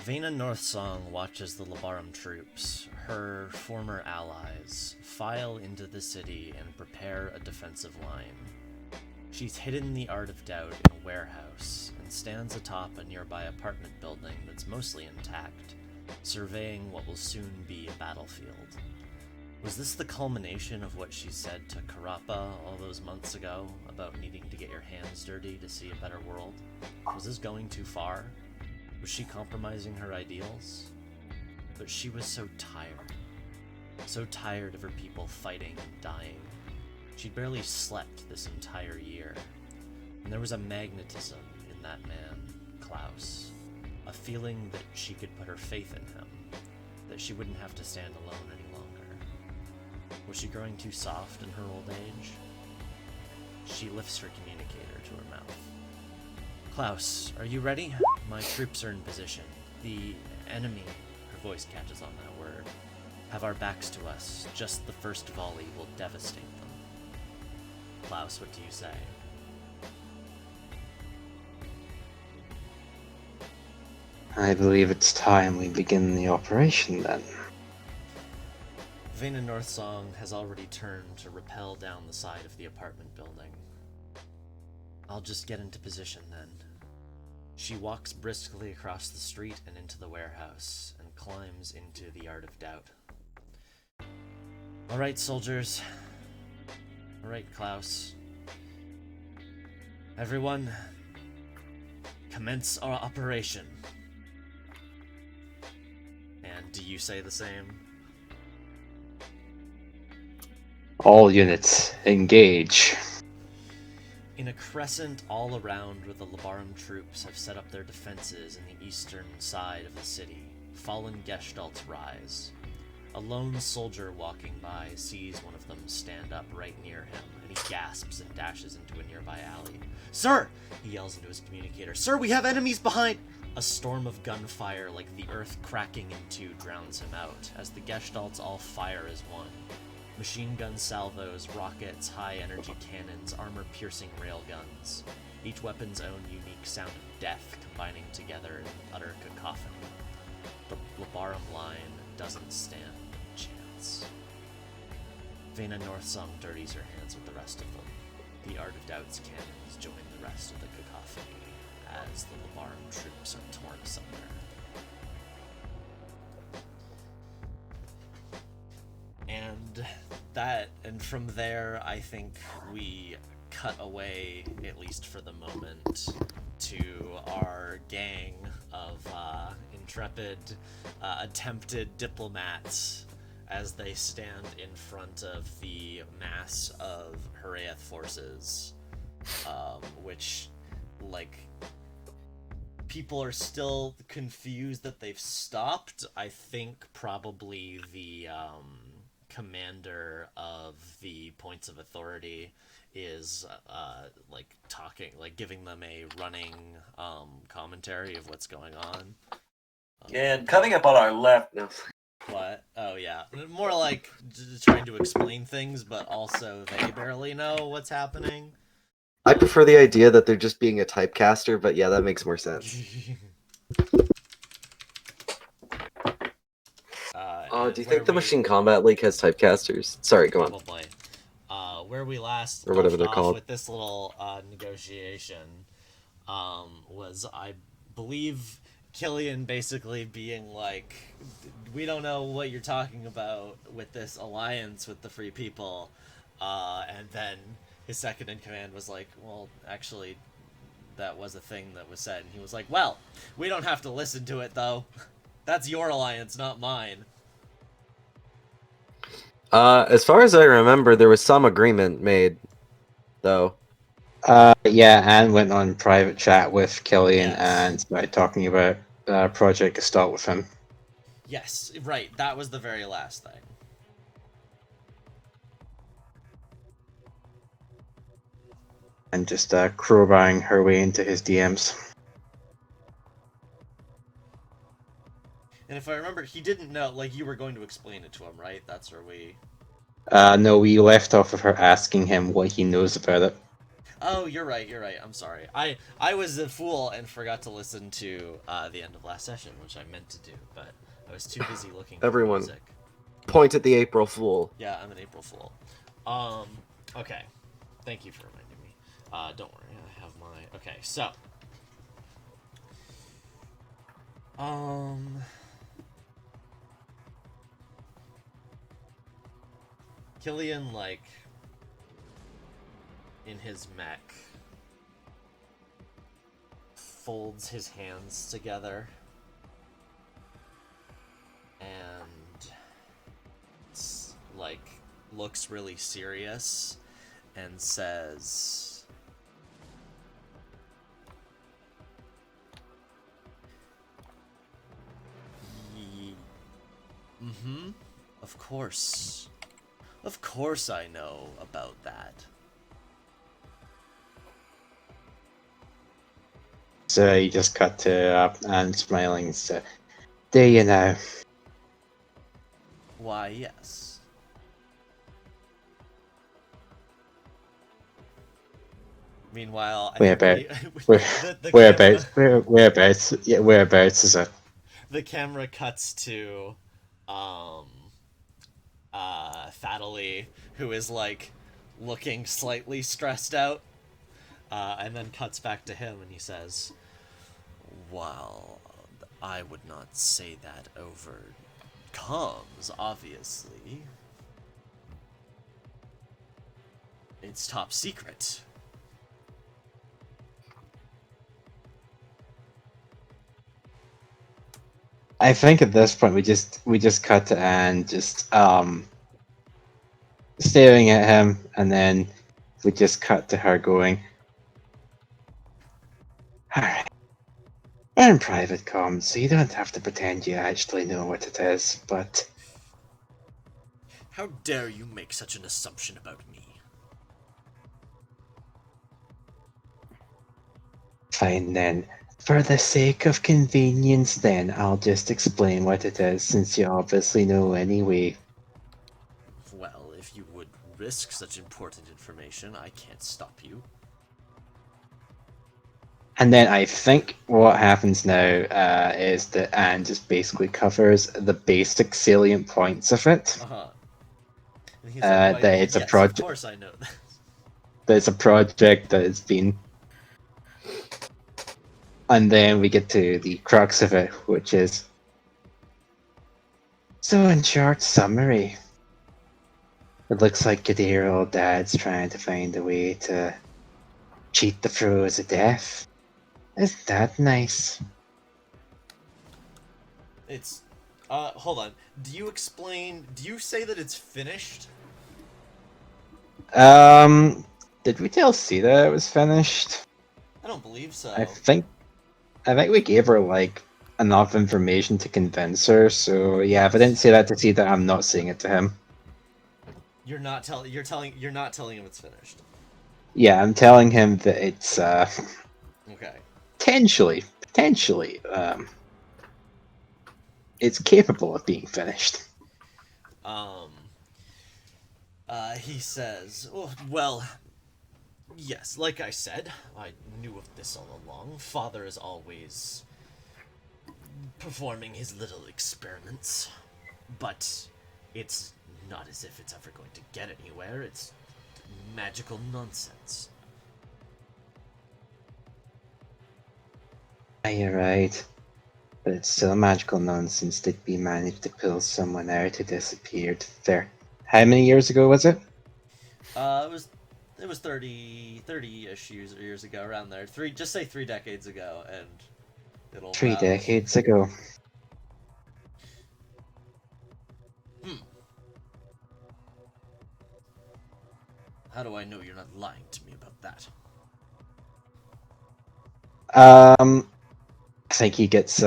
Vena Northsong watches the Labarum troops, her former allies, file into the city and prepare a defensive line. She's hidden the Art of Doubt in a warehouse and stands atop a nearby apartment building that's mostly intact, surveying what will soon be a battlefield. Was this the culmination of what she said to Karappa all those months ago about needing to get your hands dirty to see a better world? Was this going too far? Was she compromising her ideals? But she was so tired. So tired of her people fighting and dying. She'd barely slept this entire year. And there was a magnetism in that man, Klaus. A feeling that she could put her faith in him. That she wouldn't have to stand alone any longer. Was she growing too soft in her old age? She lifts her communicator to her mouth. Klaus, are you ready? My troops are in position. The enemy, her voice catches on that word, have our backs to us. Just the first volley will devastate them. Klaus, what do you say? I believe it's time we begin the operation then. Vena Northsong has already turned to rappel down the side of the apartment building. I'll just get into position then. She walks briskly across the street and into the warehouse, and climbs into the Art of Doubt. Alright, soldiers. Alright, Klaus. Everyone, commence our operation. And do you say the same? All units, engage. In a crescent all around where the Labarum troops have set up their defenses in the eastern side of the city, fallen Gestalts rise. A lone soldier walking by sees one of them stand up right near him, and he gasps and dashes into a nearby alley. Sir! He yells into his communicator. Sir, we have enemies behind! A storm of gunfire like the earth cracking in two drowns him out, as the Gestalts all fire as one. Machine gun salvos, rockets, high-energy cannons, armor-piercing railguns. Each weapon's own unique sound of death combining together in utter cacophony. The Labarum line doesn't stand a chance. Vena Northsong dirties her hands with the rest of them. The Art of Doubt's cannons join the rest of the cacophony as the Labarum troops are torn asunder. And from there, I think we cut away, at least for the moment, to our gang of intrepid, attempted diplomats as they stand in front of the mass of Haraeth forces, which, people are still confused that they've stopped. I think probably the, commander of the points of authority is giving them a running commentary of what's going on. And coming up on our left now. What? Oh yeah, more like trying to explain things, but also they barely know what's happening. I prefer the idea that they're just being a typecaster, but yeah, that makes more sense. Do you think the Machine Combat League has typecasters? Sorry, go on. Probably. Where we last or whatever they're left off called with this little negotiation was, I believe, Killian basically being like, we don't know what you're talking about with this alliance with the Free People, and then his second in command was like, well, actually, that was a thing that was said, and he was like, well, we don't have to listen to it, though. That's your alliance, not mine. As far as I remember, there was some agreement made, though. Yeah, Anne went on private chat with Killian Yes. and started talking about Project Gestalt with him. Yes, right, that was the very last thing. And just crowbarring her way into his DMs. And if I remember, he didn't know, you were going to explain it to him, right? That's where we... No, we left off of her asking him what he knows about it. Oh, you're right. You're right. I'm sorry. I was a fool and forgot to listen to the end of last session, which I meant to do, but I was too busy looking for Everyone. music. Point at the April Fool. Yeah, I'm an April Fool. Okay. Thank you for reminding me. Don't worry. I have my. Okay, so. Killian, like, in his mech, folds his hands together and, like, looks really serious and says, mm-hmm, of course. Of course I know about that. So you just cut to and smiling. So, do you know? Why, yes. Meanwhile, I Whereabouts? think Where, the whereabouts? camera, Whereabouts? Yeah, whereabouts is it? the camera cuts to Fataly, who is like looking slightly stressed out, and then cuts back to him and he says, "Well, I would not say that over comms, obviously. It's top secret." I think at this point we just cut to Anne just staring at him, and then we just cut to her going, "Alright, we're in private comms, so you don't have to pretend you actually know what it is, but How dare you make such an assumption about me? fine then. For the sake of convenience then, I'll just explain what it is, since you obviously know anyway." Well, if you would risk such important information, I can't stop you. And then I think what happens now is that Anne just basically covers the basic salient points of it. Uh-huh. And he's like, why, That it's a yes, of project. course I know that. That it's a project that has been. And then we get to the crux of it, which is. So, in short summary, it looks like your dear old dad's trying to find a way to cheat the throes of death. Isn't that nice? It's, hold on. Do you say that it's finished? Did we tell Sita it was finished? I don't believe so. I think we gave her like enough information to convince her. So yeah, if I didn't say that to Sita, I'm not saying it to him. You're not telling him it's finished. Yeah, I'm telling him that it's Okay. potentially, it's capable of being finished. He says, oh, well, yes, like I said, I knew of this all along. Father is always performing his little experiments, but it's not as if it's ever going to get anywhere. It's magical nonsense. You're right. But it's still magical nonsense that we managed to pull someone out who disappeared there. How many years ago was it? It was 30-ish years ago, around there. Just say 3 decades ago, and it'll 3 decades ago. How do I know you're not lying to me about that? I think he gets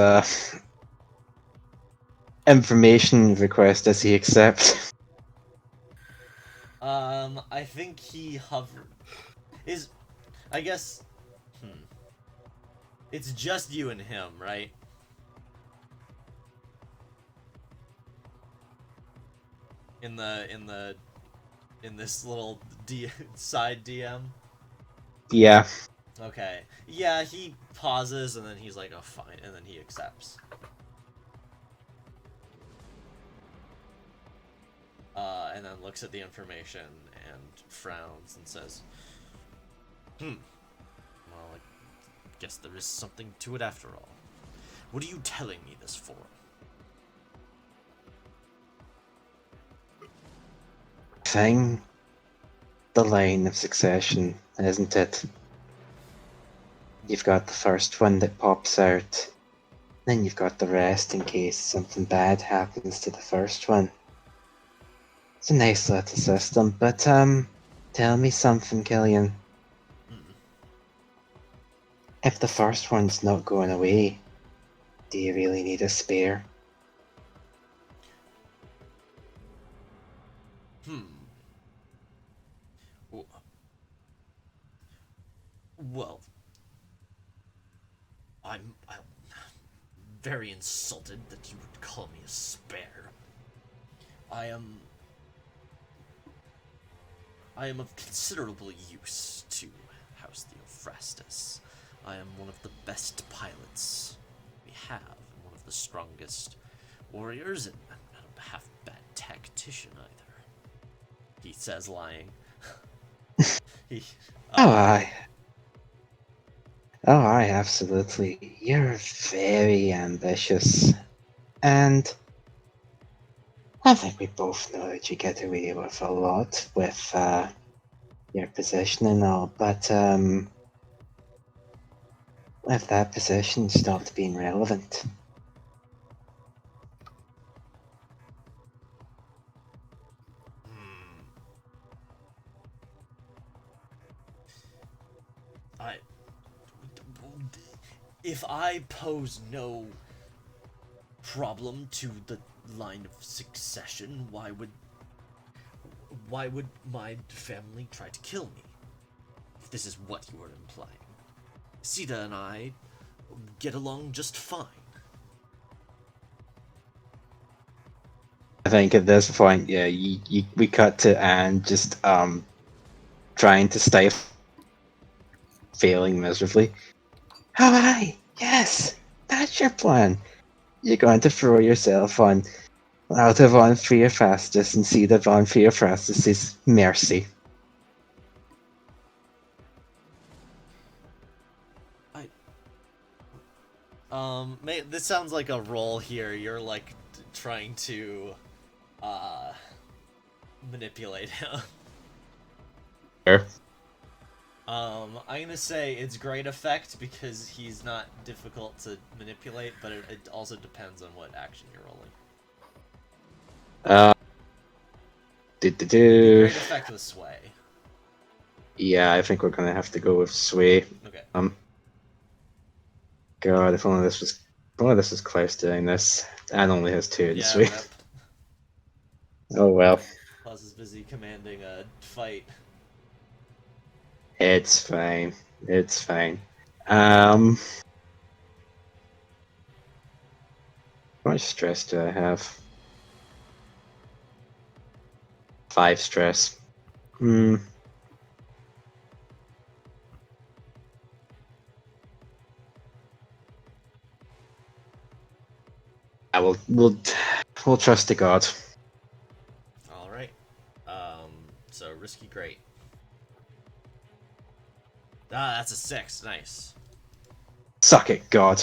information request. Does he accept? I think he hovered. I guess. It's just you and him, right? In this little side DM. Yeah. Okay. Yeah, he pauses and then he's like, oh, fine, and then he accepts. And then looks at the information and frowns and says, well, I guess there is something to it after all. What are you telling me this for? Thing. The line of succession, isn't it? You've got the first one that pops out, then you've got the rest in case something bad happens to the first one. It's a nice little system, but tell me something, Killian. If the first one's not going away, do you really need a spare? Well, I'm very insulted that you would call me a spare. I am of considerable use to House Theophrastus. I am one of the best pilots we have, and one of the strongest warriors, and I'm not a half-bad tactician either. He says, lying. he, Oh, aye. Oh, aye, absolutely. You're very ambitious. And I think we both know that you get away with a lot with your position and all, but if that position stopped being relevant, if I pose no problem to the line of succession, why would my family try to kill me? If this is what you are implying. Sita and I get along just fine. I think at this point, yeah, we cut to Anne just trying to stifle, failing miserably. Oh, aye, yes, that's your plan. You're going to throw yourself on out of Von Theophrastus and see that Von Theophrastus' mercy. This sounds like a role here. You're like trying to manipulate him. Sure. I'm gonna say it's great effect because he's not difficult to manipulate, but it also depends on what action you're rolling. Great effect with sway. Yeah, I think we're gonna have to go with sway. Okay. God, if only this was Klaus doing this. Anne only has 2 in Yeah, sway. rep. Oh well. Klaus is busy commanding a fight. It's fine. It's fine. How much stress do I have? 5 stress. We'll trust to God. All right. So risky, great. That's a 6. Nice. Suck it, God.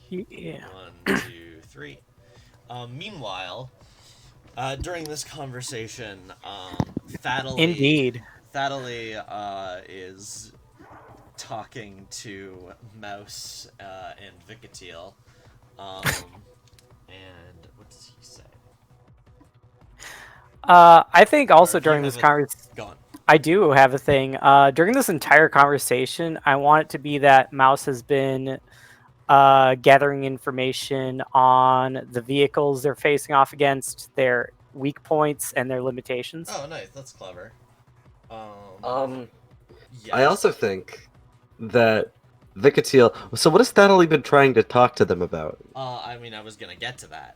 Yeah. 1, 2, 3. Meanwhile, during this conversation, Thaddelie, Indeed. is talking to Mouse and Vicatiel. And what does he say? I think also Or you during have this a- conversation, Go on. I do have a thing. During this entire conversation, I want it to be that Mouse has been gathering information on the vehicles they're facing off against, their weak points, and their limitations. Oh, nice. That's clever. Yes. I also think that Vicatiel. So, what has Thaddelie been trying to talk to them about? I mean, I was gonna get to that.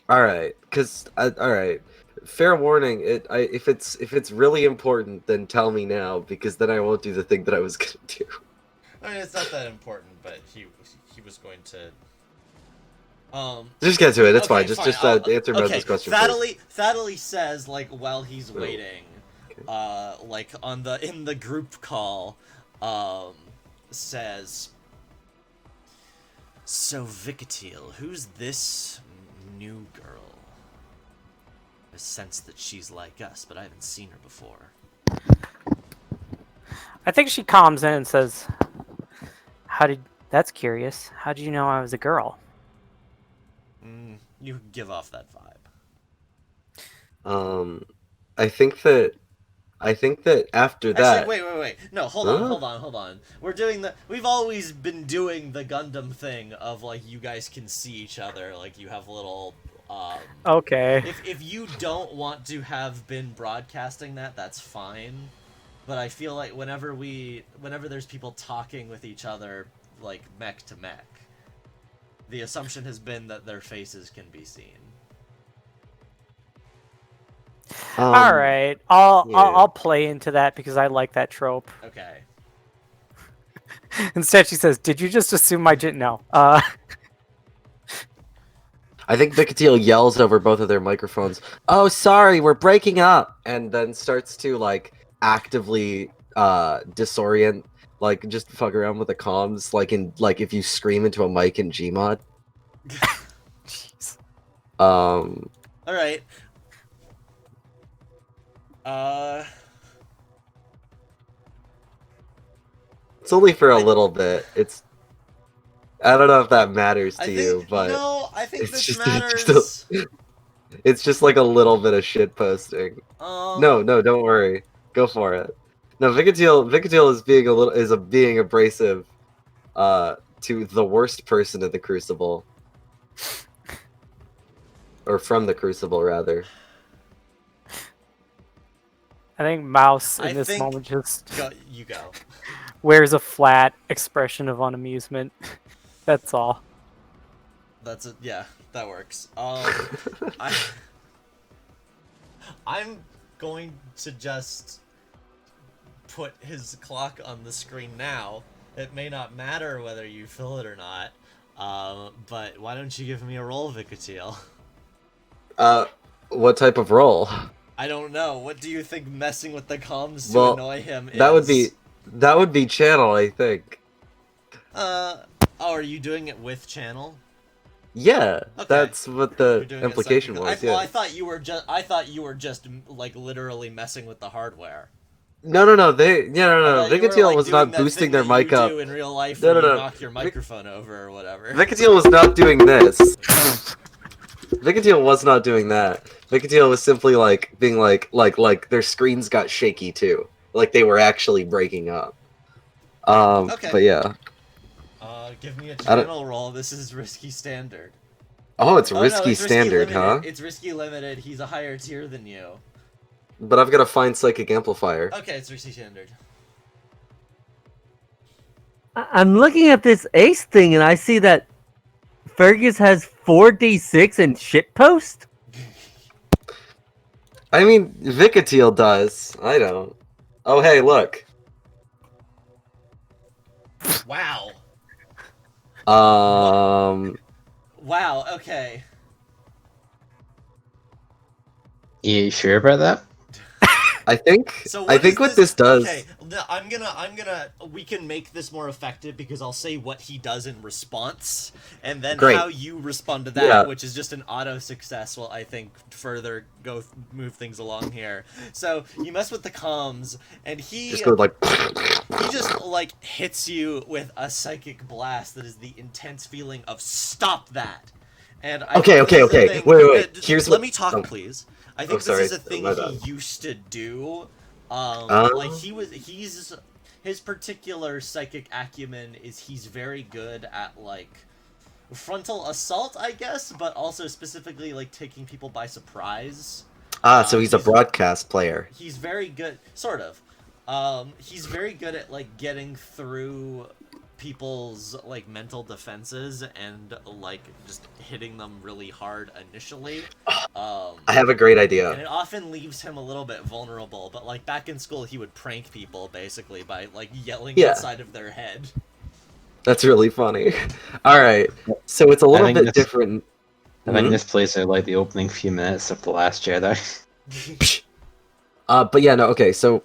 All right, because all right, fair warning. If it's really important, then tell me now, because then I won't do the thing that I was gonna do. I mean, it's not that important, but he was going to. Just get to it. It's Okay, fine. Just fine. answer Mez's question first. Thaddeally says, like, while he's waiting, like in the group call, says, "So Vicatile, who's this new girl? I sense that she's like us, but I haven't seen her before." I think she calms in and says, that's curious. How did you know I was a girl? You give off that vibe. I think that after that. Actually, wait. No, hold on. We've always been doing the Gundam thing of, like, you guys can see each other, like, you have little, Okay. If you don't want to have been broadcasting that, that's fine. But I feel like whenever there's people talking with each other, like, mech to mech, the assumption has been that their faces can be seen. All right, I'll play into that because I like that trope. Okay. Instead, she says, "Did you just assume I didn't know?" I think Vicatile yells over both of their microphones, "Oh, sorry, we're breaking up," and then starts to, like, actively disorient, like, just fuck around with the comms, like if you scream into a mic in Gmod. Jeez. All right. It's only for a little bit. I don't know if that matters to you, but no, I think it's this just matters. it's just like a little bit of shit posting. No, don't worry. Go for it. No, Vicatile is being abrasive to the worst person in the Crucible. Or from the Crucible, rather. I think Mouse in I this think- moment just You go. wears a flat expression of unamusement. That's all. That's it. Yeah, that works. I'm going to just put his clock on the screen now. It may not matter whether you fill it or not. But why don't you give me a roll, Vicatile? What type of role? I don't know. What do you think messing with the comms to Well, annoy him is? That would be channel, I think. Oh, are you doing it with channel? Yeah, Okay. that's what You're the doing it implication psychic- was. Well, Yeah. I thought you were just like literally messing with the hardware. No. I thought you were, Vicatile like, was doing not that boosting thing their that you mic up. do in real life No, when no, you no. knock your microphone over or whatever. Vicatile was not doing this. Vicatile was not doing that. Vicatile was simply like being like their screens got shaky too. Like they were actually breaking up. Okay. But yeah. Give me a I don't- channel roll. This is risky standard. Oh, it's Oh, no, risky it's standard, risky huh? limited. It's risky limited. He's a higher tier than you. But I've got to find psychic amplifier. Okay, it's risky standard. I'm looking at this ace thing and I see that Fergus has 4d6 and shitpost. I mean, Vicatile does. I don't. Oh, hey, look. Wow. Wow. Okay. You sure about that? I think. So I think what this does. Okay, I'm gonna. We can make this more effective because I'll say what he does in response, and then Great. how you respond to that, Yeah. which is just an auto success. Will I think further move things along here. So you mess with the comms, and he Just go like. he just like hits you with a psychic blast that is the intense feeling of stop that. And I Okay, think this is okay. a thing- Wait. just Here's let what- me talk, oh. please. I think Oh, sorry. this is a thing My he bad. used to do. Oh. Like his particular psychic acumen is he's very good at like frontal assault, I guess, but also specifically like taking people by surprise. So he's a broadcast player. He's very good, sort of. He's very good at like getting through people's like mental defenses and like just hitting them really hard initially. I have a great And idea. it often leaves him a little bit vulnerable, but like back in school he would prank people basically by like yelling Yeah. inside of their head. That's really funny. All right, so it's a little think bit this- different. I think Mhm. this plays out like the opening few minutes of The Last Jedi. But yeah, no, okay, so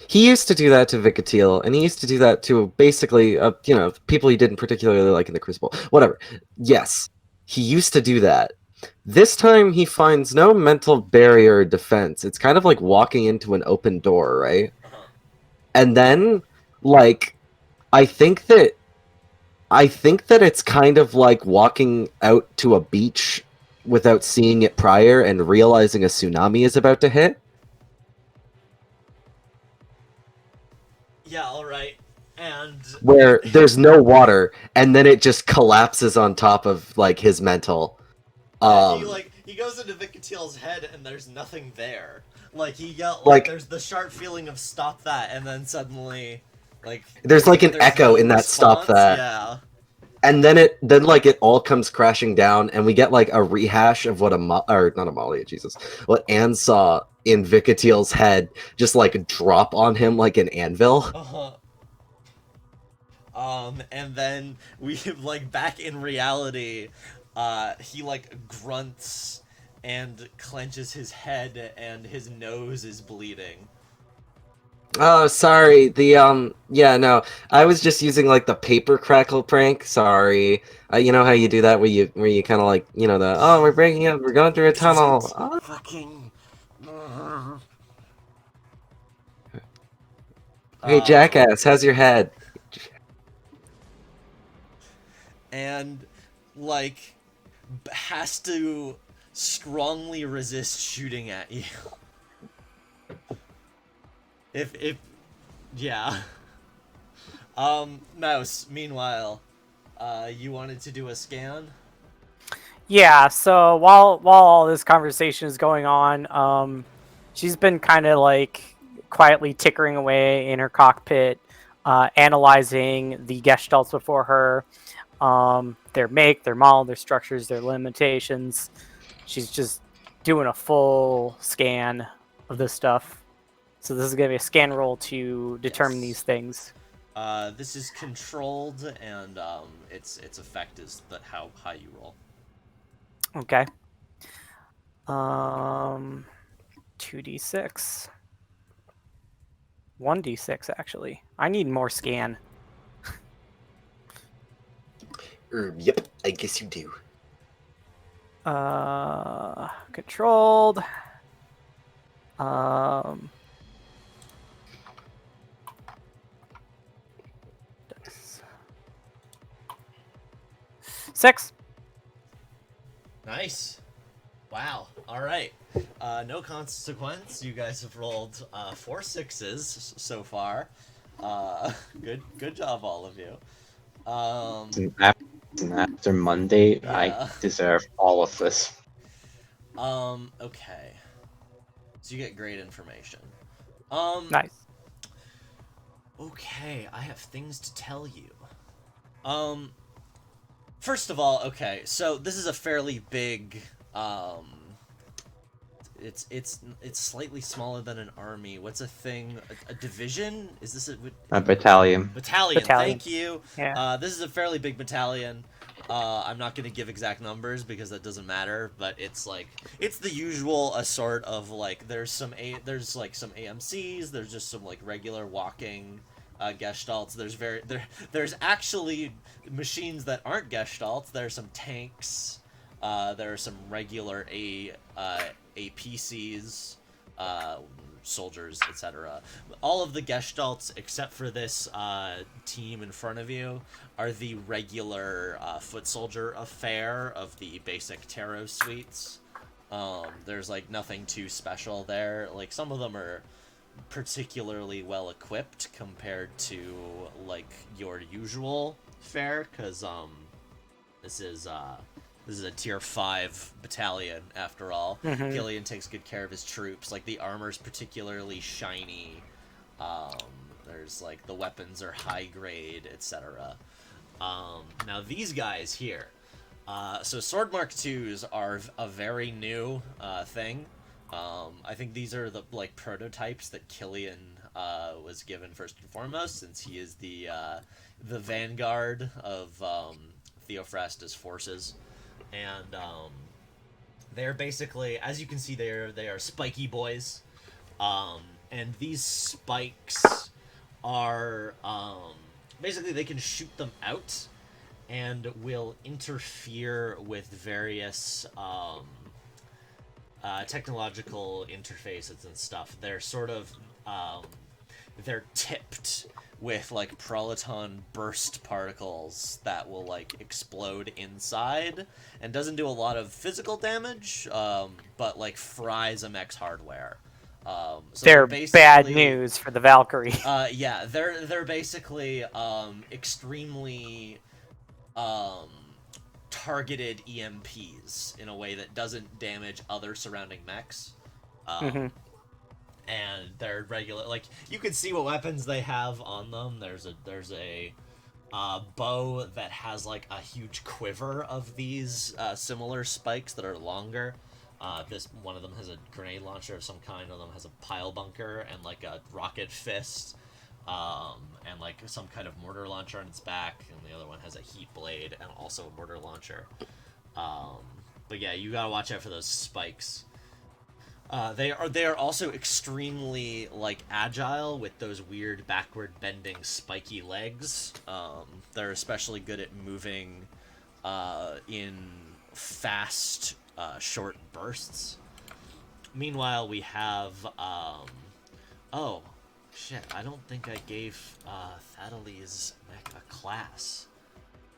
he used to do that to Vicatiel, and he used to do that to basically, you know, people he didn't particularly like in the Crucible. Whatever. Yes, he used to do that. This time he finds no mental barrier or defense. It's kind of like walking into an open door, right? Uh-huh. And then, like, I think that it's kind of like walking out to a beach without seeing it prior and realizing a tsunami is about to hit. Yeah, alright. And Where there's no water and then it just collapses on top of like his mental. he goes into Vicatiel's head and there's nothing there. Like he yelled Like- there's the sharp feeling of stop that, and then suddenly like There's like an there's echo no in that stop response. that. Yeah. And then it all comes crashing down and we get like a rehash of what not Amalia, Jesus. What Anne saw in Vicatiel's head just like drop on him like an anvil. Uh-huh. And then we like back in reality, he like grunts and clenches his head and his nose is bleeding. Oh, sorry. Yeah, no. I was just using like the paper crackle prank. Sorry. You know how you do that where you kind of like, you know, we're breaking up, we're going through a tunnel. Oh. Fucking. Hey, jackass, how's your head? And like has to strongly resist shooting at you. if yeah. Mouse, meanwhile, you wanted to do a scan? Yeah, so while all this conversation is going on, she's been kind of like quietly tickering away in her cockpit, analyzing the gestalts before her, their make, their model, their structures, their limitations. She's just doing a full scan of this stuff. So this is going to be a scan roll to determine Yes. these things. This is controlled, and its effect is how high you roll. Okay. 2d6. 1d6 actually. I need more scan. Yep, I guess you do. Controlled. Dice. 6. Nice. Wow. All right. No consequence. You guys have rolled 4 6s so far. Good job, all of you. And after Monday, Yeah. I deserve all of this. Okay. So you get great information. Nice. Okay, I have things to tell you. First of all, okay, so this is a fairly big, it's slightly smaller than an army. What's a thing? A division? Is this A battalion. battalion? Battalion. Thank you. Yeah. This is a fairly big battalion. I'm not gonna give exact numbers because that doesn't matter, but it's the usual sort of like there's some AMCs, there's just some like regular walking gestalts. There's actually machines that aren't gestalts. There's some tanks. There are some regular APCs, soldiers, etc. All of the gestalts except for this team in front of you are the regular foot soldier affair of the basic tarot suites. There's like nothing too special there. Like some of them are particularly well equipped compared to like your usual fare, because this is a tier 5 battalion after all. Mhm. Gillian takes good care of his troops. Like the armor's particularly shiny. There's like the weapons are high grade, etc. Now these guys here. So Sword Mark IIs are a very new thing. I think these are the prototypes that Killian was given first and foremost, since he is the vanguard of Theophrastus' forces, and they're basically, as you can see, they are spiky boys, and these spikes are basically they can shoot them out and will interfere with various technological interfaces and stuff. They're sort of they're tipped with prolaton burst particles that will explode inside, and doesn't do a lot of physical damage, but fries a mech's hardware. So They're bad news for the Valkyrie. Yeah, they're basically extremely targeted EMPs in a way that doesn't damage other surrounding mechs. And they're regular, you can see what weapons they have on them. There's a bow that has a huge quiver of these similar spikes that are longer. This one of them has a grenade launcher of some kind. One of them has a pile bunker and a rocket fist, and some kind of mortar launcher on its back. And the other one has a heat blade and also a mortar launcher. But yeah, you gotta watch out for those spikes. They are also extremely agile with those weird backward bending spiky legs. They're especially good at moving in fast short bursts. Meanwhile, we have oh shit, I don't think I gave Thaddeles mech a class,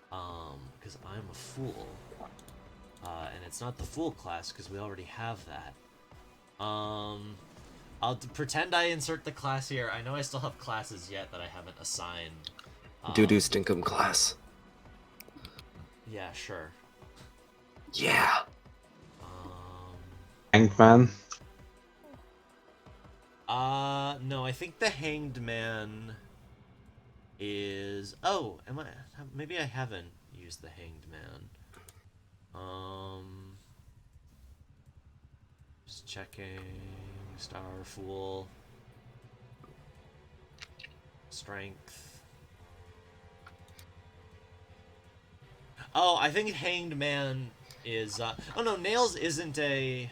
because I'm a fool, and it's not the fool class because we already have that. I'll pretend I insert the class here. I know I still have classes yet that I haven't assigned. Doo-doo stinkum class. Yeah, sure. Yeah. Hangman. No, I think the Hanged Man is... Oh, maybe I haven't used the Hanged Man. Just checking. Star Fool. Strength. Oh, I think Hanged Man is... Oh no, Nails isn't a...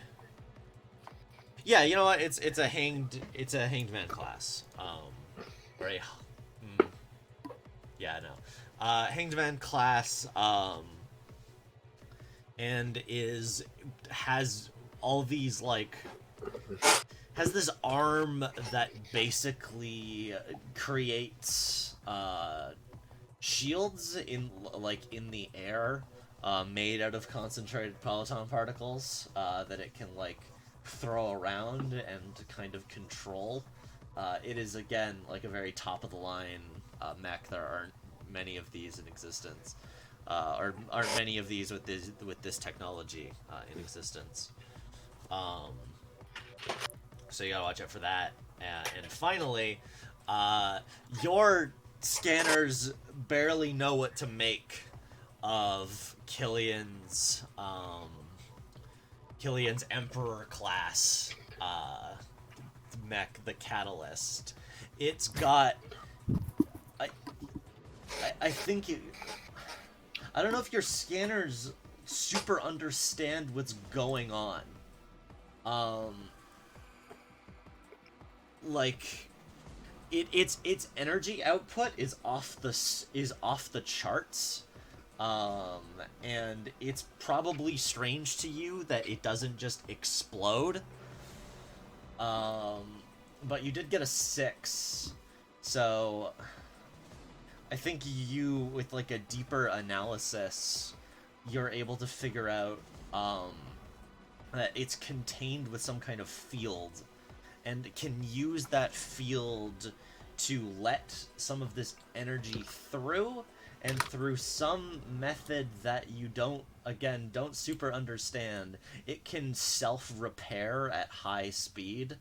Yeah, you know what? It's a hanged man class. Or a... Yeah, no. Hanged man class, and has all these has this arm that basically creates shields in the air, made out of concentrated proton particles, that it can throw around and kind of control. It is again a very top of the line mech. There aren't many of these in existence, or aren't many of these with this technology in existence. So you gotta watch out for that. And finally, your scanners barely know what to make of Killian's Emperor class mech, the Catalyst. It's got... I think it... I don't know if your scanners super understand what's going on. Its energy output is off the charts. And it's probably strange to you that it doesn't just explode. But you did get a 6, so I think you, with a deeper analysis, you're able to figure out that it's contained with some kind of field, and can use that field to let some of this energy through. And through some method that you don't super understand, it can self-repair at high speed.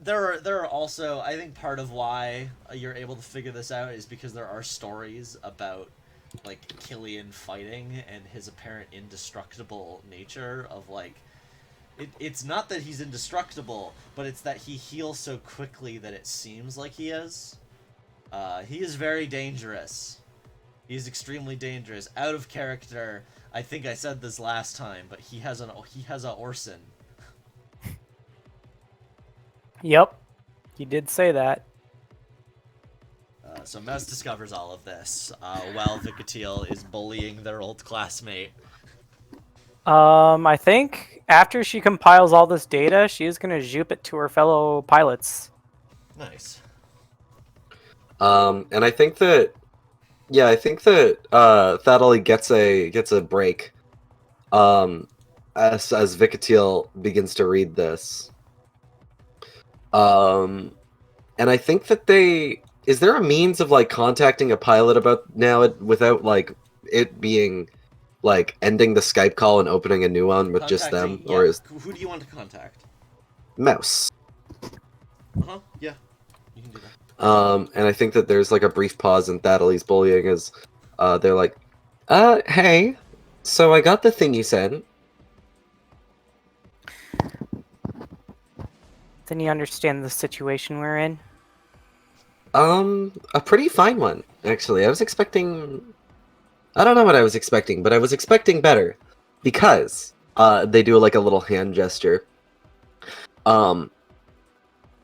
there are also, I think part of why you're able to figure this out is because there are stories about like Killian fighting and his apparent indestructible nature of like it's not that he's indestructible, but it's that he heals so quickly that it seems like he is. He is very dangerous. He's extremely dangerous. Out of character. I think I said this last time, but he has a Orson. Yep, you did say that. So Mouse discovers all of this while Vicatiel is bullying their old classmate. I think after she compiles all this data, she's gonna zoop it to her fellow pilots. Nice. And I think that Thaddeus gets a break. As Vicatiel begins to read this. And I think that is there a means of like contacting a pilot about now without like it being like ending the Skype call and opening a new one with just them, Yeah. or is Who do you want to contact? Mouse? Yeah, you can do that. And I think that there's like a brief pause in Thaddeus' bullying as they're like, hey, so I got the thing you said. Then you understand the situation we're in. A pretty fine one, actually. I don't know what I was expecting, but I was expecting better. Because, they do like a little hand gesture.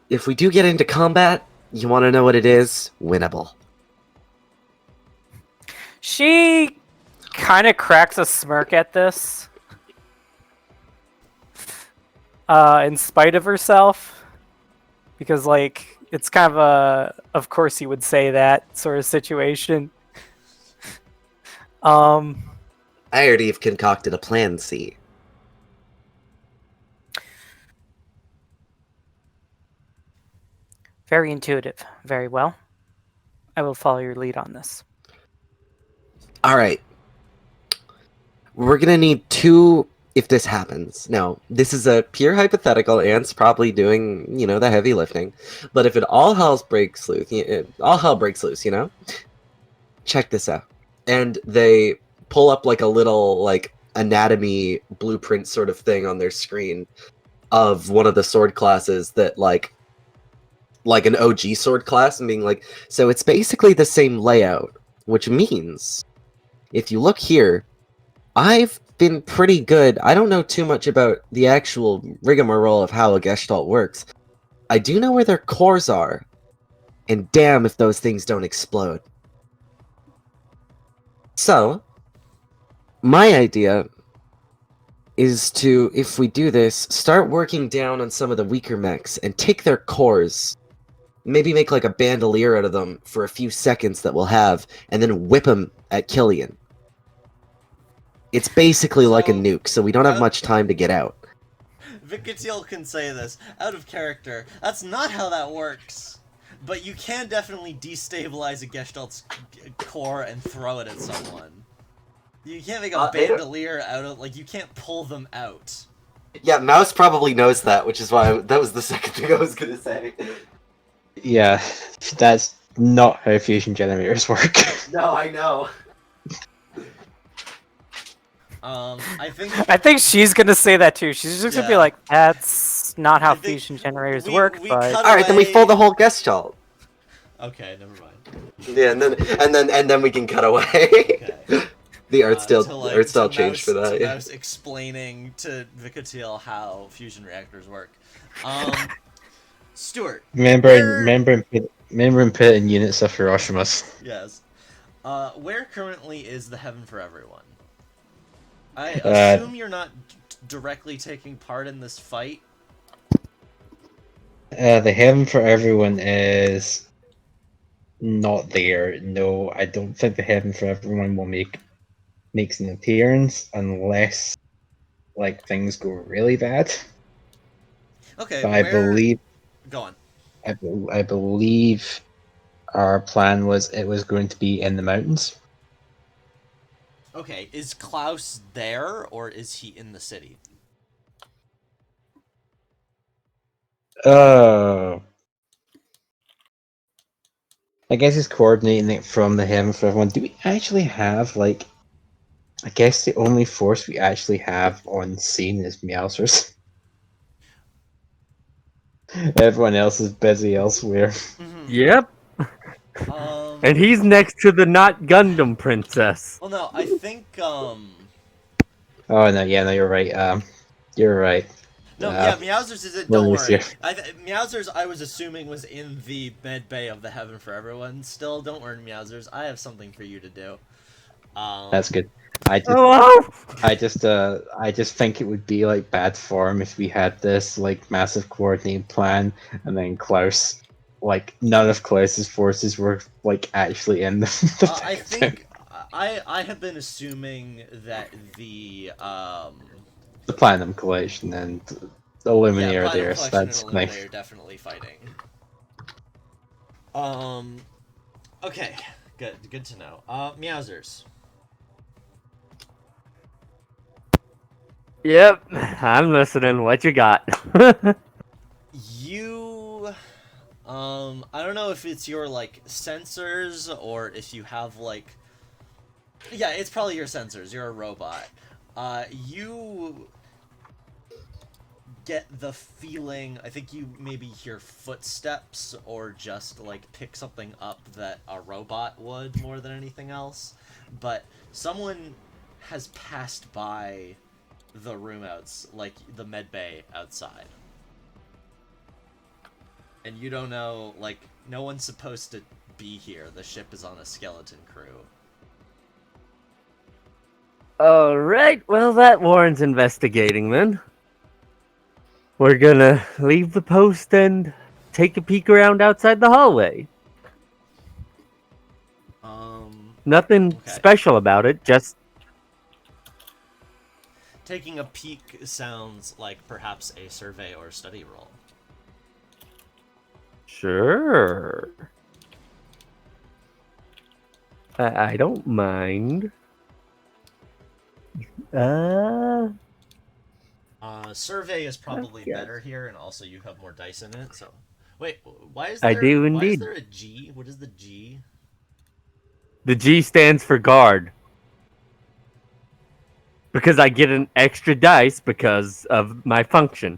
If we do get into combat, you want to know what it is? Winnable. She kind of cracks a smirk at this. In spite of herself. Because, like, it's kind of a, of course you would say that sort of situation. I already have concocted a plan C. Very intuitive. Very well. I will follow your lead on this. Alright. We're gonna need 2 if this happens. Now, this is a pure hypothetical. Ant's probably doing, the heavy lifting. But if it all hell breaks loose, check this out. And they pull up like a little like anatomy blueprint sort of thing on their screen of one of the sword classes that like an OG sword class, and being like, so it's basically the same layout, which means if you look here, I've been pretty good. I don't know too much about the actual rigmarole of how a Gestalt works. I do know where their cores are, and damn if those things don't explode. So, my idea is to, if we do this, start working down on some of the weaker mechs and take their cores, maybe make like a bandolier out of them for a few seconds that we'll have, and then whip them at Killian. It's basically like a nuke, so we don't have much time to get out. Vicatiel can say this out of character. That's not how that works. But you can definitely destabilize a Gestalt's core and throw it at someone. You can't make a bandolier out of, like, you can't pull them out. Yeah, Mouse probably knows that, which is why that was the second thing I was gonna say. Yeah, that's not how fusion generators work. No, I know. I think she's gonna say that too. She's just gonna be like, "That's not how fusion generators work." But all right, then we fold the whole Gestalt. Okay, never mind. Yeah, and then we can cut away. Okay. The art style changed for that. I was explaining to Vicatiel how fusion reactors work. Stuart. Remember and put in units of Hiroshimas. Yes. Where currently is the Heaven for Everyone? I assume you're not directly taking part in this fight. The Heaven for Everyone is not there. No, I don't think the Heaven for Everyone will makes an appearance unless like things go really bad. Okay, but I believe. Go on. I believe our plan was it was going to be in the mountains. Okay, is Klaus there, or is he in the city? Oh. I guess he's coordinating it from the Heaven for Everyone. Do we actually have, like, I guess the only force we actually have on scene is Meowsers. Everyone else is busy elsewhere. Yep. Um. And he's next to the not Gundam princess. Well, no, I think Oh no, yeah, no, you're right. You're right. No, yeah, Meowsers is it. let Don't me worry. see. Meowsers, I was assuming, was in the med bay of the Heaven for Everyone. Still, don't worry, Meowsers. I have something for you to do. That's good. I just, Hello? I just think it would be like bad form if we had this like massive coordinated plan, and then Klaus, like none of Klaus's forces were like actually in the I thick of it. think I have been assuming that The Platinum Collection and the yeah, Illuminator Platinum there, so Collection and that's nice. Illuminator definitely fighting. Okay, good to know. Meowsers. Yep, I'm listening. What you got? You, I don't know if it's your, like, sensors, or if you have, like... Yeah, it's probably your sensors. You're a robot. You get the feeling... I think you maybe hear footsteps, or just, like, pick something up that a robot would, more than anything else. But someone has passed by the room like, the med bay outside. And you don't know, like, no one's supposed to be here. The ship is on a skeleton crew. Alright, well, that warrants investigating then. We're gonna leave the post and take a peek around outside the hallway. Nothing Okay. special about it, just Taking a peek sounds like perhaps a survey or study roll. sure. I don't mind. Survey is probably Yes. better here, and also you have more dice in it, so... Wait, why is there... I do Why is indeed. there a G? What is the G? The G stands for guard. Because I get an extra dice because of my function.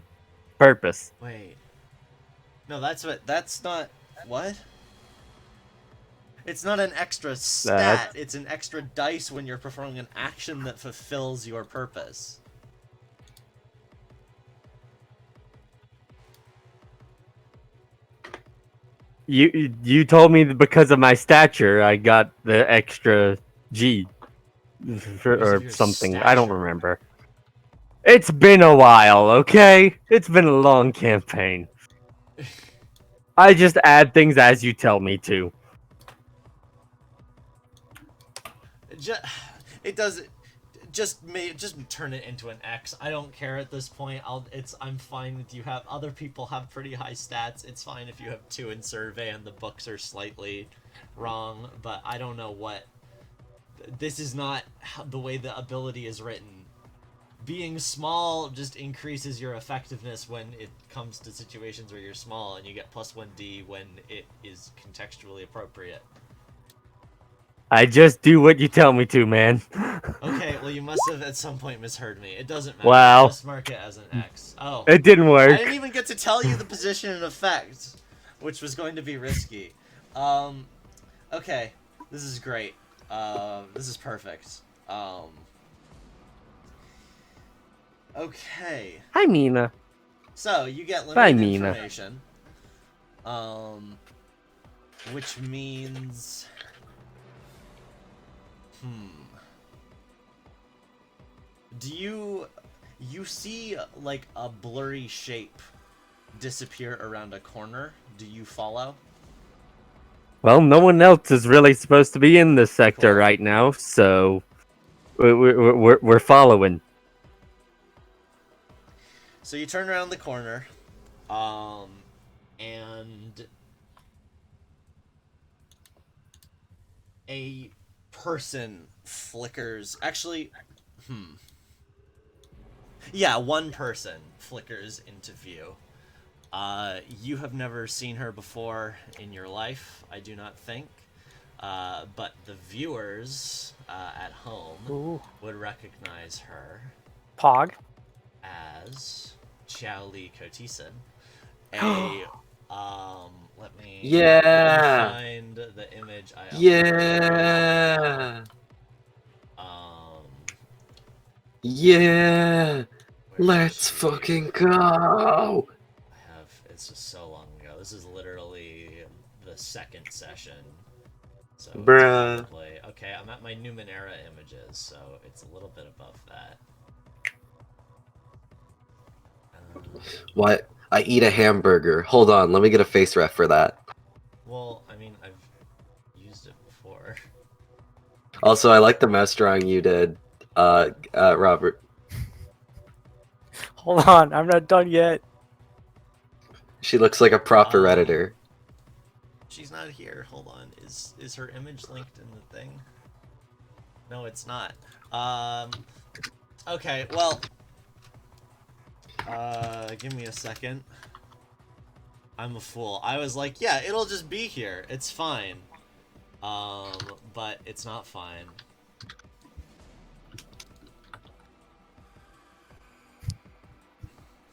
Purpose. Wait. No, that's not... What? It's not an extra stat, it's an extra dice when you're performing an action that fulfills your purpose. You told me that because of my stature, I got the extra G. Because Or of your something. I don't stature. remember. It's been a while, okay? It's been a long campaign. I just add things as you tell me to. It does... Just turn it into an X. I don't care at this point. I'm fine if you have... Other people have pretty high stats. It's fine if you have 2 in survey and the books are slightly wrong, but I don't know what... This is not the way the ability is written. Being small just increases your effectiveness when it comes to situations where you're small, and you get +1d when it is contextually appropriate. I just do what you tell me to, man. Okay, well you must have at some point misheard me. It doesn't matter. Wow. Just mark it as an X. Oh. It didn't work. I didn't even get to tell you the position and effect, which was going to be risky. Okay. This is great. This is perfect. Okay. Hi, Mina. So, you get Bye, limited Mina. information. Which means... Do you see, like, a blurry shape disappear around a corner? Do you follow? Well, no one else is really supposed to be in this sector Cool. right now, so we're following. So you turn around the corner, and a person flickers. Actually, yeah, one person flickers into view. You have never seen her before in your life, I do not think. But the viewers at home Ooh. would recognize her Pog. as Xiaoli Kotisen. Let me Yeah. find the image I Yeah. um Yeah. where Let's is she? fucking go. It's just so long ago. This is literally the second session. So it's Bruh. probably okay, I'm at my Numenera images, so it's a little bit above that. What? I eat a hamburger. Hold on, let me get a face ref for that. Well, I mean, I've used it before. Also, I like the mouse drawing you did, Robert. Hold on, I'm not done yet. She looks like a proper Redditor. She's not here. Hold on. Is her image linked in the thing? No, it's not. Okay, well, give me a second. I'm a fool. I was like, yeah, it'll just be here. It's fine. But it's not fine.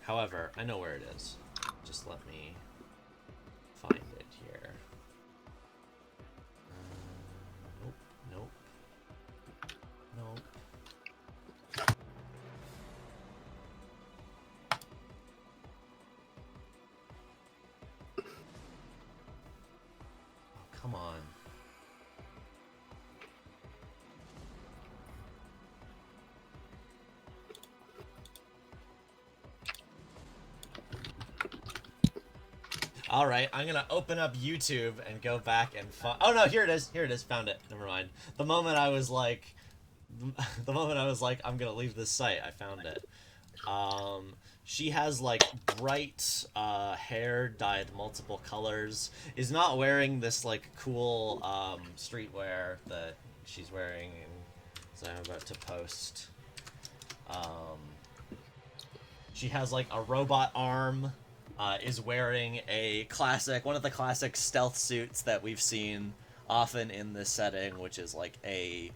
However, I know where it is. Just let me find it here. Nope. Oh, come on. Alright, I'm gonna open up YouTube and go back and find... Oh no, here it is, found it. Never mind. The moment I was like, I'm gonna leave this site, I found it. She has like bright hair dyed multiple colors, is not wearing this like cool streetwear that she's wearing, so I'm about to post. She has like a robot arm. Is wearing one of the classic stealth suits that we've seen often in this setting, which is like a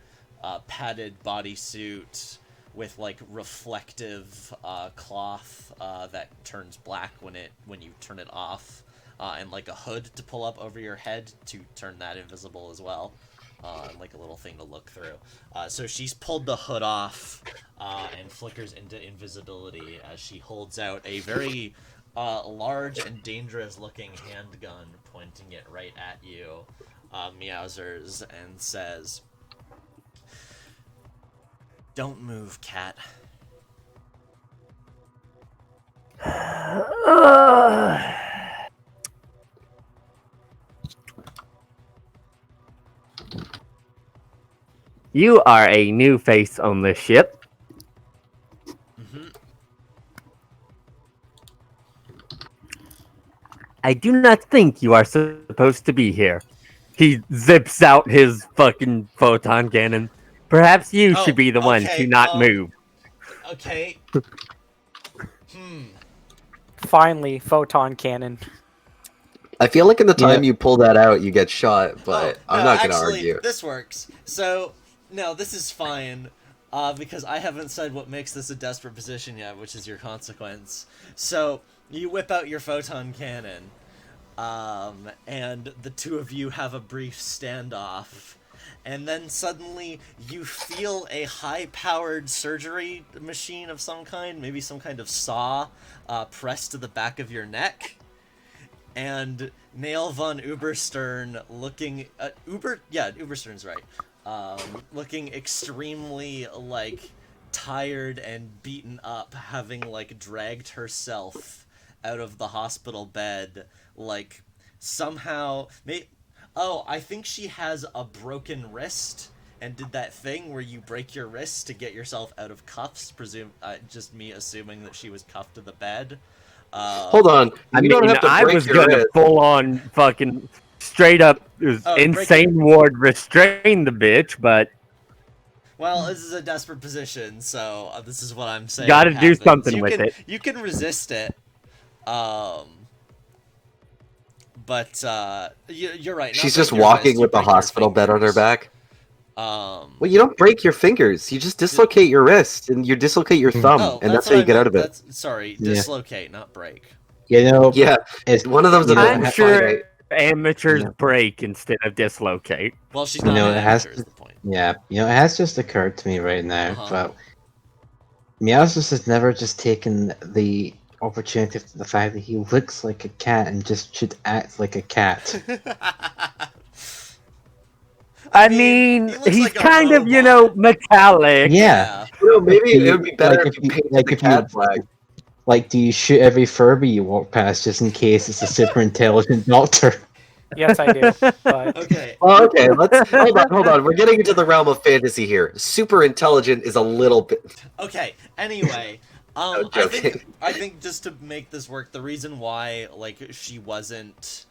padded bodysuit with like reflective cloth that turns black when you turn it off, and like a hood to pull up over your head to turn that invisible as well, and like a little thing to look through. So she's pulled the hood off and flickers into invisibility as she holds out a very large and dangerous-looking handgun, pointing it right at you, Meowsers, and says, "Don't move, cat." You are a new face on this ship. I do not think you are supposed to be here. He zips out his fucking photon cannon. Perhaps you should be the one to not move. Okay. Finally, photon cannon. I feel like in the time you pull that out, you get shot, but I'm not gonna argue. This works. So, no, this is fine, because I haven't said what makes this a desperate position yet, which is your consequence. So, you whip out your photon cannon, and the two of you have a brief standoff, and then suddenly you feel a high-powered surgery machine of some kind, maybe some kind of saw, pressed to the back of your neck. And Nail von Uberstern looking... Uberstern's right. Looking extremely, like, tired and beaten up, having, like, dragged herself out of the hospital bed, like, somehow... I think she has a broken wrist and did that thing where you break your wrist to get yourself out of cuffs, just me assuming that she was cuffed to the bed. Hold on. I mean, I was gonna full on fucking straight up insane ward restrain the bitch, but well, this is a desperate position, so this is what I'm saying. Gotta do something with it. You can resist it, But you're right. not She's break just your walking wrist, you with the break your hospital bed on her fingers. back. Um, Well, you don't break your fingers. You just dislocate your wrist and you dislocate your thumb, oh, and that's that's how what you I get meant. out of it. That's sorry, Yeah. dislocate, not break. You know, Yeah, it's one of them's you a know, bit I'm ha- sure finite. amateurs Yeah. break instead of dislocate. Well, she's You not know, an it has amateur. to- Is the point? yeah, it has just occurred to me right now. Uh-huh. But Meowscles has never just taken the opportunity of the fact that he looks like a cat and just should act like a cat. I mean, he looks he's like a kind of, robot. metallic. Yeah. You know, maybe Do it you- would be better like if you painted like the if cat you flag. like, do you shoot every Furby you walk past just in case it's a super intelligent doctor? Yes, I do. But Okay. Well, okay, let's hold on. We're getting into the realm of fantasy here. Super intelligent is a little bit. Okay. Anyway, No, I think just to make this work, the reason why like she wasn't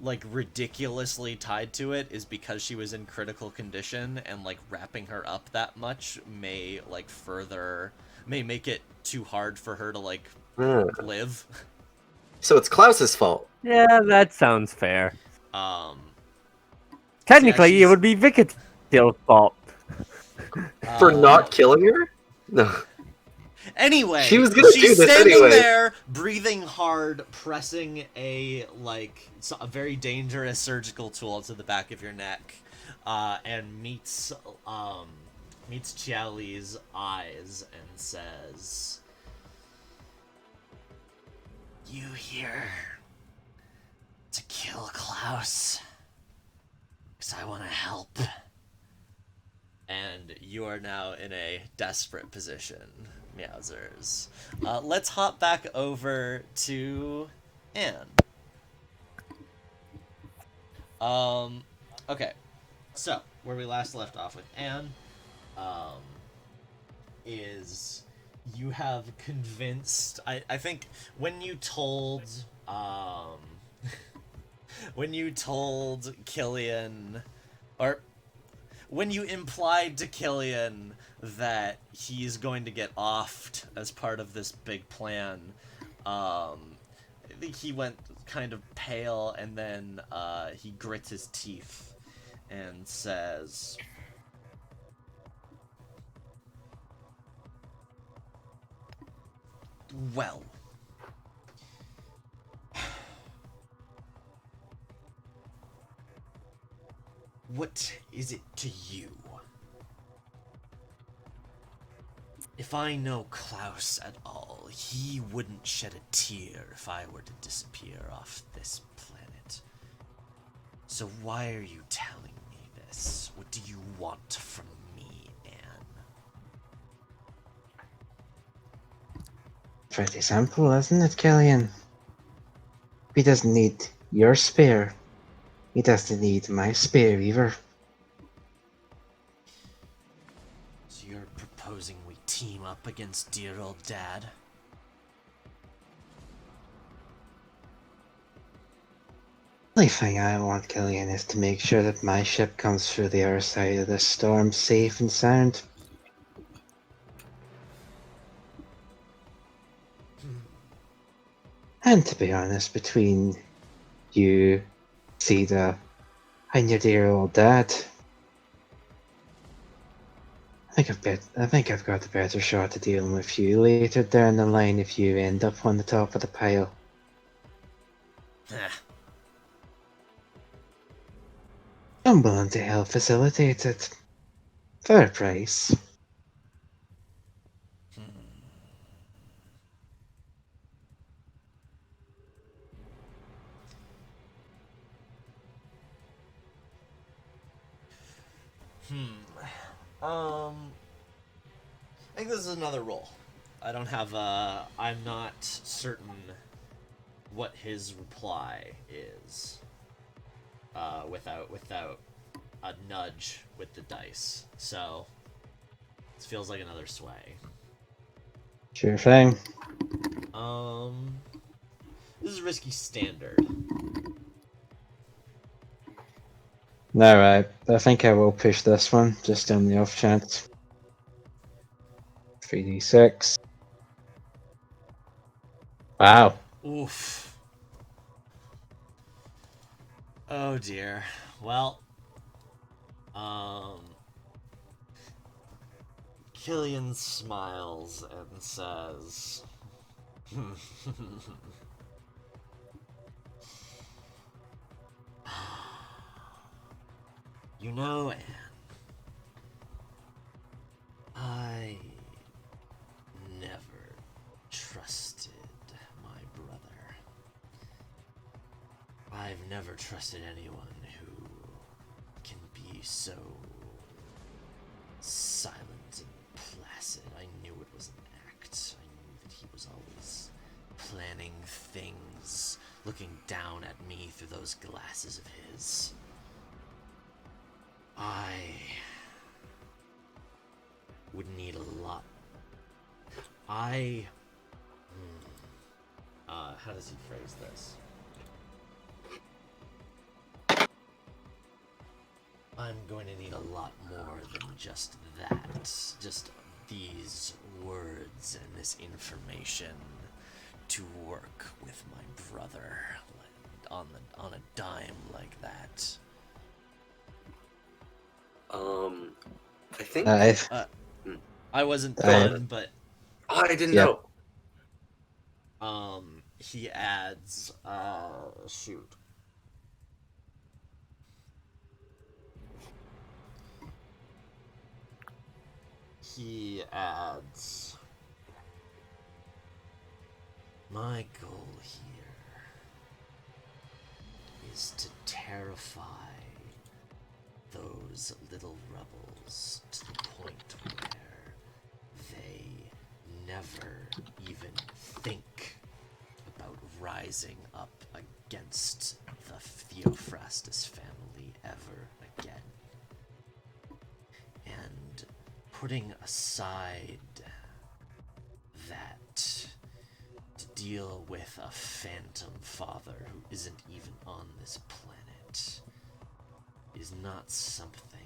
like ridiculously tied to it is because she was in critical condition, and like wrapping her up that much may make it too hard for her to like live. So it's Klaus's fault. Yeah, that sounds fair. Um, Technically, she's- it would be Vicatil's fault. For uh, not killing her? No. Anyway, She was gonna she's do this standing anyway. there, breathing hard, pressing a very dangerous surgical tool to the back of your neck, and meets Chiao Li's eyes and says, "You here to kill Klaus? 'Cause I want to help." And you are now in a desperate position, Meowsers. Let's hop back over to Anne. Okay. So, where we last left off with Anne, is you have convinced... I think when you told... when you told Killian... Or... when you implied to Killian that he's going to get offed as part of this big plan, I think he went kind of pale, and then he grits his teeth and says, "Well, what is it to you? If I know Klaus at all, he wouldn't shed a tear if I were to disappear off this planet. So why are you telling me this? What do you want from me, Anne?" Pretty simple, isn't it, Killian? He doesn't need your spear. He doesn't need my spear either. So you're proposing we team up against dear old Dad? The only thing I want, Killian, is to make sure that my ship comes through the other side of this storm safe and sound. And to be honest, between you, Cedar, and your dear old dad, I think I've got a better shot at dealing with you later down the line if you end up on the top of the pile. I'm willing to help facilitate it. For a price. I think this is another roll. I don't have I'm not certain what his reply is. Without a nudge with the dice. So this feels like another sway. Sure thing. This is risky standard. Alright, I think I will push this one, just on the off chance. 3d6. Wow. Oof. Oh dear. Well, Killian smiles and says, "You know, Anne, I never trusted my brother. I've never trusted anyone who can be so silent and placid. I knew it was an act. I knew that he was always planning things, looking down at me through those glasses of his. I would need a lot. How does he phrase this? I'm going to need a lot more than just that. Just these words and this information to work with my brother on a dime like that. I think I wasn't Go done, ahead. but I didn't Yeah. know. he adds, shoot. He adds, my goal here is to terrify those little rebels to the point where they never even think about rising up against the Theophrastus family ever again. And putting aside that to deal with a phantom father who isn't even on this planet is not something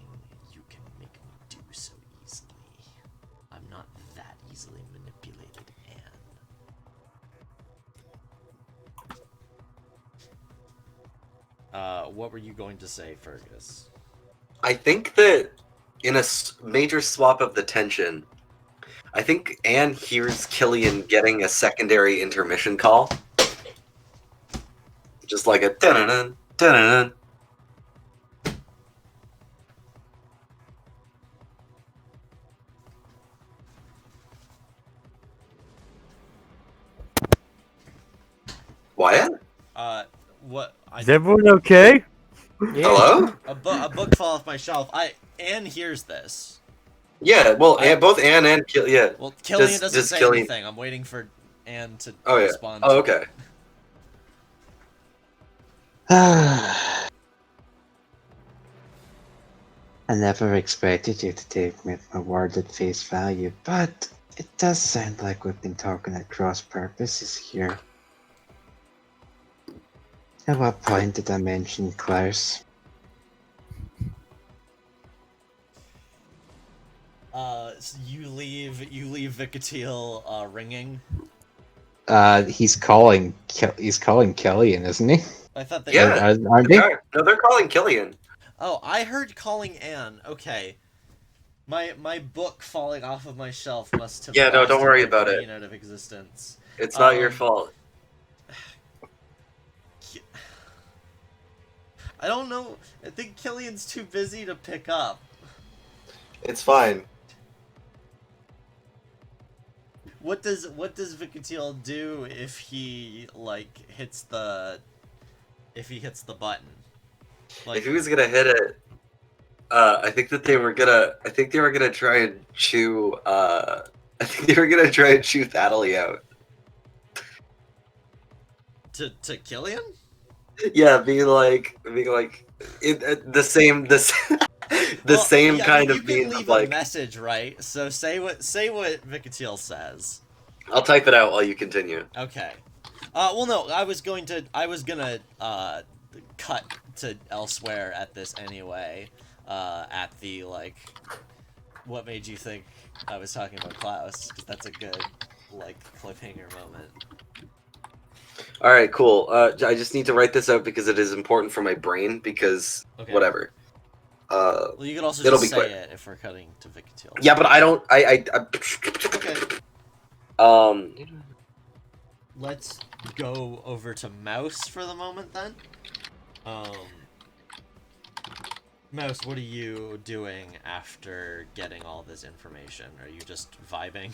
you can make me do so easily. I'm not that easily manipulated, Anne. What were you going to say, Fergus? I think that in a major swap of the tension, I think Anne hears Killian getting a secondary intermission call. Just like a dun-dun-dun, dun-dun-dun. Wyatt? What? Is everyone okay? Hello? A book fell off my shelf. Anne hears this. Yeah, well, both Anne and Killian. Well, Killian Does doesn't say Killian- anything. I'm waiting for Anne to Oh, yeah. respond. Oh, to okay. it. I never expected you to take my word at face value, but it does sound like we've been talking at cross purposes here. At what point did I mention Klaus? So you leave Vicatil ringing. He's calling Killian, isn't he? I thought that. Yeah. Aren't they? No, they're calling Killian. Oh, I heard calling Anne. Okay. My book falling off of my shelf must have. Yeah, no, caused don't worry my about it. brain out of existence. It's not your Um, fault. I don't know. I think Killian's too busy to pick up. It's fine. What does Vicatil do if he hits the button? If he was gonna hit it, I think they were gonna try and chew. I think they were gonna try and chew Thaddelie out. To Killian? Yeah, being like the same Well, same yeah, kind you of can being leave like. a message, right? So say what Vicatil says. I'll type it out while you continue. Okay. Well, no, I was gonna cut to elsewhere at this anyway. At the what made you think I was talking about Klaus? Because that's a good cliffhanger moment. All right, cool. I just need to write this out because it is important for my brain. Because Okay. whatever. Well, you could also It'll just be say quick. it if we're cutting to Vicatile. Yeah, but I don't. Okay. Um. Let's go over to Mouse for the moment then. Mouse, what are you doing after getting all this information? Are you just vibing?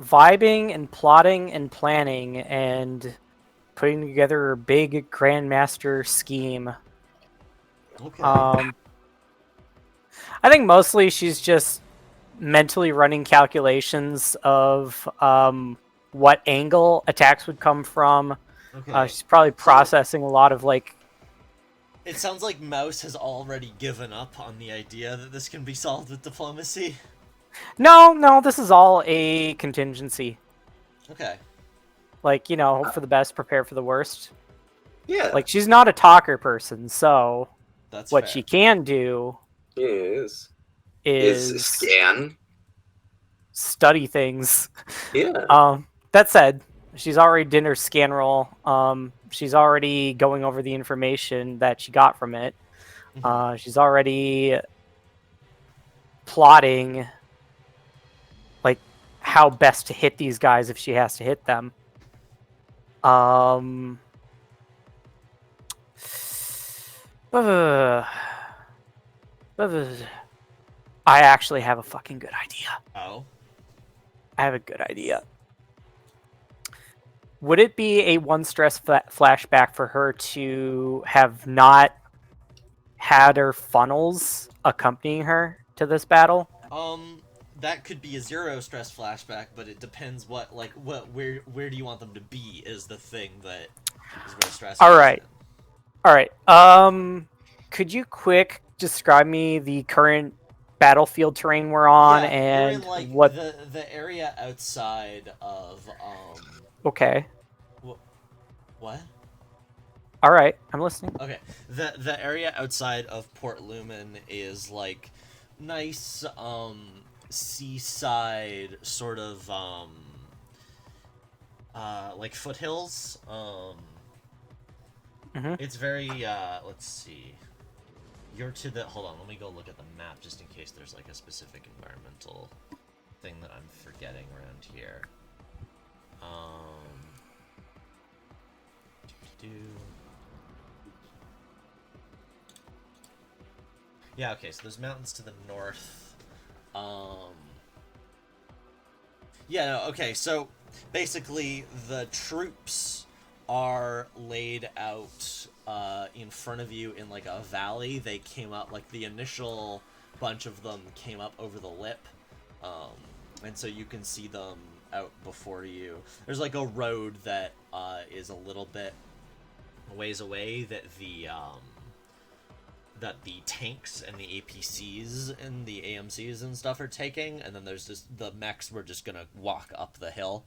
Vibing and plotting and planning and putting together a big grandmaster scheme. Okay. I think mostly she's just mentally running calculations of what angle attacks would come from. Okay. She's probably processing a lot of like. It sounds like Mouse has already given up on the idea that this can be solved with diplomacy. No, this is all a contingency. Okay. Like, you know, hope for the best, prepare for the worst. Yeah. Like, she's not a talker person, so That's what fair. she can do is is study things. Yeah. That said, she's already did her scan roll. She's already going over the information that she got from it. She's already plotting like how best to hit these guys if she has to hit them. I actually have a fucking good idea. Oh. I have a good idea. Would it be a one stress flashback for her to have not had her funnels accompanying her to this battle? That could be a 0 stress flashback, but it depends where do you want them to be is the thing that is where stress. All right. Could you quick describe me the current battlefield terrain we're on and you're in, like, what the area outside of Okay. What? All right, I'm listening. Okay. The area outside of Port Lumen is like nice seaside sort of like foothills. It's very let's see. You're to the hold on, let me go look at the map just in case there's like a specific environmental thing that I'm forgetting around here. Yeah, okay, so there's mountains to the north. Yeah, no, okay, so basically the troops are laid out in front of you in like a valley. They came up, like the initial bunch of them came up over the lip. And so you can see them out before you. There's like a road that is a little bit ways away that the tanks and the APCs and the AMCs and stuff are taking, and then there's just the mechs were just gonna walk up the hill.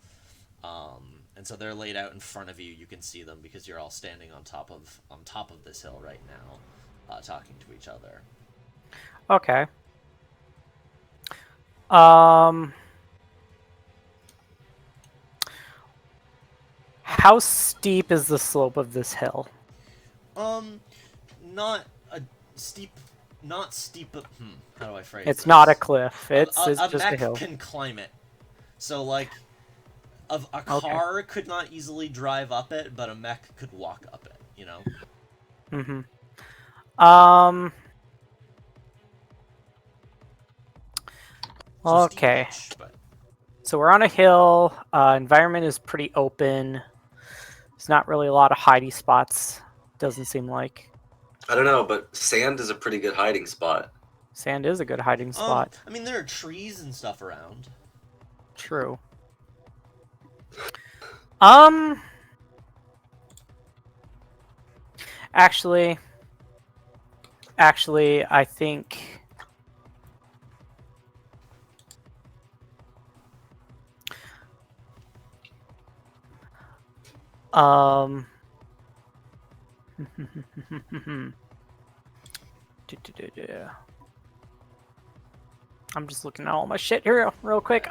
And so they're laid out in front of you. You can see them because you're all standing on top of this hill right now, talking to each other. Okay. How steep is the slope of this hill? Not a steep, not steep. How do I phrase It's this? not a cliff. It's a just mech a hill. can climb it. So like, a car could not easily drive up it, but a mech could walk up it. You know. Okay. Steep-ish, but... So we're on a hill. Environment is pretty open. There's not really a lot of hidey spots. Doesn't seem like. I don't know, but sand is a pretty good hiding spot. Sand is a good hiding spot. I mean, there are trees and stuff around. True. Actually, I think. I'm just looking at all my shit here real quick.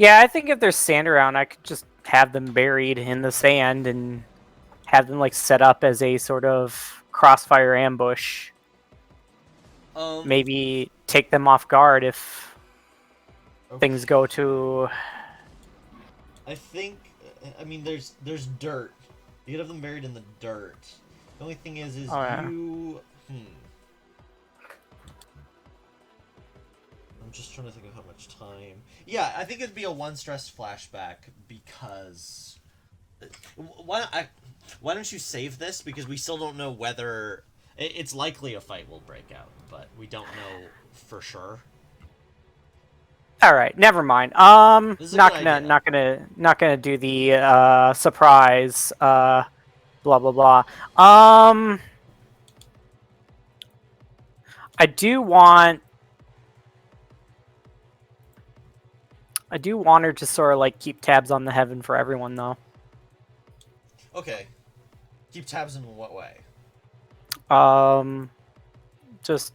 Yeah, I think if there's sand around, I could just have them buried in the sand and have them like set up as a sort of crossfire ambush. Maybe take them off guard if things go to. I think. I mean, there's dirt. You could have them buried in the dirt. The only thing is Oh, yeah. you. I'm just trying to think of how much time. Yeah, I think it'd be a one stress flashback because. Why don't you save this, because we still don't know whether it's likely a fight will break out, but we don't know for sure. All right, never mind. This is a Not good gonna, idea. not gonna do the surprise. Blah blah blah. I do want her to sort of like keep tabs on the heaven for everyone, though. Okay. Keep tabs in what way? Just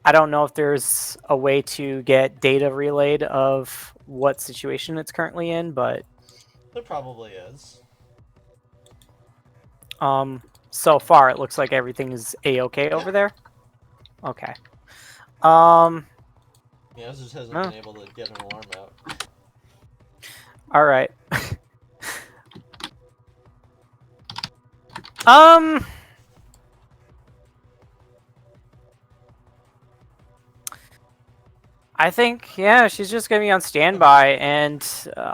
I don't know if there's a way to get data relayed of what situation it's currently in, but There probably is. so far it looks like everything is a-okay over there. Okay. Yeah, this just hasn't Oh. been able to get an alarm out. All right. I think, yeah, she's just gonna be on standby, and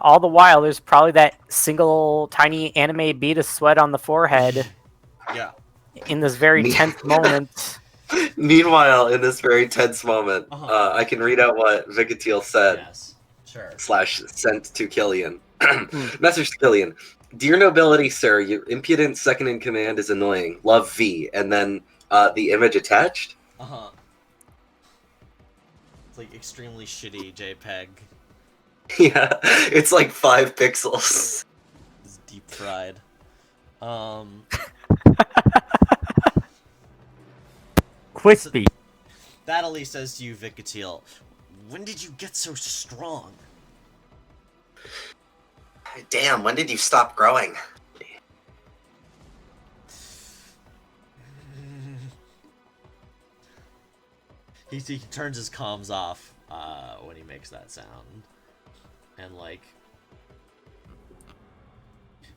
all the while, there's probably that single tiny anime bead of sweat on the forehead Yeah. in this very Me- tense moment. Meanwhile, in this very tense moment, Uh-huh. I can read out what Vicatil said Yes. Sure. / sent to Killian. Message to Killian. Dear nobility, sir, your impudent second in command is annoying. Love V. And then the image attached. Uh-huh. It's like extremely shitty JPEG. Yeah, it's like 5 pixels. It's deep fried. Crispy. Thadaly says to you, Vicatil, when did you get so strong? Damn, when did you stop growing? He turns his comms off when he makes that sound. And, like,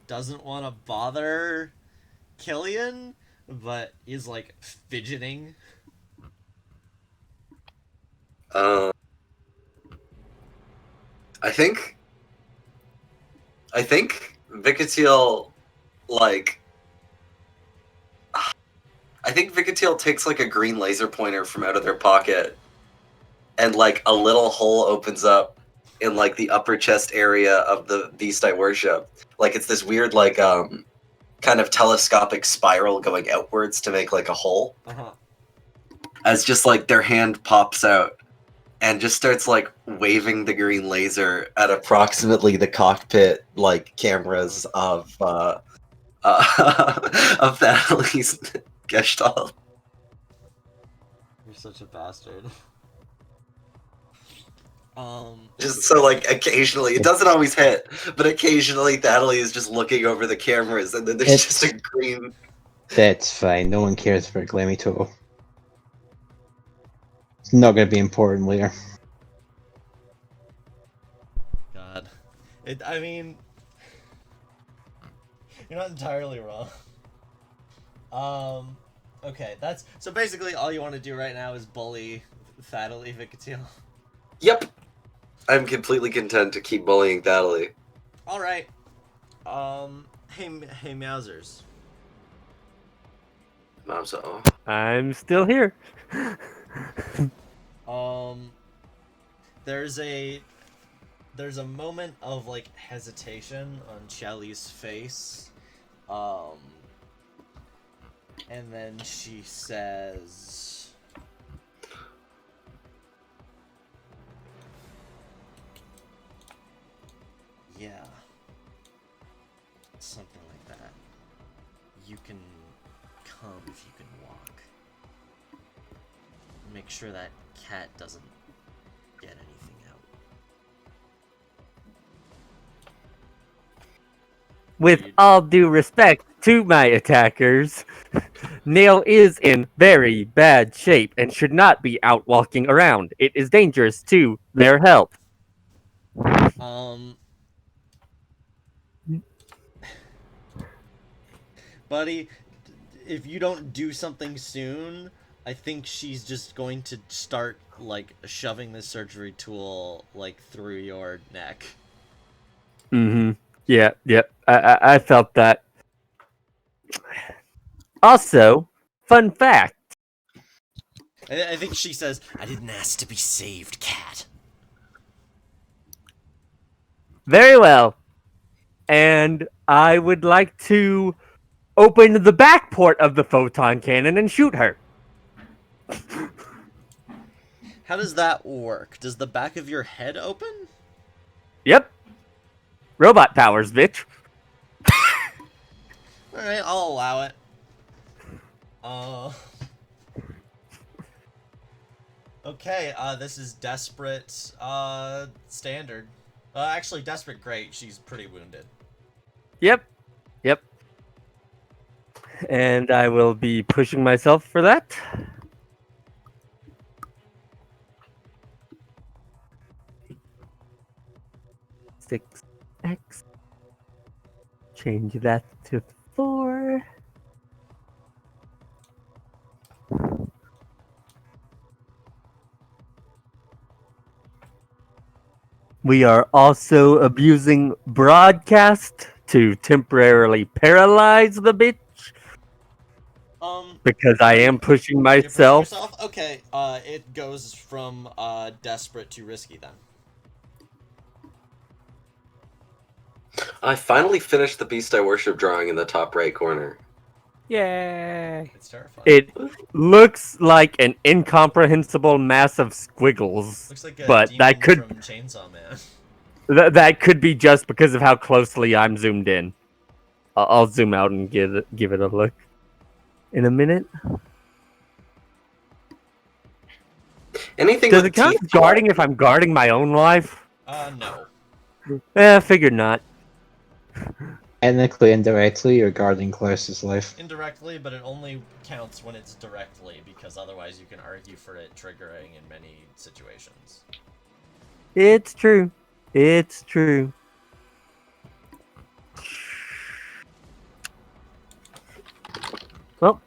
doesn't want to bother Killian, but is, like, fidgeting. I think Vicatil, like, I think Vicatil takes like a green laser pointer from out of their pocket, and like a little hole opens up in like the upper chest area of the beast I worship. Like it's this weird like kind of telescopic spiral going outwards to make like a hole. Uh-huh. As just like their hand pops out and just starts like waving the green laser at approximately the cockpit like cameras of Thadaly's Gestalt. You're such a bastard. Just so like occasionally, it doesn't always hit, but occasionally Thadaly is just looking over the cameras and then there's It's- just a green. That's fine. No one cares for Glamito. It's not going to be important later. God. I mean, you're not entirely wrong. Okay, that's so basically all you want to do right now is bully Thadaly Vicatil. Yep. I'm completely content to keep bullying Thadaly. All right. Hey Meowsers. Mouso. I'm still here. There's a moment of like hesitation on Shelly's face. And then she says, yeah, something like that. You can come if you can walk. Make sure that cat doesn't get anything out. With all due respect to my attackers, Nail is in very bad shape and should not be out walking around. It is dangerous to their health. Buddy, if you don't do something soon, I think she's just going to start like shoving the surgery tool like through your neck. Mm-hmm. Yeah, yep. I felt that. Also, fun fact. I think she says, "I didn't ask to be saved, cat." Very well. And I would like to open the back port of the photon cannon and shoot her. How does that work? Does the back of your head open? Yep. Robot powers, bitch. Alright, I'll allow it. Okay, this is Desperate, standard. Actually, Desperate great, she's pretty wounded. Yep. Yep. And I will be pushing myself for that. Six X. Change that to 4. We are also abusing broadcast to temporarily paralyze the bitch because I am pushing You're pushing myself. yourself? Okay, it goes from, Desperate to Risky then. I finally finished the Beast I Worship drawing in the top right corner. Yay! It's terrifying. It looks like an incomprehensible mass of squiggles, Looks like a but demon that could from Chainsaw Man. that could be just because of how closely I'm zoomed in. I'll zoom out and give it a look in a minute. Anything Does with it count teeth as guarding if I'm guarding my own life? No. Figured not. Technically, indirectly, you're guarding Claris's life. Indirectly, but it only counts when it's directly, because otherwise you can argue for it triggering in many situations. It's true. It's true. Well,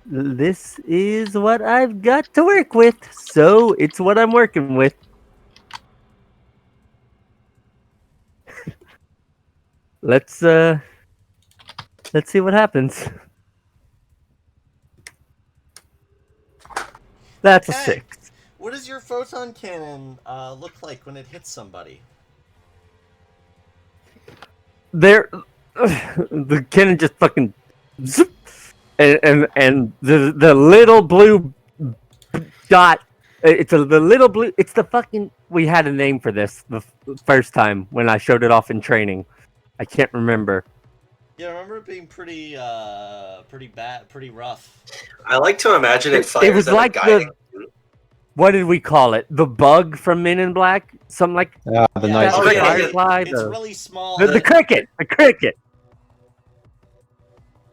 this is what I've got to work with, so it's what I'm working with. Let's see what happens. That's a Okay. 6. What does your photon cannon look like when it hits somebody? There, the cannon just fucking zip, and the little blue dot. It's the little blue. It's the fucking. We had a name for this the first time when I showed it off in training. I can't remember. Yeah, I remember it being pretty bad, pretty rough. I like to imagine it fires It was at like a guiding. what did we call it? The bug from Men in Black? Something like The Yeah, night it's Oh, really, yeah, yeah. Firefly. it's really small. The cricket. The cricket.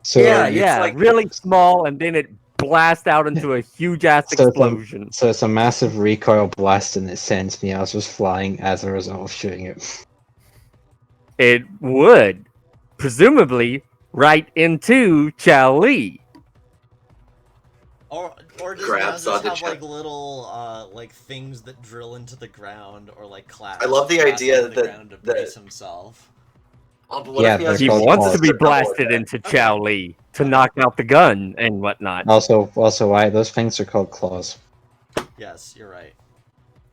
So, Yeah, it's yeah. like- Really small, and then it blasts out into a huge ass So it's a- explosion. so it's a massive recoil blast, and it sends Meowsers flying as a result of shooting it. It would, presumably, right into Chow Li. Or does Grabs Meowsers onto have Chuck. like little like things that drill into the ground or like claps? I love the claps idea onto the that- ground to that- brace himself. Oh, but what Yeah, if he has they're He called wants to claws. be They're double blasted attack. into Chow Li to knock out the gun and whatnot. Also, why those things are called claws. Yes, you're right.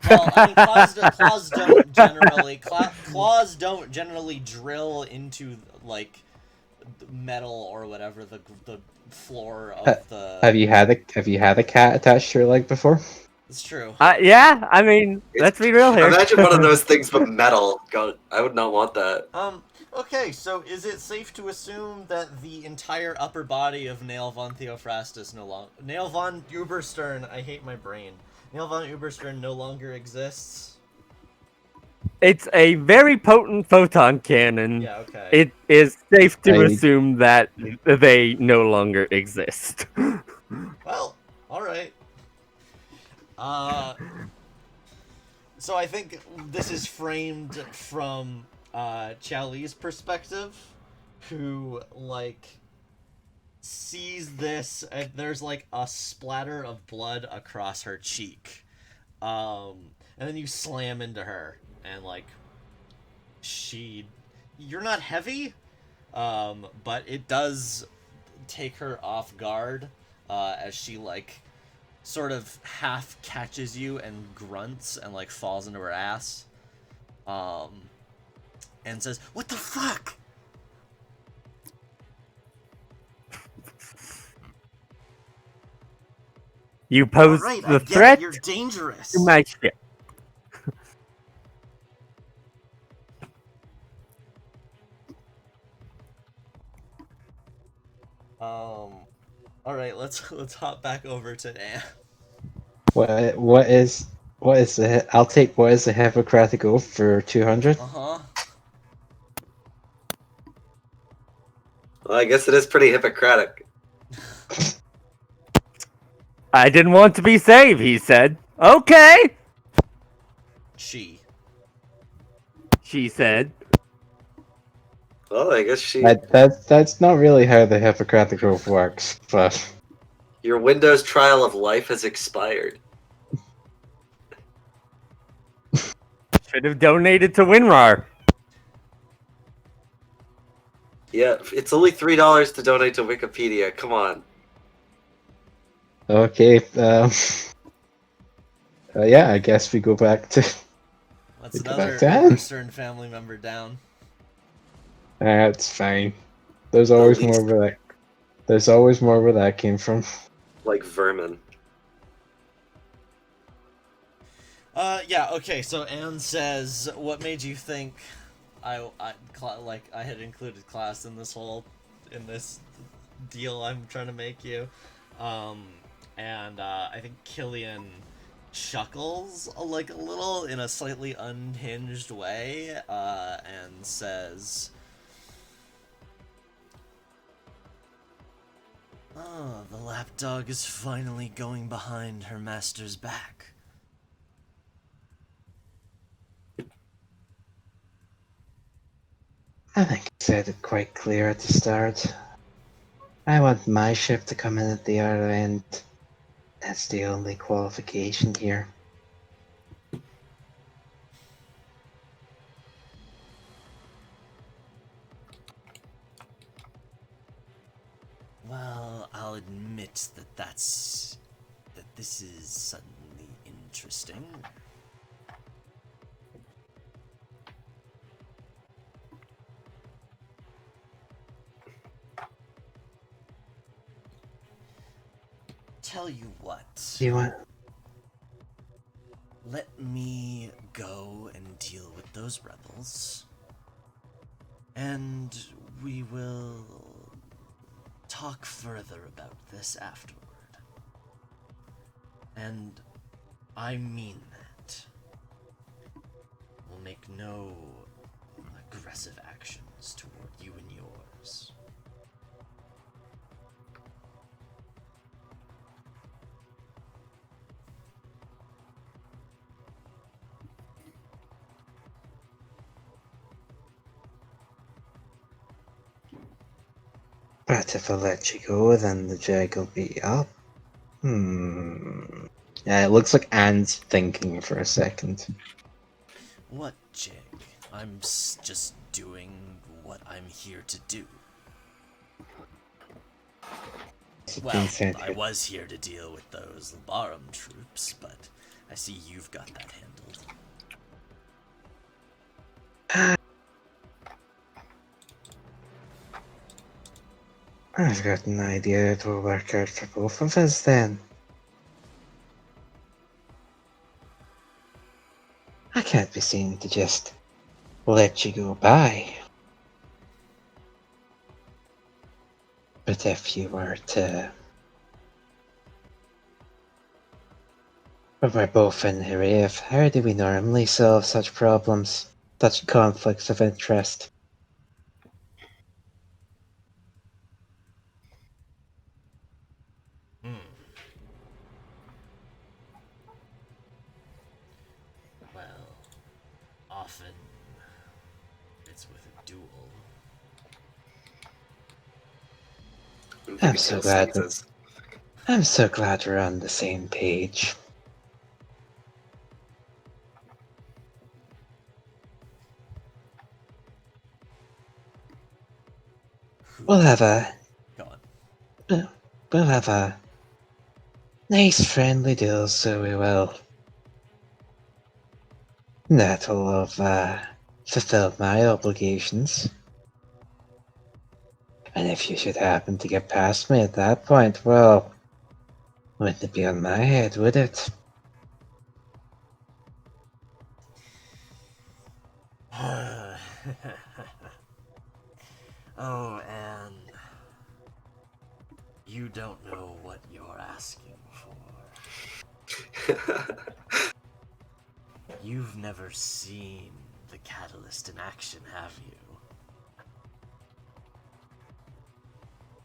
Well, I mean, claws don't generally claws don't generally drill into like metal or whatever the floor of the. Have you had a cat attached to your leg before? It's true. Yeah, I mean, let's be real here. Imagine one of those things but metal. God, I would not want that. Okay, so is it safe to assume that the entire upper body of Nail von Theophrastus Nail von Uberstern, I hate my brain. Nail von Uberstern no longer exists? It's a very potent photon cannon. Yeah, okay. It is safe to I- assume that they no longer exist. Well, alright. So I think this is framed from Chao Li's perspective, who, like, sees this, and there's, like, a splatter of blood across her cheek. And then you slam into her, and, like, you're not heavy, but it does take her off guard, as she, like, sort of half catches you and grunts and, like, falls into her ass, and says, "What the fuck?" You pose Alright, I the get threat it, you're dangerous. to my ship. Alright, let's hop back over to Anne. what is the? I'll take what is the Hippocratic Oath for 200. Uh-huh. Well, I guess it is pretty Hippocratic. I didn't want to be saved, he said. Okay, She said. Well, I guess That's not really how the Hippocratic Oath works, but your Windows trial of life has expired. Should have donated to WinRAR. Yeah, it's only $3 to donate to Wikipedia. Come on. okay. Yeah, I guess we go back to. That's Go another back to Anne. Eastern family member down. That's fine. There's always more least- where that. There's always more where that came from. Like vermin. Yeah, okay, so Anne says, what made you think I had included class in this deal I'm trying to make you? And I think Killian chuckles a little in a slightly unhinged way, and says, "Oh, the lapdog is finally going behind her master's back." I think I said it quite clear at the start. I want my ship to come in at the other end. That's the only qualification here. Well, I'll admit that this is suddenly interesting. Tell you what, Do you want? let me go and deal with those rebels, and we will talk further about this afterward. And I mean that. We'll make no aggressive actions toward you and yours. But if I let you go, then the jag will be up. Yeah, it looks like Anne's thinking for a second. What jig? I'm just doing what I'm here to do. It's Well, been said I here. was here to deal with those Labarum troops, but I see you've got that handled. I've got an idea it will work out for both of us then. I can't be seen to just let you go by. But if you were to... But we're both in the rave. How do we normally solve such problems? Such conflicts of interest? Hmm. Well, often it's with a duel. I'm so glad we're on the same page. We'll have a Go on. we'll have a nice friendly duel, so we will. That'll have fulfilled my obligations. And if you should happen to get past me at that point, well, wouldn't it be on my head, would it? Oh, Anne. You don't know what you're asking for. You've never seen the catalyst in action, have you?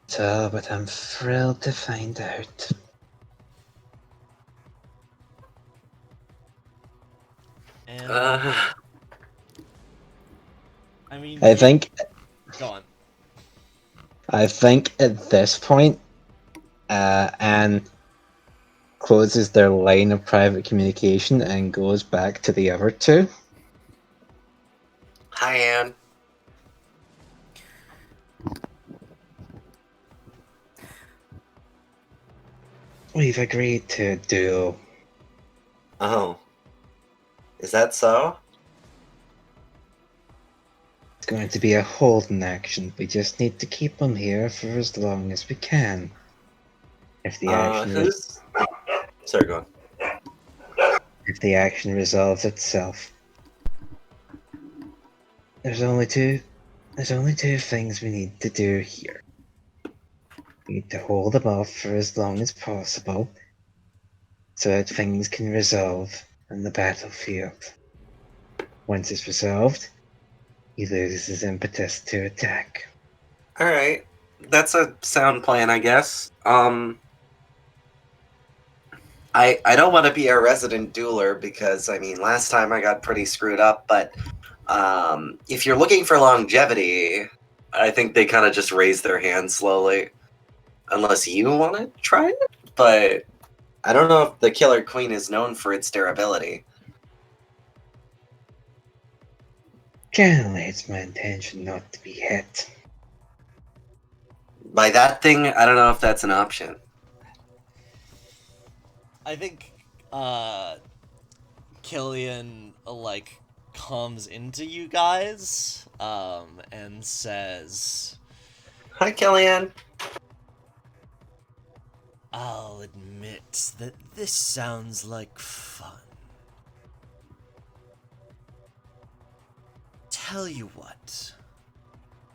So, but I'm thrilled to find out. And I mean, I think Go on. at this point, Anne closes their line of private communication and goes back to the other two. Hi, Anne. We've agreed to duel. Oh. Is that so? It's going to be a holding action. We just need to keep them here for as long as we can. If the Sorry, go on. if the action resolves itself, there's only two things we need to do here. We need to hold them off for as long as possible, so that things can resolve on the battlefield. Once it's resolved, he loses his impetus to attack. Alright. That's a sound plan, I guess. I don't want to be a resident dueler because, I mean, last time I got pretty screwed up, but if you're looking for longevity, I think they kind of just raise their hand slowly. Unless you want to try it? But I don't know if the Killer Queen is known for its durability. Generally, it's my intention not to be hit. By that thing, I don't know if that's an option. I think Killian comes into you guys and says, Hi, Kellyanne. I'll admit that this sounds like fun. Tell you what,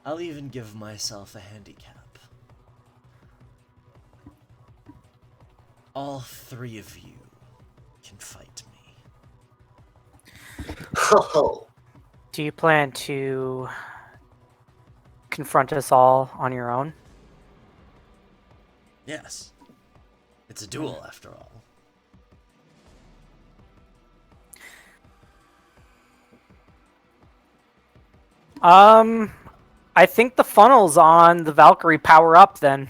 I'll even give myself a handicap. All three of you can fight me. Oh. Do you plan to confront us all on your own? Yes. It's a duel, after all. I think the funnel's on the Valkyrie power up then.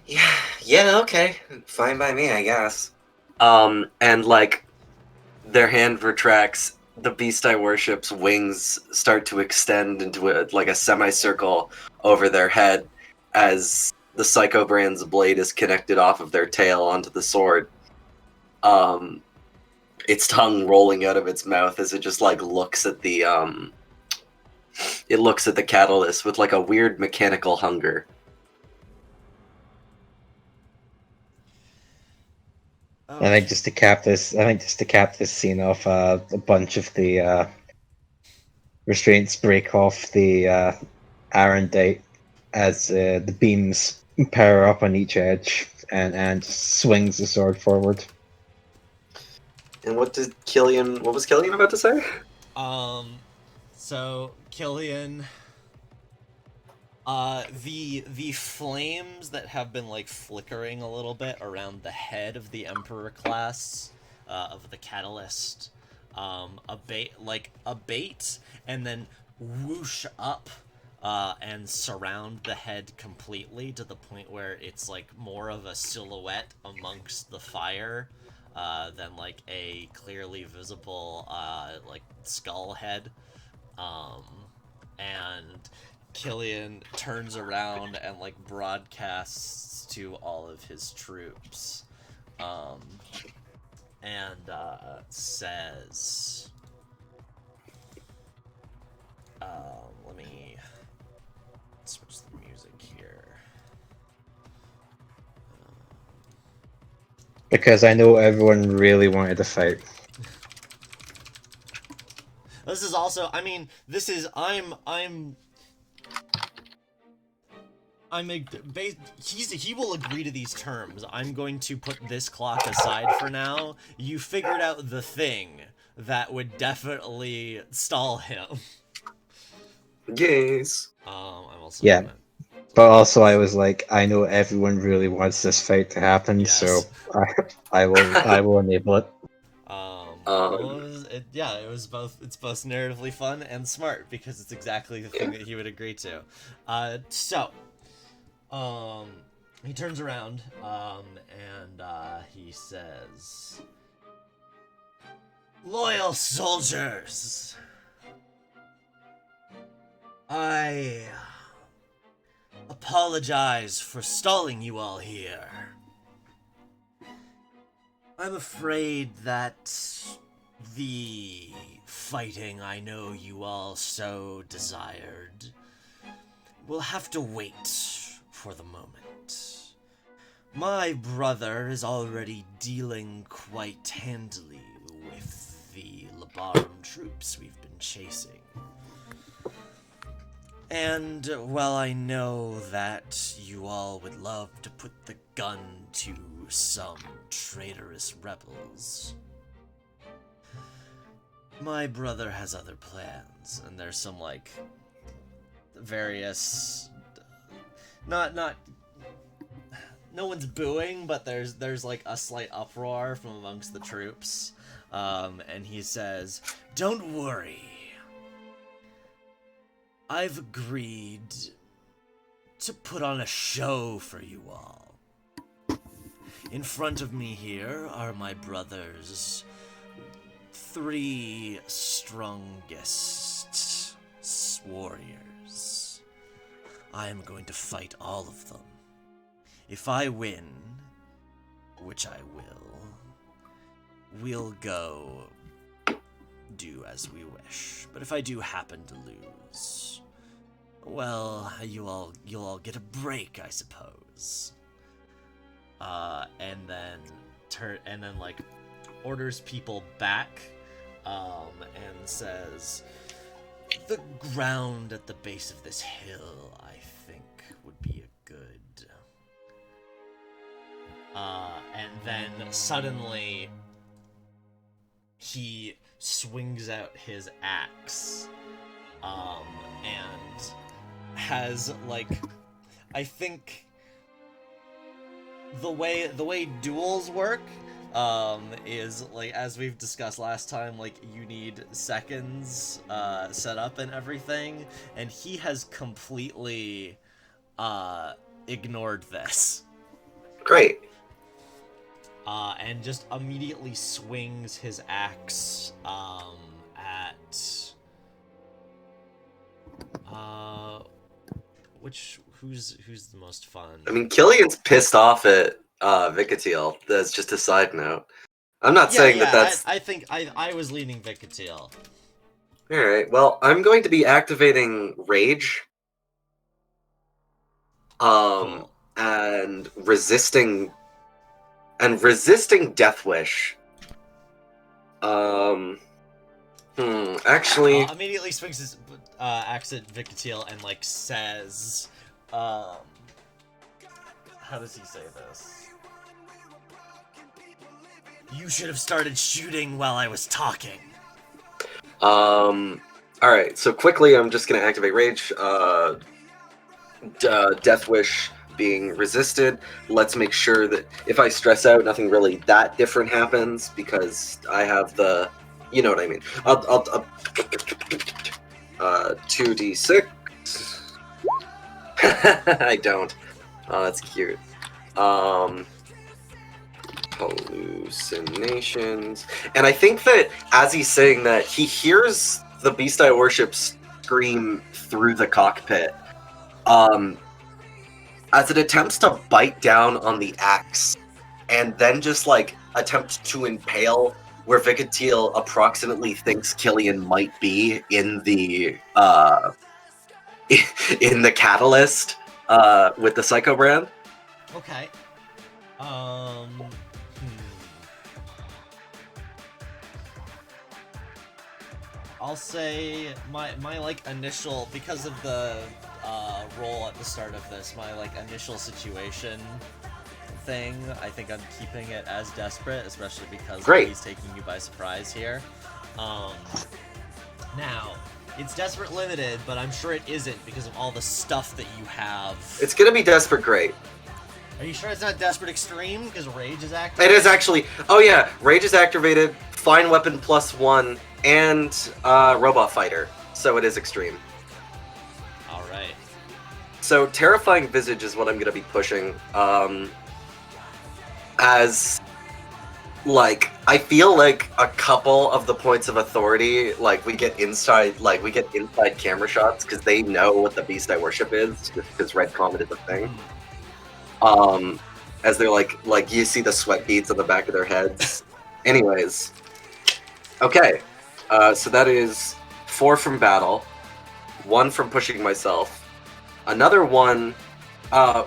Yeah, okay. Fine by me, I guess. And their hand retracts, the beast I worship's wings start to extend into a semicircle over their head as the Psycho Brand's blade is connected off of their tail onto the sword. Its tongue rolling out of its mouth as it just looks at the catalyst with a weird mechanical hunger. I think just to cap this scene off, a bunch of the restraints break off the Arendite as the beams power up on each edge, and swings the sword forward. And what was Killian about to say? So Killian, the flames that have been like flickering a little bit around the head of the Emperor class, of the Catalyst, abate, and then whoosh up, and surround the head completely to the point where it's like more of a silhouette amongst the fire, than like a clearly visible, like skull head. And Killian turns around and like broadcasts to all of his troops, and says, let me switch the music here. Because I know everyone really wanted to fight. This is also, I mean, this is, he will agree to these terms. I'm going to put this clock aside for now. You figured out the thing that would definitely stall him. Yes. I'm also Yeah. gonna- But also, I was like, I know everyone really wants this fight to happen, Yes. so I will enable it. It's both narratively fun and smart because it's exactly the thing that he would agree to. He turns around, and he says, "Loyal soldiers, I apologize for stalling you all here. I'm afraid that the fighting I know you all so desired will have to wait for the moment. My brother is already dealing quite handily with the Labarum troops we've been chasing. And while I know that you all would love to put the gun to some traitorous rebels, my brother has other plans." And there's some like various, not no one's booing, but there's like a slight uproar from amongst the troops, and he says, "Don't worry. I've agreed to put on a show for you all. In front of me here are my brother's 3 strongest warriors. I am going to fight all of them. If I win, which I will, we'll go do as we wish. But if I do happen to lose, well, you'll all get a break, I suppose." And then like orders people back, and says, "The ground at the base of this hill, I think, would be a good." And then suddenly he swings out his axe, and has like, I think the way duels work, is like, as we've discussed last time, like you need seconds set up and everything, and he has completely ignored this. Great. And just immediately swings his axe at who's the most fun? I mean, Killian's pissed off at Vikatiel. That's just a side note. I'm not saying that's. I think I was leaning Vikatiel. All right. Well, I'm going to be activating Rage. Cool. And resisting Death Wish. Actually, Immediately swings his axe at Vikatiel and like says, how does he say this? You should have started shooting while I was talking. Alright, so quickly I'm just gonna activate Rage. Death Wish being resisted. Let's make sure that if I stress out, nothing really that different happens because I have the, you know what I mean. I'll 2d6. I don't. Oh, that's cute. Hallucinations. And I think that as he's saying that, he hears the beast I worship scream through the cockpit. As it attempts to bite down on the axe and then just like attempt to impale where Vicatile approximately thinks Killian might be in the in the catalyst with the Psycho Brand. Okay. I'll say my like initial, because of the roll at the start of this, my like initial situation thing, I think I'm keeping it as desperate, especially because Great. he's taking you by surprise here. Now, it's desperate limited, but I'm sure it isn't because of all the stuff that you have. It's gonna be desperate great. Are you sure it's not desperate extreme because rage is active? It is actually. Oh yeah, Rage is activated, Fine Weapon +1, and Robot Fighter. So it is extreme. All right. So Terrifying Visage is what I'm gonna be pushing. As like I feel like a couple of the points of authority, like we get inside camera shots because they know what the beast I worship is, because Red Comet is a thing. As they're like you see the sweat beads on the back of their heads. Anyways, okay, so that is 4 from battle, 1 from pushing myself, another 1.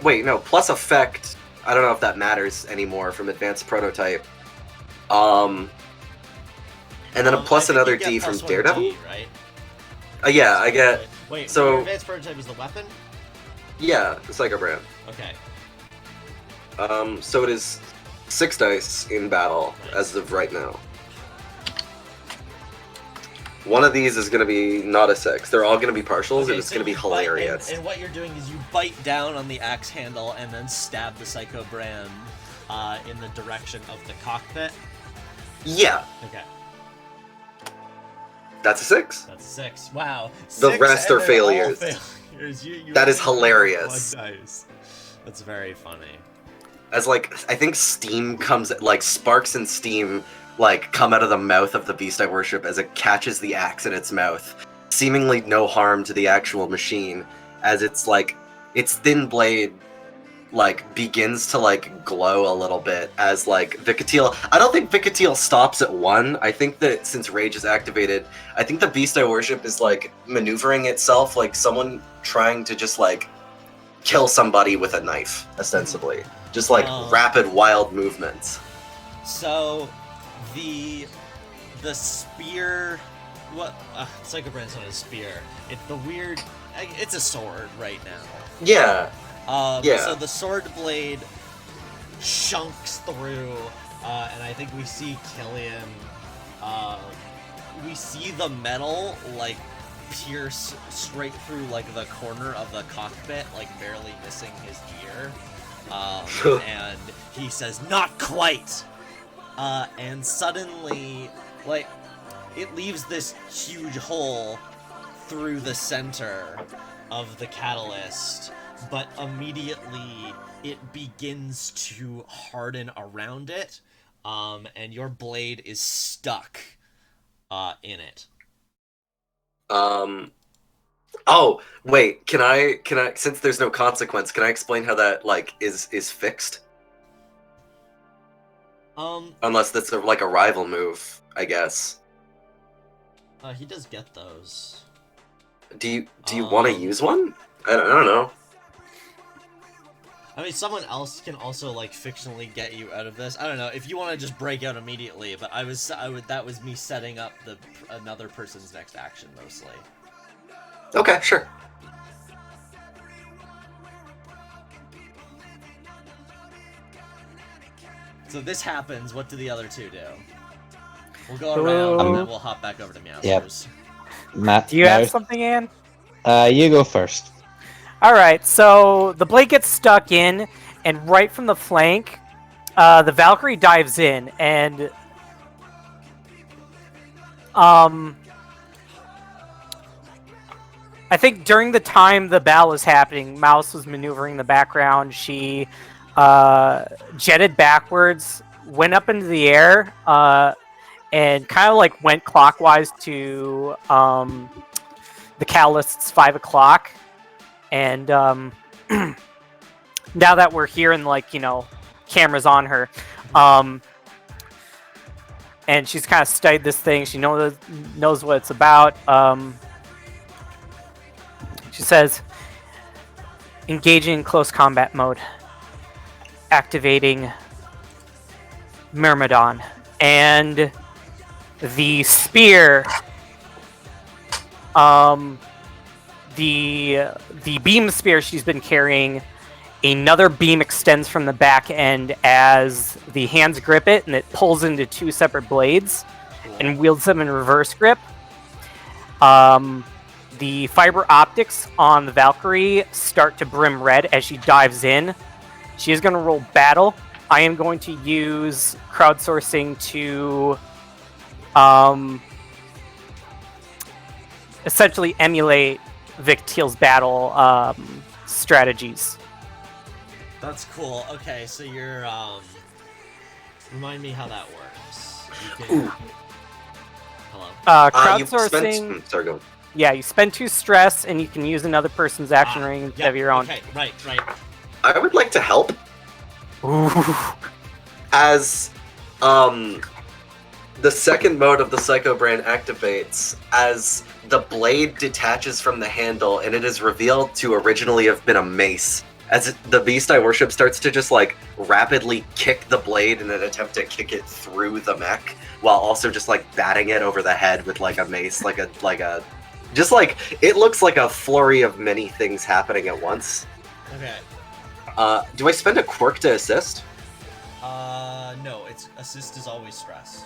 Wait, no, plus effect. I don't know if that matters anymore from advanced prototype. And then a plus another D from Daredevil. D, right? Yeah, I get. Wait, so your advanced prototype is the weapon? Yeah, the Psycho Brand. Okay. So it is 6 dice in battle Nice. as of right now. One of these is going to be not a 6. They're all going to be partials, Okay, and it's so going to be you bite- hilarious. and what you're doing is you bite down on the axe handle and then stab the Psycho Brand in the direction of the cockpit. Yeah, Okay, that's a 6. that's 6. Wow. The 6 rest and are they're failures. all failures. You That is only have hilarious. 1 dice. That's very funny. As like I think steam comes, like sparks and steam like come out of the mouth of the beast I worship as it catches the axe in its mouth, seemingly no harm to the actual machine, as it's like its thin blade like begins to like glow a little bit as like Vicatile. I don't think Vicatile stops at 1. I think that since Rage is activated, I think the beast I worship is like maneuvering itself like someone trying to just like kill somebody with a knife, ostensibly. Just like rapid, wild movements. So, the spear. What? Psycho Brand's not a spear. It's the weird. It's a sword right now. Yeah. Yeah. So the sword blade chunks through, and I think we see Killian. We see the metal like pierce straight through like the corner of the cockpit, like barely missing his ear. And he says, "Not quite." And suddenly, like, it leaves this huge hole through the center of the catalyst, but immediately it begins to harden around it, and your blade is stuck in it. Oh, wait, can I since there's no consequence, can I explain how that like is fixed? Unless that's like a rival move, I guess. He does get those. Do you want to use one? I don't know. I mean, someone else can also like fictionally get you out of this. I don't know if you want to just break out immediately, but that was me setting up another person's next action mostly. Okay, sure. So this happens. What do the other two do? We'll go around and then we'll hop back over to Meowsters. Yep. Matt, Do you have something, Ann? You go first. All right, so the blade gets stuck in, and right from the flank, the Valkyrie dives in, and I think during the time the battle was happening, Mouse was maneuvering in the background. She jetted backwards, went up into the air, and kind of like went clockwise to the Catalyst's 5 o'clock. And now that we're here and like, you know, cameras on her, and she's kind of studied this thing. She knows what it's about. She says, engaging in close combat mode, activating Myrmidon, and the spear, the beam spear she's been carrying, another beam extends from the back end as the hands grip it, and it pulls into two separate blades and wields them in reverse grip. The fiber optics on the Valkyrie start to brim red as she dives in. She is going to roll battle. I am going to use crowdsourcing to essentially emulate Vic Teal's battle strategies. That's cool. Okay, so you're remind me how that works. You can... Hello. Crowdsourcing. Sorry, go. Yeah, you spend 2 stress, and you can use another person's action ring instead of your own. Okay, right. I would like to help. Ooh. As the second mode of the Psycho Brand activates, as the blade detaches from the handle and it is revealed to originally have been a mace, as the beast I worship starts to just like rapidly kick the blade in an attempt to kick it through the mech, while also just like batting it over the head with like a mace, like a just like it looks like a flurry of many things happening at once. Okay. Do I spend a quirk to assist? No, it's assist is always stress.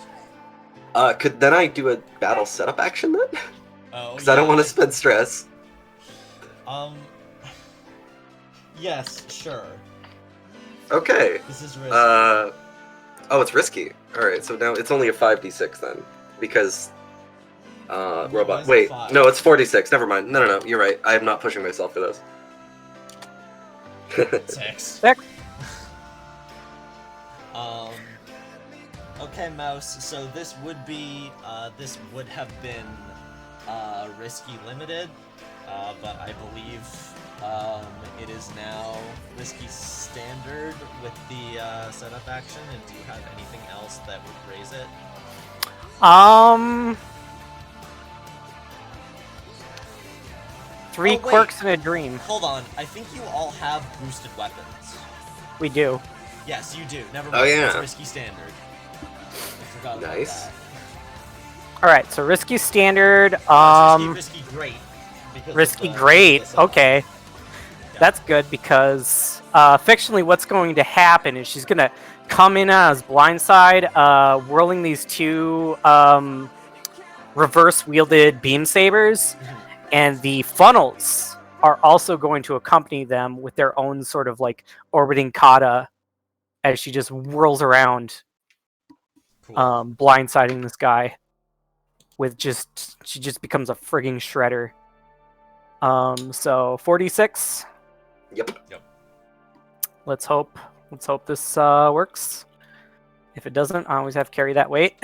Could then I do a battle setup action then? Oh, Because I don't want to spend stress. Yes, sure. Okay. This is risky. Oh, it's risky. Alright, so now it's only a 5d6 then. Because, robot. it's Wait, 5. no, it's 4d6. Never mind. No, you're right. I am not pushing myself for this. 6. Okay, Mouse. So this would have been risky limited, but I believe it is now risky standard with the setup action. And do you have anything else that would raise it? 3 wait. quirks and a dream. Hold on. I think you all have boosted weapons. We do. Yes, you do. Never Oh, mind. yeah. It's risky standard. I forgot about Nice. that. All right, so risky standard. Risky great. because of Risky the- great. the setup. Okay. Yeah. That's good because fictionally what's going to happen is she's going to come in as blindside, whirling these 2 reverse wielded beam sabers, and the funnels are also going to accompany them with their own sort of like orbiting kata as she just whirls around, Cool. blindsiding this guy with she just becomes a frigging shredder. So 46. Yep. Let's hope this works. If it doesn't, I always have to carry that weight.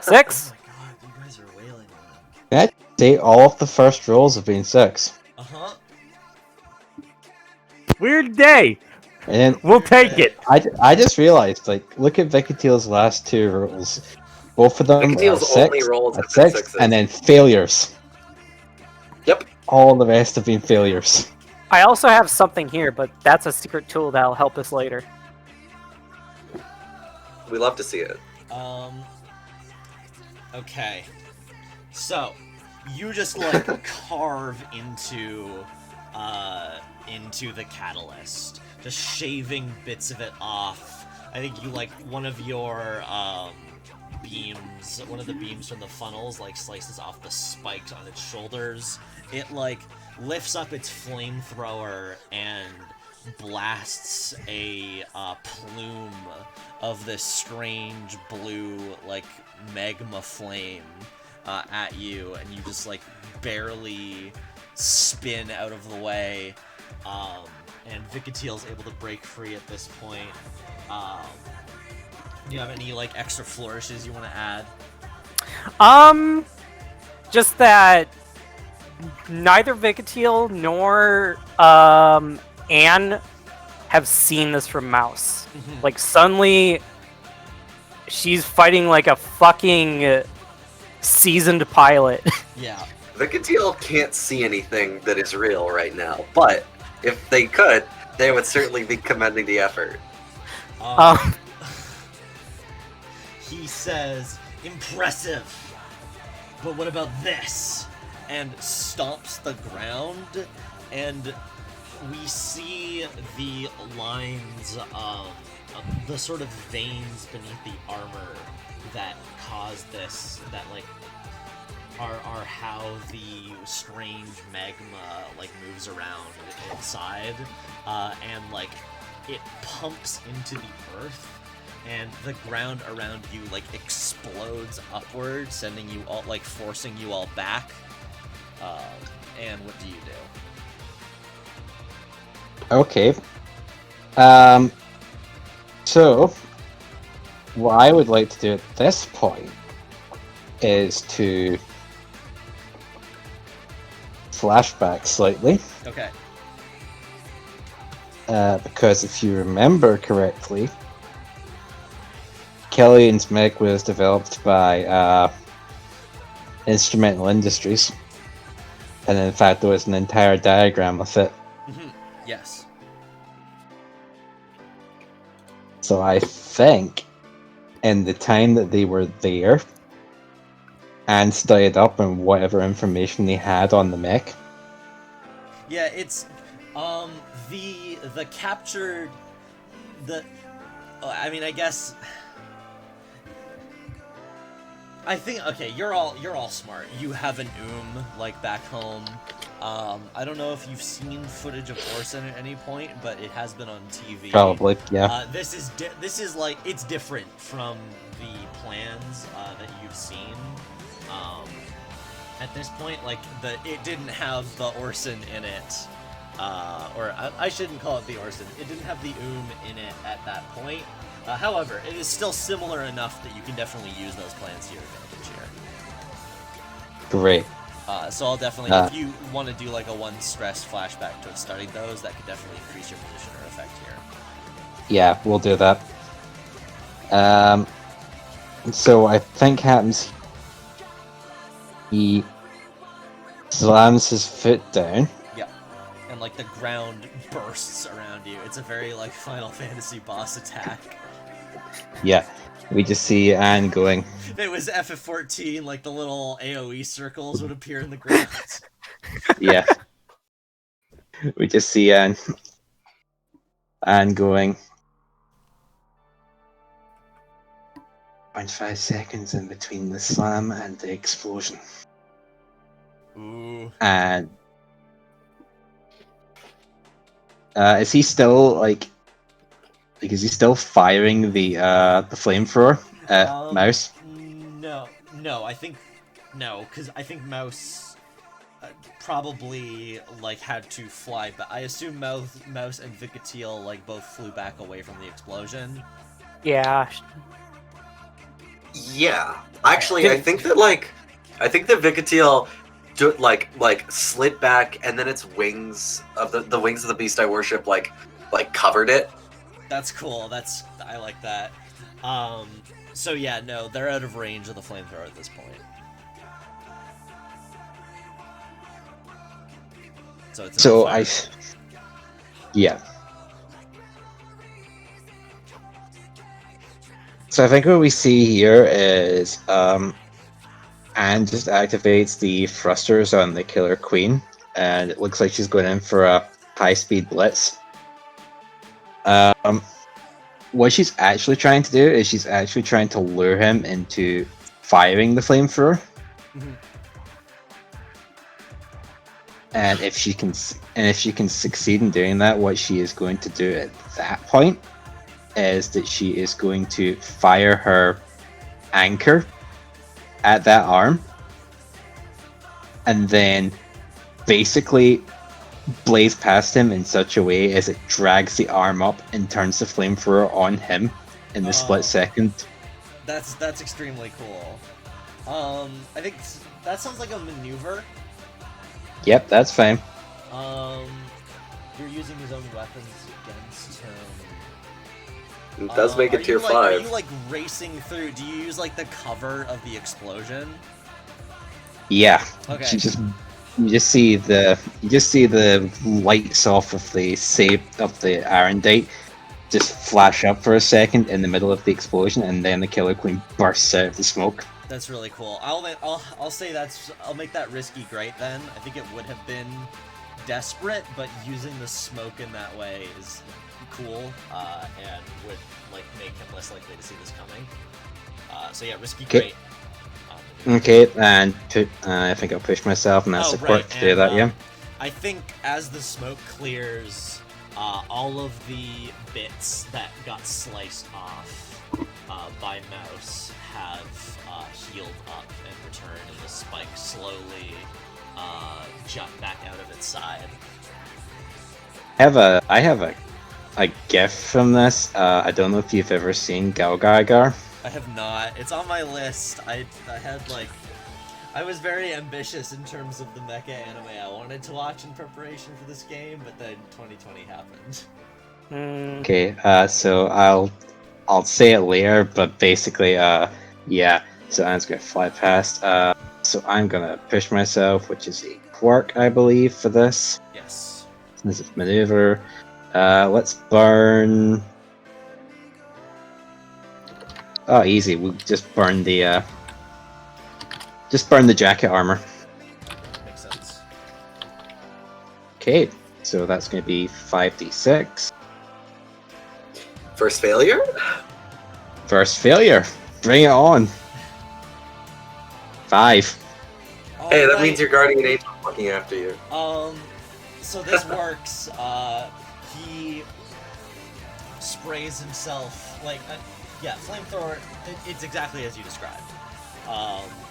6. Oh my god, you guys are wailing on him. Can I say all of the first rolls have been 6? Uh-huh. Weird day. And then We'll take it. I just realized, like, look at Vicatiel's last 2 rolls. Both of them are Vicatiel's 6, only rolls a have been 6, sixes. and then failures. Yep. All the rest have been failures. I also have something here, but that's a secret tool that'll help us later. We love to see it. Okay. So, you just, like, carve into into the catalyst, just shaving bits of it off. I think you like one of your beams, one of the beams from the funnels like slices off the spikes on its shoulders. It like lifts up its flamethrower and blasts a plume of this strange blue like magma flame at you, and you just like barely spin out of the way, and Vicatiel's able to break free at this point. Do you have any like extra flourishes you want to add? Just that neither Vicatiel nor Anne have seen this from Mouse. Like suddenly she's fighting like a fucking seasoned pilot. Yeah. Vicatiel can't see anything that is real right now, but if they could, they would certainly be commending the effort. He says, "Impressive, but what about this?" and stomps the ground, and we see the lines of the sort of veins beneath the armor that cause this, that like are how the strange magma like moves around inside, and like it pumps into the earth, and the ground around you like explodes upward, sending you all, like forcing you all back. And what do you do? Okay. So, what I would like to do at this point is to flashback slightly. Okay. Because if you remember correctly, Kellyan's mech was developed by Instrumental Industries. And in fact, there was an entire diagram of it. Yes. So I think in the time that they were there and studied up on whatever information they had on the mech. Yeah, it's the captured I mean, I guess I think, okay, you're all smart. You have an like back home. I don't know if you've seen footage of Orson at any point, but it has been on TV. Probably, yeah. This is like, it's different from the plans that you've seen. At this point, like it didn't have the Orson in it, or I shouldn't call it the Orson. It didn't have the in it at that point. However, it is still similar enough that you can definitely use those plans to your advantage here. Great. So I'll definitely, if you want to do like a 1 stress flashback towards starting those, that could definitely increase your position or effect here. Yeah, we'll do that. So I think happens, he slams his foot down. Yeah. And like the ground bursts around you. It's a very like Final Fantasy boss attack. Yeah, we just see Anne going. If it was FF14, like the little AoE circles would appear in the ground. Yeah. We just see Anne going. 0.5 seconds in between the slam and the explosion. Ooh. And is he still like is he still firing the flamethrower at Mouse? No, I think no, because I think Mouse probably like had to fly, but I assume Mouse and Vicatiel like both flew back away from the explosion. Yeah. Yeah, actually, I think that Vicatiel like slid back, and then its wings of the wings of the beast I worship like covered it. That's cool. I like that. So yeah, no, they're out of range of the flamethrower at this point. So it's yeah. So I think what we see here is Anne just activates the thrusters on the Killer Queen, and it looks like she's going in for a high-speed blitz. What she's actually trying to do is she's actually trying to lure him into firing the flamethrower. Mhm. And if she can succeed in doing that, what she is going to do at that point is that she is going to fire her anchor at that arm, and then basically blaze past him in such a way as it drags the arm up and turns the flamethrower on him in the Oh. split second. That's extremely cool. I think that sounds like a maneuver. Yep, that's fine. You're using his own weapons against him. It does make Are it tier you, like, Are 5. you like racing through? Do you use like the cover of the explosion? Yeah, Okay. you just see the lights off of the Arendite just flash up for a second in the middle of the explosion, and then the Killer Queen bursts out of the smoke. That's really cool. I'll say I'll make that risky great then. I think it would have been desperate, but using the smoke in that way is cool, and would like make him less likely to see this coming. So yeah, risky Okay. great. Okay, and I think I'll push myself, and that's Oh, a quirk right, to do and, that. Yeah. I think as the smoke clears, all of the bits that got sliced off by Mouse have healed up and returned, and the spike slowly jumped back out of its side. I have a gift from this. I don't know if you've ever seen Galgagar. I have not. It's on my list. I had like... I was very ambitious in terms of the mecha anime I wanted to watch in preparation for this game, but then 2020 happened. Okay, so I'll say it later, but basically, yeah. So I'm just gonna fly past. So I'm gonna push myself, which is a quirk, I believe, for this. Yes. This is maneuver. Let's burn. Oh, easy. We'll just burn the jacket armor. Makes sense. Okay, so that's gonna be 5d6. First failure? First failure. Bring it on. 5. Hey, that Alright. means your guardian angel looking after you. So this works. He sprays himself like, yeah, flamethrower. It's exactly as you described.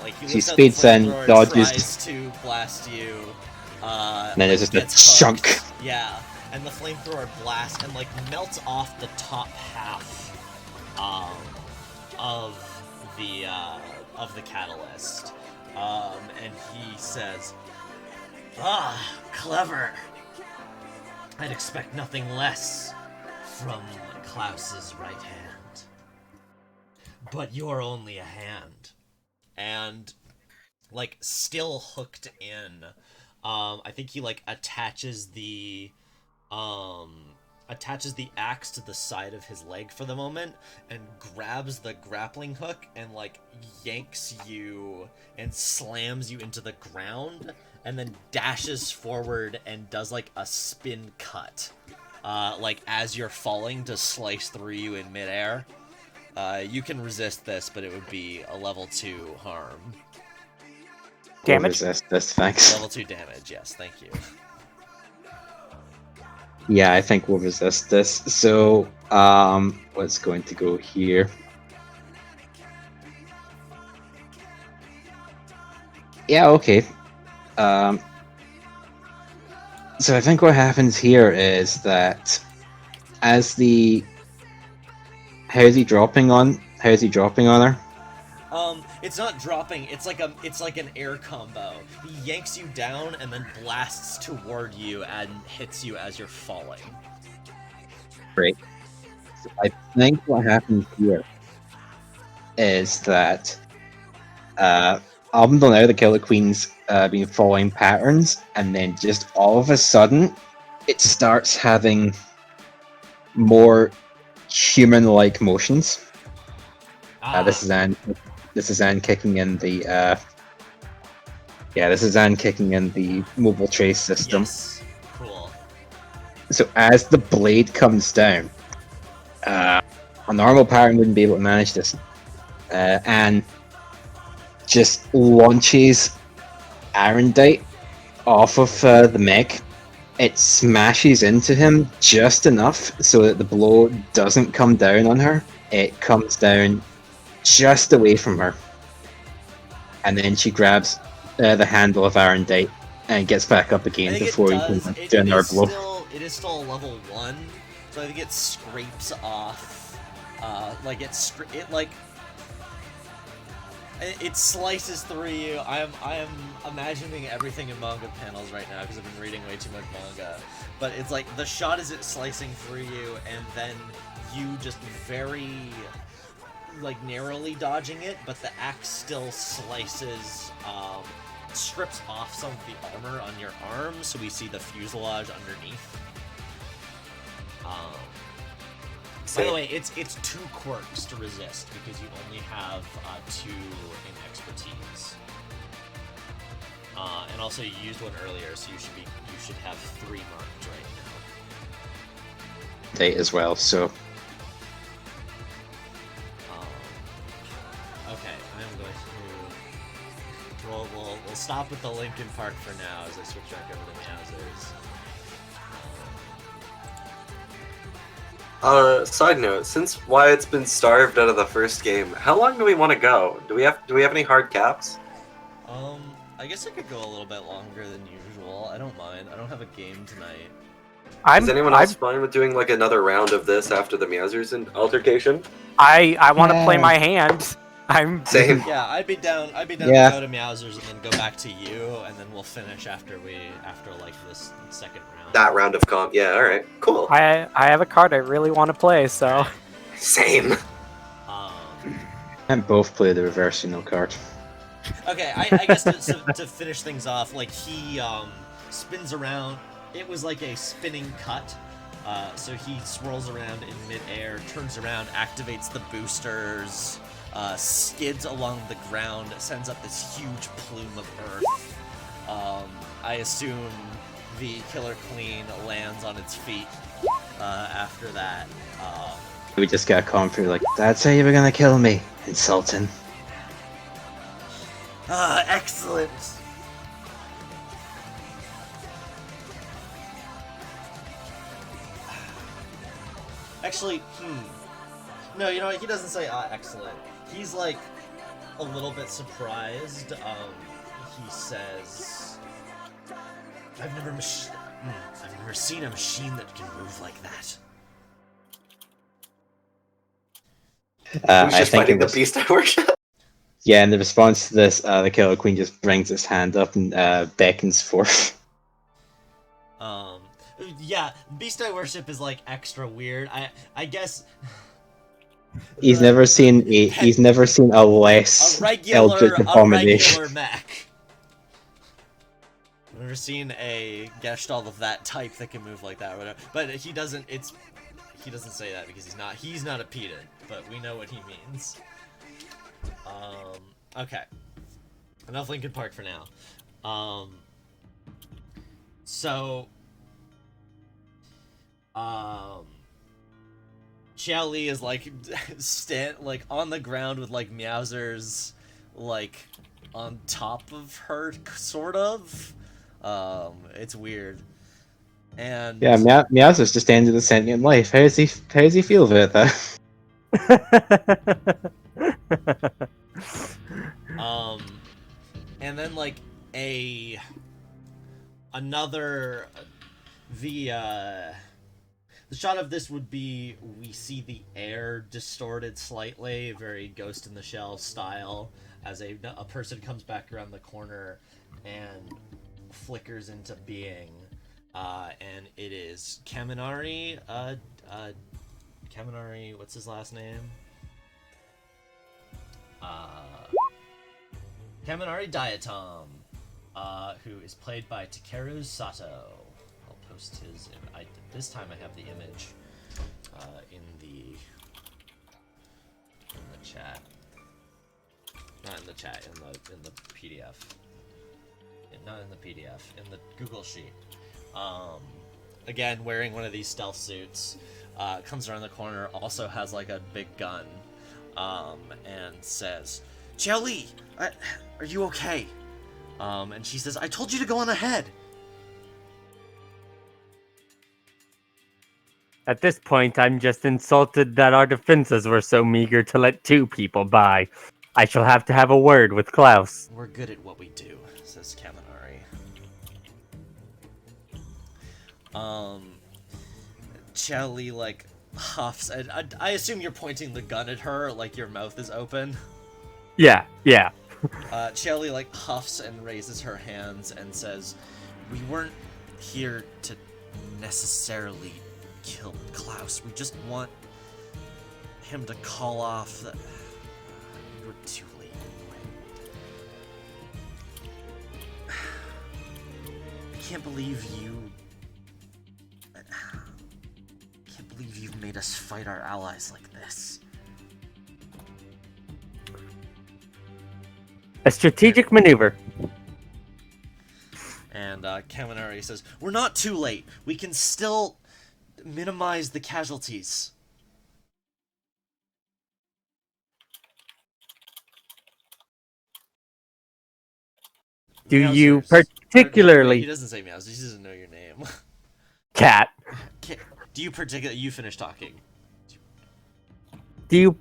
Like he She looks at speeds the and flamethrower, dodges. tries to blast you. And then there's just a gets chunk. hooked. Yeah, and the flamethrower blasts and like melts off the top half of the catalyst. And he says, "Ah, clever. I'd expect nothing less from Klaus's right hand. But you're only a hand." And like still hooked in, I think he like attaches the axe to the side of his leg for the moment and grabs the grappling hook and like yanks you and slams you into the ground and then dashes forward and does like a spin cut, like as you're falling to slice through you in midair. You can resist this, but it would be a level 2 harm. Damage? We'll resist this, thanks. Level 2 damage, yes, thank you. Yeah, I think we'll resist this. So, what's going to go here? Yeah, okay. So I think what happens here is that as the... How's he dropping on her? It's not dropping, it's like an air combo. He yanks you down and then blasts toward you and hits you as you're falling. Great. So I think what happens here is that up until now the Killer Queen's been following patterns, and then just all of a sudden it starts having more human-like motions. This is Anne kicking in the Yeah, this is Anne kicking in the mobile trace system. Yes. Cool. So as the blade comes down, a normal parent wouldn't be able to manage this. And just launches Arendite off of the mech. It smashes into him just enough so that the blow doesn't come down on her. It comes down just away from her. And then she grabs the handle of Arendite and gets back up I again think before it he does. can It, do it another is blow. still it is still a level 1, so I think it scrapes off. Like it slices through you. I am imagining everything in manga panels right now because I've been reading way too much manga. But it's like the shot is it slicing through you, and then you just very like narrowly dodging it, but the axe still slices, strips off some of the armor on your arm, so we see the fuselage underneath. By the way, it's 2 quirks to resist because you only have 2 in expertise. And also you used one earlier, so you should have 3 marked right now. Date as well, so Okay, I'm going to we'll stop with the Linkin Park for now as I switch back over to Meowsers. Side note, since Wyatt's been starved out of the first game, how long do we want to go? Do we have any hard caps? I guess I could go a little bit longer than usual. I don't mind. I don't have a game tonight. Is anyone else fine with doing like another round of this after the Meowsers and altercation? I want to play my hand. I'm Same. Yeah, I'd be down Yeah. to go to Meowsers and then go back to you, and then we'll finish after like this second round. That round of comp. Yeah, alright. Cool. I have a card I really want to play, so Same. and both play the reverse Uno card. Okay, I guess to finish things off, like he spins around. It was like a spinning cut. So he swirls around in midair, turns around, activates the boosters, skids along the ground, sends up this huge plume of earth. I assume the Killer Queen lands on its feet after that. We just got comfy like, that's how you were gonna kill me, insulting. Excellent! Actually, no, you know what? He doesn't say excellent. He's like a little bit surprised. He says, I've never seen a machine that can move like that. Who's I just think fighting it the was, beast I worship? yeah, in the response to this, the Killer Queen just brings his hand up and beckons forth. Yeah, Beast I Worship is like extra weird. I guess He's never seen a less a eldritch abomination. regular mech. I've never seen a Gestalt of that type that can move like that or whatever. But he doesn't say that because he's not a pedant, but we know what he means. Okay. Enough Linkin Park for now. Xiao Li is like on the ground with like Meowsers like on top of her, sort of. It's weird. And Yeah, Meowsers just ended a sentient life. How does he feel about that? and then like the shot of this would be, we see the air distorted slightly, very Ghost in the Shell style, as a person comes back around the corner and flickers into being, and it is Kaminari, Kaminari, what's his last name? Kaminari Diatom, who is played by Takeru Sato. I'll post his. This time I have the image in the chat. Not in the chat, in the PDF. not in the PDF, in the Google sheet. Again, wearing one of these stealth suits, comes around the corner, also has like a big gun, and says, "Jelly, are you okay?" And she says, "I told you to go on ahead." At this point, I'm just insulted that our defenses were so meager to let 2 people by. I shall have to have a word with Klaus. "We're good at what we do," says Kaminari. Jelly, like, huffs, and I assume you're pointing the gun at her, like your mouth is open. Yeah. Jelly, like, huffs and raises her hands and says, "We weren't here to necessarily kill Klaus. We just want him to call off the... We're too late anyway. I can't believe you've made us fight our allies like this." A strategic maneuver. And Kaminari says, "We're not too late. We can still minimize the casualties." Do Meowsers. you He particularly... doesn't say meows. He doesn't know your name. Cat. Do you particularly... You finish talking. Do you...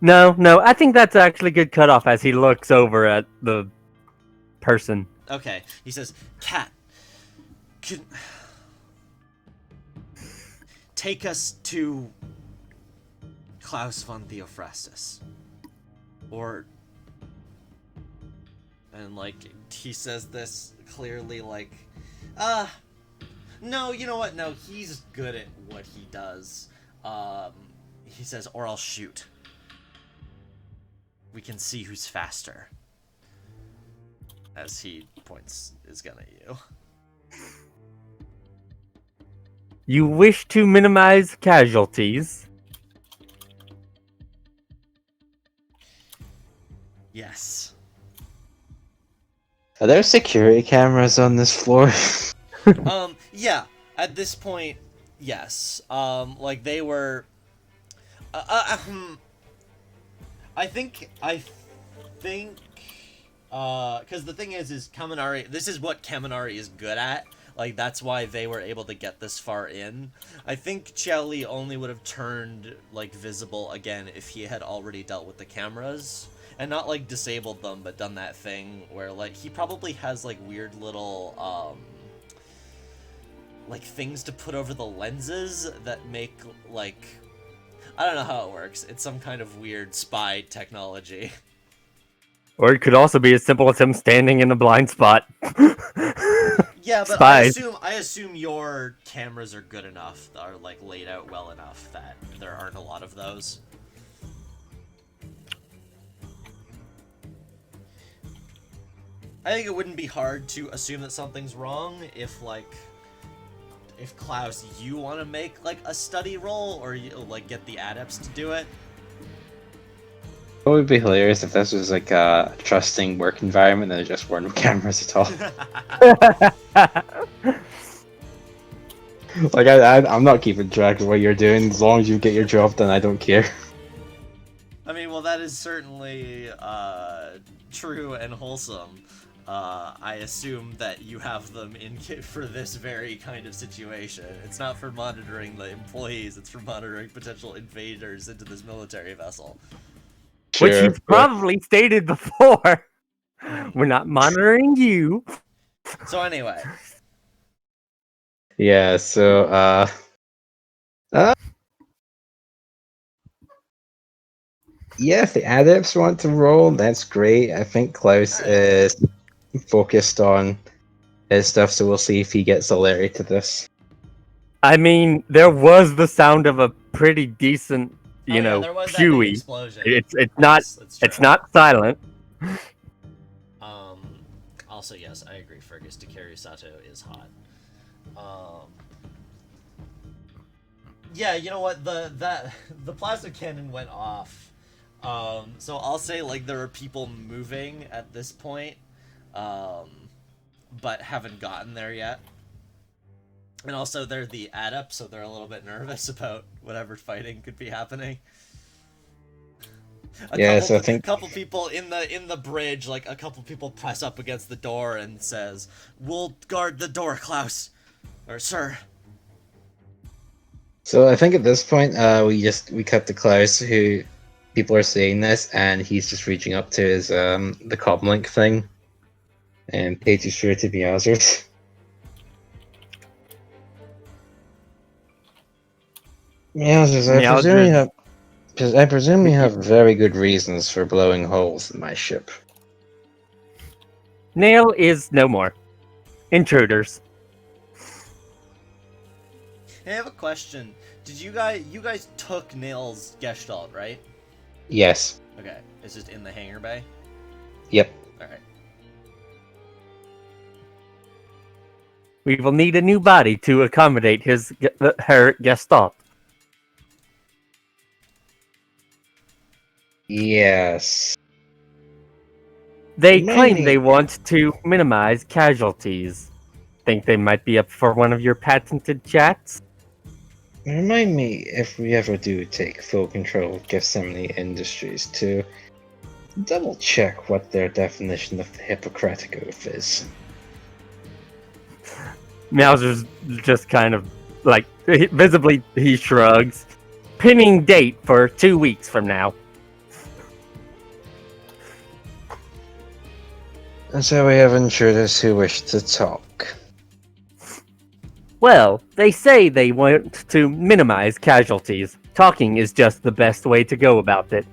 No, I think that's actually good cutoff as he looks over at the person. Okay. He says, "Cat, take us to Klaus von Theophrastus." Or... And, like, he says this clearly, like, no, you know what? No, he's good at what he does. He says, "Or I'll shoot. We can see who's faster." As he points his gun at you. You wish to minimize casualties? Yes. Are there security cameras on this floor? Yeah. At this point, yes. Like they were. I think. Because the thing is Kaminari. This is what Kaminari is good at. Like that's why they were able to get this far in. I think Chelly only would have turned like visible again if he had already dealt with the cameras. And not, like, disabled them, but done that thing where, like, he probably has, like, weird little, like, things to put over the lenses that make, like... I don't know how it works. It's some kind of weird spy technology. Or it could also be as simple as him standing in a blind spot. Yeah, but Spies. I assume your cameras are good enough, are, like, laid out well enough that there aren't a lot of those. I think it wouldn't be hard to assume that something's wrong if, like, if Klaus, you want to make, like, a study roll, or, you, like, get the adepts to do it. It would be hilarious if this was like a trusting work environment and there just weren't cameras at all. Like, I'm not keeping track of what you're doing. As long as you get your job done, I don't care. I mean, well, that is certainly, true and wholesome. I assume that you have them in kit for this very kind of situation. It's not for monitoring the employees, it's for monitoring potential invaders into this military vessel. Which Sure, you've probably stated before. We're not monitoring you. So anyway. Yeah, so, yeah, if the adepts want to roll, that's great. I think Klaus is focused on his stuff, so we'll see if he gets alert to this. I mean, there was the sound of a pretty decent, you know, there was that big pewy. explosion. It's not Yes, that's it's true. not silent. Also, yes, I agree. Fergus Takeri Sato is hot. Yeah, you know what? The plasma cannon went off. So I'll say like there are people moving at this point. but haven't gotten there yet. And also, they're the adept, so they're a little bit nervous about whatever fighting could be happening. I think A couple people in the bridge, like a couple people press up against the door and says, "We'll guard the door, Klaus, or sir." so. I think at this point, we cut to Klaus, who people are saying this, and he's just reaching up to his the comlink thing, and page is sure to be answered. Yeah, I presume you have very good reasons for blowing holes in my ship. Nail is no more. Intruders. Hey, I have a question. Did you guys took Nail's Gestalt, right? Yes. Okay, it's just in the hangar bay. Yep. All right. We will need a new body to accommodate her Gestalt. Yes. They claim Maybe. they want to minimize casualties. Think they might be up for one of your patented chats? Remind me if we ever do take full control of Gethsemane Industries to double check what their definition of the Hippocratic Oath is. Mauser's just kind of like visibly he shrugs. Pinning date for 2 weeks from now. And so we have intruders who wish to talk. Well, they say they want to minimize casualties. Talking is just the best way to go about it.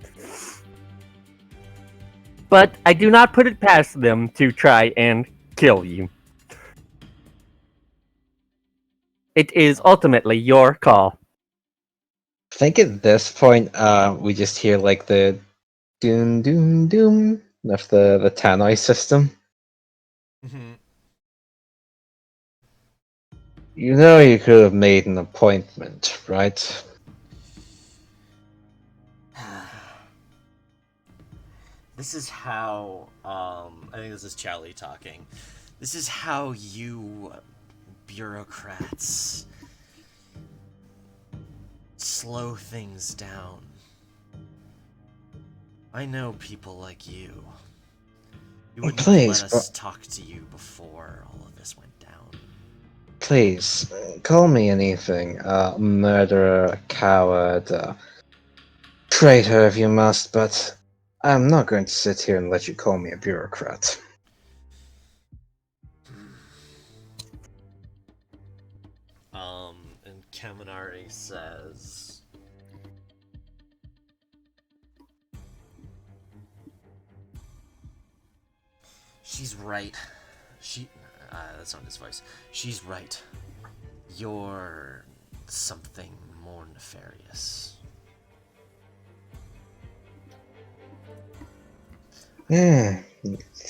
But I do not put it past them to try and kill you. It is ultimately your call. I think at this point, we just hear like the doom doom doom of the Tannoy system. Mm-hmm. You know you could have made an appointment, right? This is how, I think this is Chowly talking. This is how you bureaucrats slow things down. I know people like you. You wouldn't Please, let us talk to you before all of this went down. Please, call me anything. Murderer, coward, traitor if you must, but I'm not going to sit here and let you call me a bureaucrat. And Kaminari says... She's right. That's not his voice. She's right. You're something more nefarious.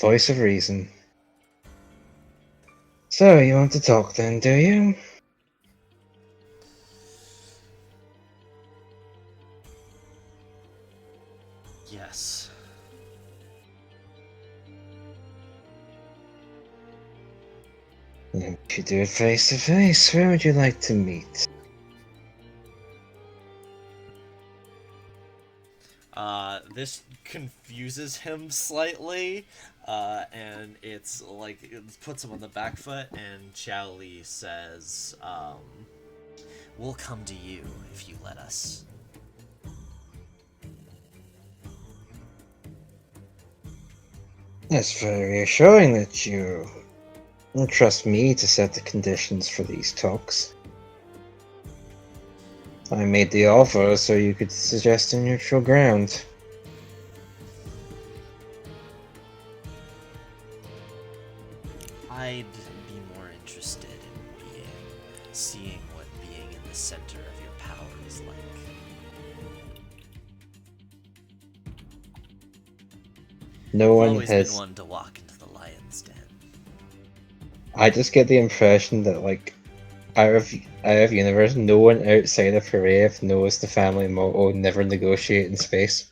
Voice of reason. So, you want to talk then, do you? Yes. If you do it face to face, where would you like to meet? This confuses him slightly, and it's like, it puts him on the back foot, and Chao Li says, we'll come to you if you let us. It's very reassuring that you trust me to set the conditions for these talks. I made the offer so you could suggest a neutral ground. I'd be more interested in seeing what being in the center of your power is like. No I've one always has. been one to walk into the lion's den. I just get the impression that, like, out of universe, no one outside of Haraev knows the family motto: never negotiate in space.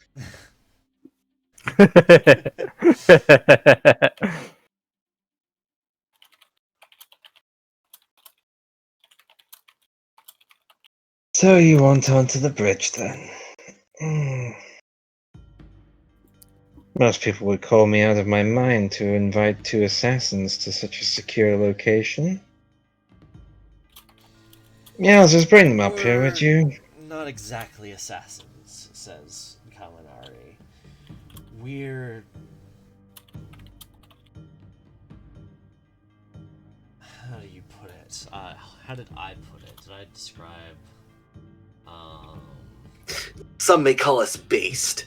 So you want onto the bridge then? Hmm. Most people would call me out of my mind to invite 2 assassins to such a secure location. Yeah, I'll just bring them up here, would you? Not exactly assassins, says Kaminari. We're... How do you put it? How did I put it? Did I describe... Some may call us based.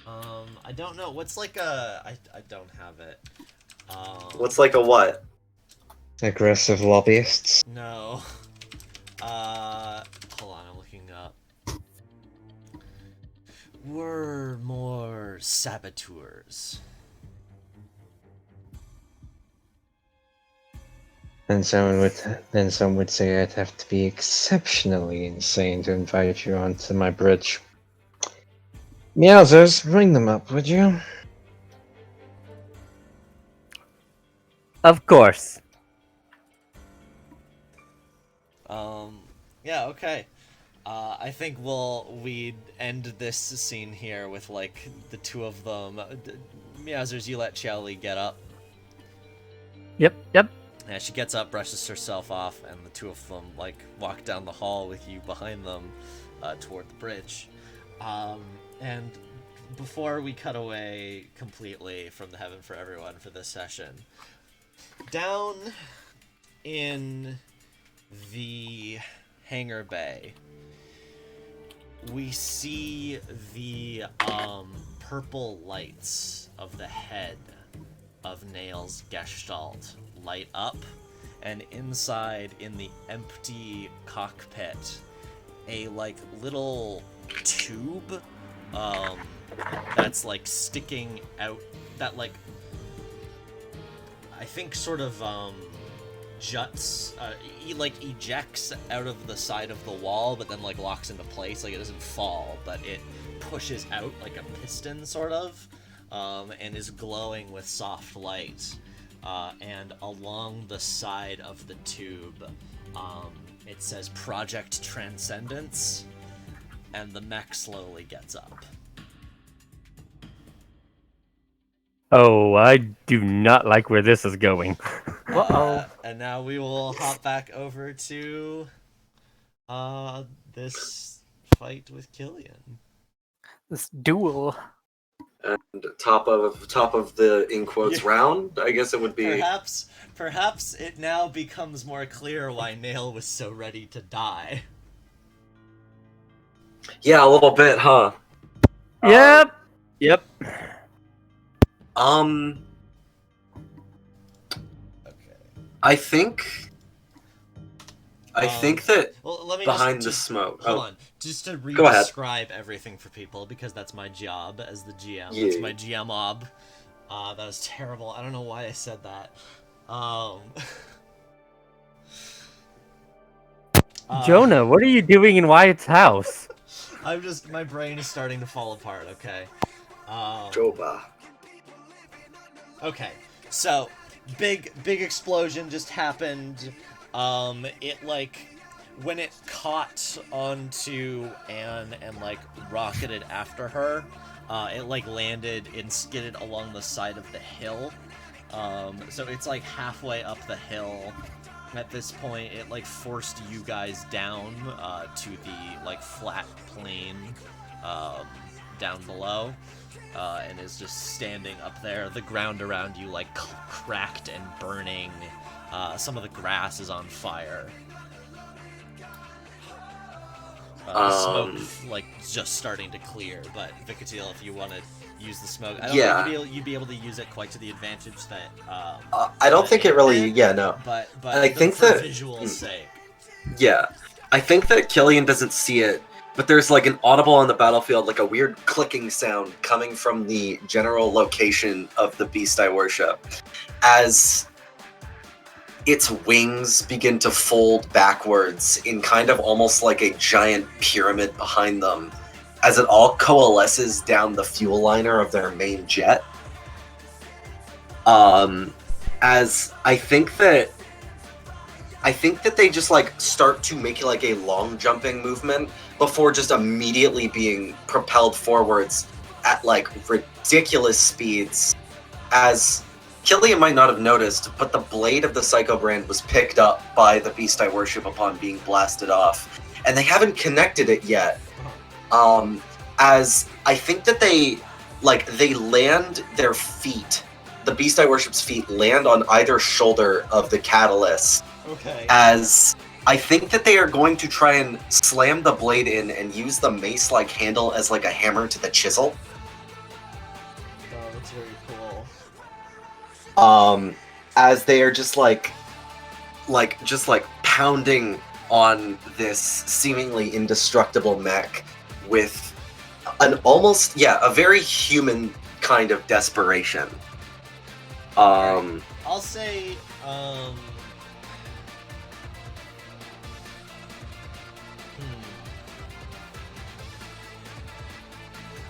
I don't know. What's like a... I don't have it. What's like a what? Aggressive lobbyists. No. Hold on, I'm looking up. We're more saboteurs. Then some would say I'd have to be exceptionally insane to invite you onto my bridge. Meowsers, bring them up, would you? Of course. Yeah, okay. I think we'd end this scene here with, like, the 2 of them. Meowsers, you let Xiaoli get up. Yep. Yeah, she gets up, brushes herself off, and the 2 of them, like, walk down the hall with you behind them, toward the bridge. And before we cut away completely from the Heaven for Everyone for this session, down in the hangar bay, we see the purple lights of the head of Nail's Gestalt light up, and inside in the empty cockpit, a like little tube that's like sticking out, that like I think sort of juts, like ejects out of the side of the wall, but then like locks into place. Like it doesn't fall, but it pushes out like a piston sort of, and is glowing with soft light. And along the side of the tube, it says Project Transcendence, and the mech slowly gets up. Oh, I do not like where this is going. And now we will hop back over to this fight with Killian. This duel. And top of the in quotes round, I guess it would be. Perhaps it now becomes more clear why Nail was so ready to die. Yeah, a little bit, huh? Yep. Okay. I think that Well, let me behind just, the smoke. Hold on. Just to Go ahead. re-describe everything for people, because that's my job as the GM. Yeah. That's my GM ob. That was terrible. I don't know why I said that. Jonah, what are you doing in Wyatt's house? my brain is starting to fall apart, okay? Joba. Okay, so, big explosion just happened. It, like, when it caught onto Anne and, like, rocketed after her, it, like, landed and skidded along the side of the hill. So it's, like, halfway up the hill. At this point, it, like, forced you guys down, to the, like, flat plain, down below. And is just standing up there. The ground around you, like, cracked and burning. Some of the grass is on fire. Smoke, like, just starting to clear. But, Vicatil, if you want to use the smoke, I don't know if you'd be able to use it quite to the advantage that... I don't think it really... Yeah, no. But I think for that... visual's sake. Yeah. I think that Killian doesn't see it, but there's like an audible on the battlefield, like a weird clicking sound coming from the general location of the beast I worship, as its wings begin to fold backwards in kind of almost like a giant pyramid behind them, as it all coalesces down the fuel liner of their main jet. as I think that they just like start to make like a long jumping movement before just immediately being propelled forwards at like ridiculous speeds. As Killian might not have noticed, but the blade of the Psycho Brand was picked up by the beast I worship upon being blasted off, and they haven't connected it yet. As I think that they land their feet, the beast I worship's feet land on either shoulder of the catalyst. Okay. As I think that they are going to try and slam the blade in and use the mace-like handle as like a hammer to the chisel. Oh, that's very cool. As they are just like pounding on this seemingly indestructible mech with an almost, a very human kind of desperation. I'll say,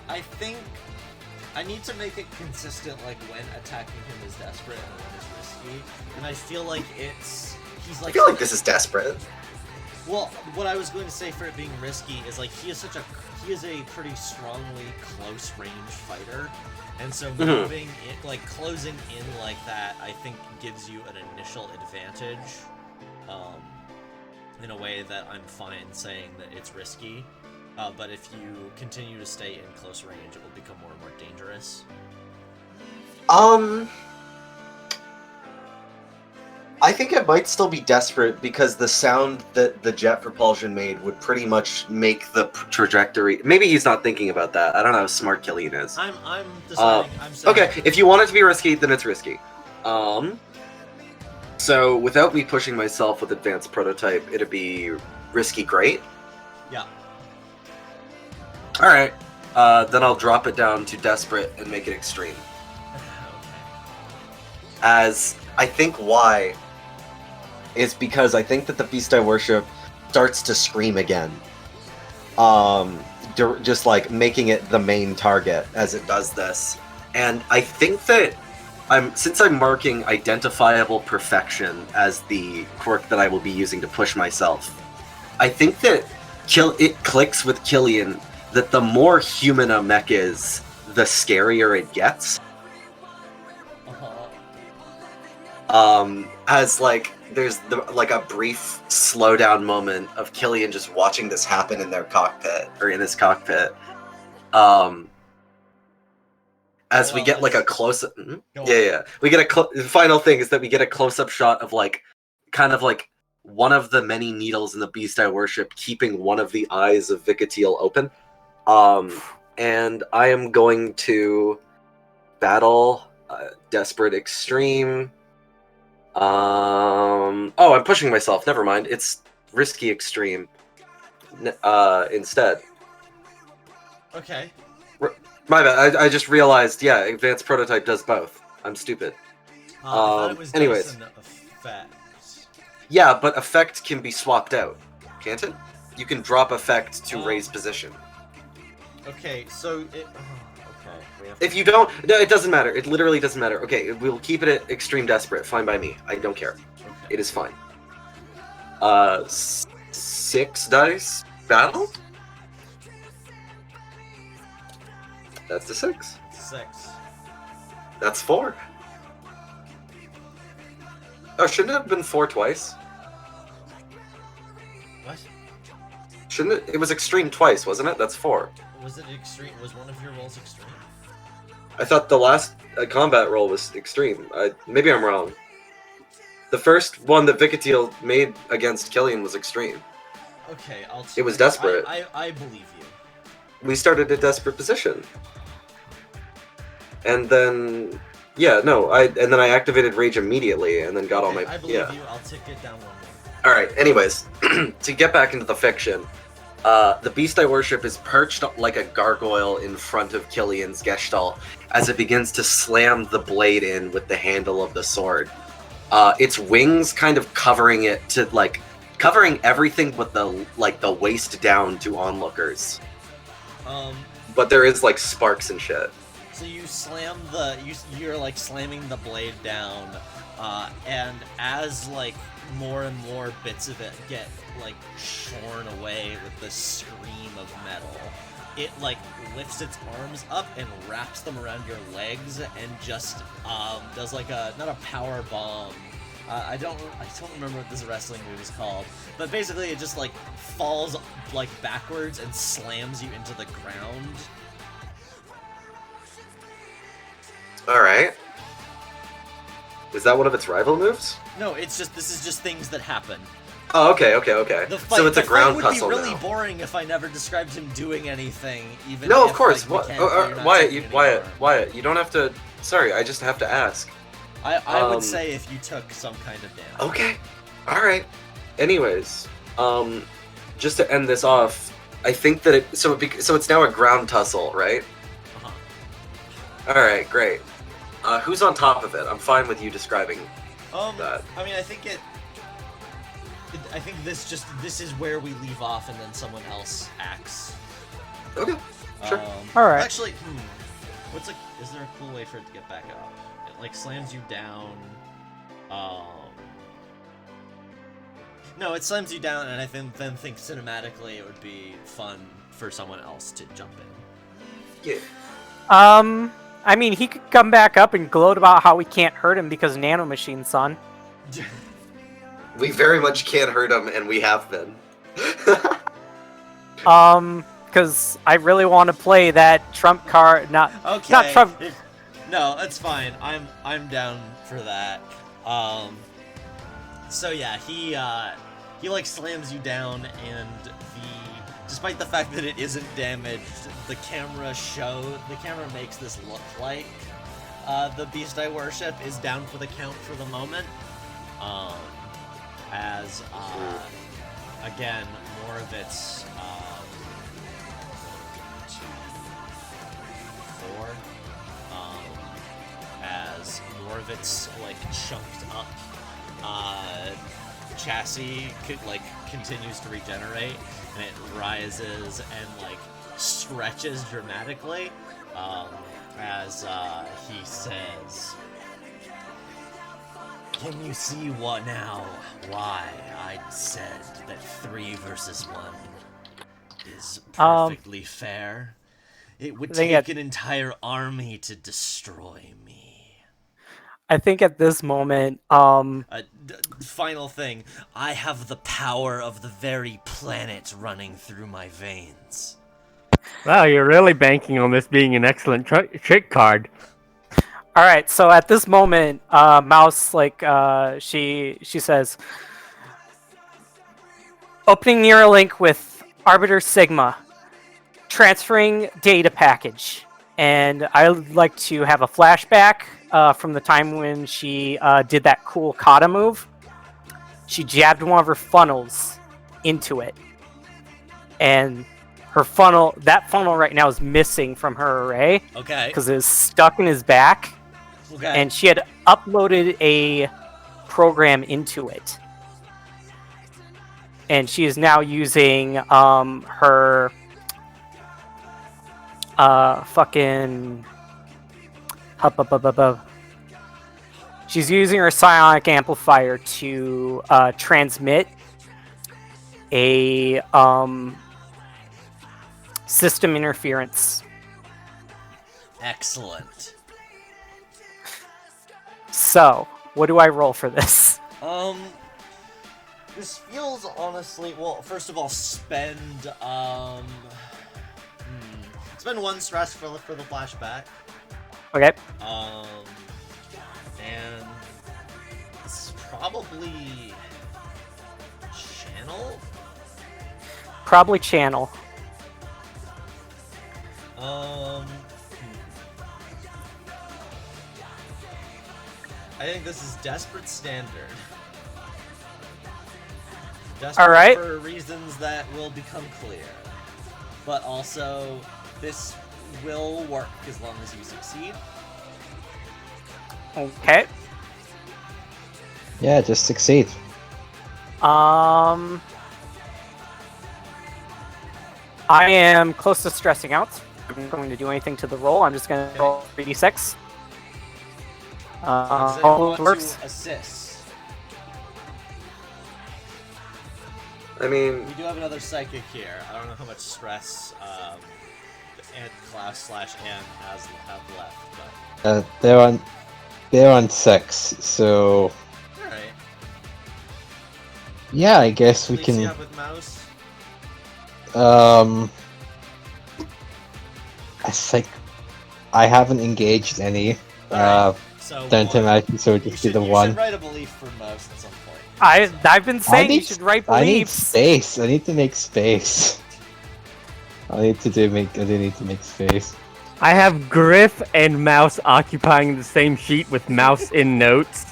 I think I need to make it consistent, like when attacking him is desperate and when is risky. And I feel like he's I like. feel like this is desperate. Well, what I was going to say for it being risky is like he is a pretty strongly close range fighter, and so moving it, like closing in like that, I think gives you an initial advantage. In a way that I'm fine saying that it's risky. But if you continue to stay in close range, it will become more and more dangerous. I think it might still be desperate because the sound that the jet propulsion made would pretty much make the trajectory. Maybe he's not thinking about that. I don't know how smart Killian is. I'm deciding. I'm saying. Okay, if you want it to be risky, then it's risky. So without me pushing myself with advanced prototype, it'd be risky great. Yeah. All right, then I'll drop it down to desperate and make it extreme. As I think why is because I think that the beast I worship starts to scream again. Just like making it the main target as it does this. And I think that since I'm marking identifiable perfection as the quirk that I will be using to push myself, I think that it clicks with Killian that the more human a mech is, the scarier it gets. As like there's a brief slowdown moment of Killian just watching this happen in their cockpit or in his cockpit. As we get like a close up, we get the final thing is that we get a close up shot of like kind of like one of the many needles in the beast I worship keeping one of the eyes of Vikatiel open. And I am going to battle Desperate Extreme. Oh, I'm pushing myself. Never mind. It's Risky Extreme instead. Okay. My bad. I just realized, Advanced Prototype does both. I'm stupid. I thought it was anyways. an effect. Yeah, but effect can be swapped out, can't it? You can drop effect to raise position. Okay, so it... okay. If you don't... No, it doesn't matter. It literally doesn't matter. Okay, we'll keep it at Extreme Desperate. Fine by me. I don't care. Okay. It is fine. 6 dice battle? That's the 6. 6. That's 4. Oh, shouldn't it have been 4 twice? What? Shouldn't it? It was Extreme twice, wasn't it? That's 4. Was it extreme? Was one of your rolls extreme? I thought the last combat roll was Extreme. Maybe I'm wrong. The first one that Vikatiel made against Killian was Extreme. Okay, It was Desperate. I believe you. We started a Desperate position. And then... Yeah, no, and then I activated Rage immediately, and then got all my... I believe you. I'll tick it down one more. Alright, anyways. To get back into the fiction... the beast I worship is perched like a gargoyle in front of Killian's Gestalt as it begins to slam the blade in with the handle of the sword. Its wings kind of covering it to covering everything but the waist down to onlookers. But there is sparks and shit. So you slam you're slamming the blade down, And as like more and more bits of it get like shorn away with the scream of metal, it like lifts its arms up and wraps them around your legs and just does like a not a power bomb. I don't remember what this wrestling move is called, but basically it just like falls like backwards and slams you into the ground. All right. Is that one of its rival moves? No, this is just things that happen. Oh, okay. So it's a ground would tussle be really now. boring if I never described him doing anything. Even No, if, of course. like, Wyatt, you don't have to. Sorry, I just have to ask. I would say if you took some kind of damage. Okay. All right. Anyways, just to end this off, I think that so it's now a ground tussle, right? Uh-huh. All right, great. Who's on top of it? I'm fine with you describing that. I mean, I think this is where we leave off, and then someone else acts. Okay. Sure. All right. Actually, is there a cool way for it to get back up? It like slams you down. No, it slams you down, and I think cinematically it would be fun for someone else to jump in. Yeah. I mean, he could come back up and gloat about how we can't hurt him because Nanomachine, son. We very much can't hurt him, and we have been. Because I really want to play that trump card. Not Trump. No, that's fine. I'm down for that. So yeah, he like slams you down, and despite the fact that it isn't damaged, the camera makes this look like the beast I worship is down for the count for the moment. As again, more of its 2, 4, as more of its like chunked up chassis continues to regenerate, and it rises and like stretches dramatically as he says, "Can you see what now? Why I said that 3 versus 1 is perfectly fair? It would take an entire army to destroy me." I think at this moment, final thing, I have the power of the very planet running through my veins. Wow, you're really banking on this being an excellent trick card. all right. So at this moment, Mouse she says, opening Neuralink with Arbiter Sigma, transferring data package, and I would like to have a flashback from the time when she did that cool kata move. She jabbed one of her funnels into it, and that funnel right now is missing from her array. Okay. Because it is stuck in his back. Okay. And she had uploaded a program into it. And she is now using her fucking... She's using her psionic amplifier to transmit a system interference. Excellent. So, what do I roll for this? This feels honestly, well, first of all, spend 1 stress for the flashback. Okay. And this is probably channel? Probably channel. I think this is desperate standard. All right. For reasons that will become clear. But also, this will work as long as you succeed. Okay. Yeah, just succeed. I am close to stressing out. I'm not going to do anything to the roll. I'm just going to roll 3d6. Does All anyone want works. to assist? I mean, We do have another psychic here. I don't know how much stress Ant Klaus / Anne have left, but They're on 6, so alright. yeah, I guess we Police can. up with Mouse. I think I haven't engaged any. Alright, so Down to one. my, so You just do should, the you one. should write a belief for Mouse at some point. I've been saying you need- should write I need beliefs. space. I need to make space. I do need to make space. I have Griff and Mouse occupying the same sheet with Mouse in notes.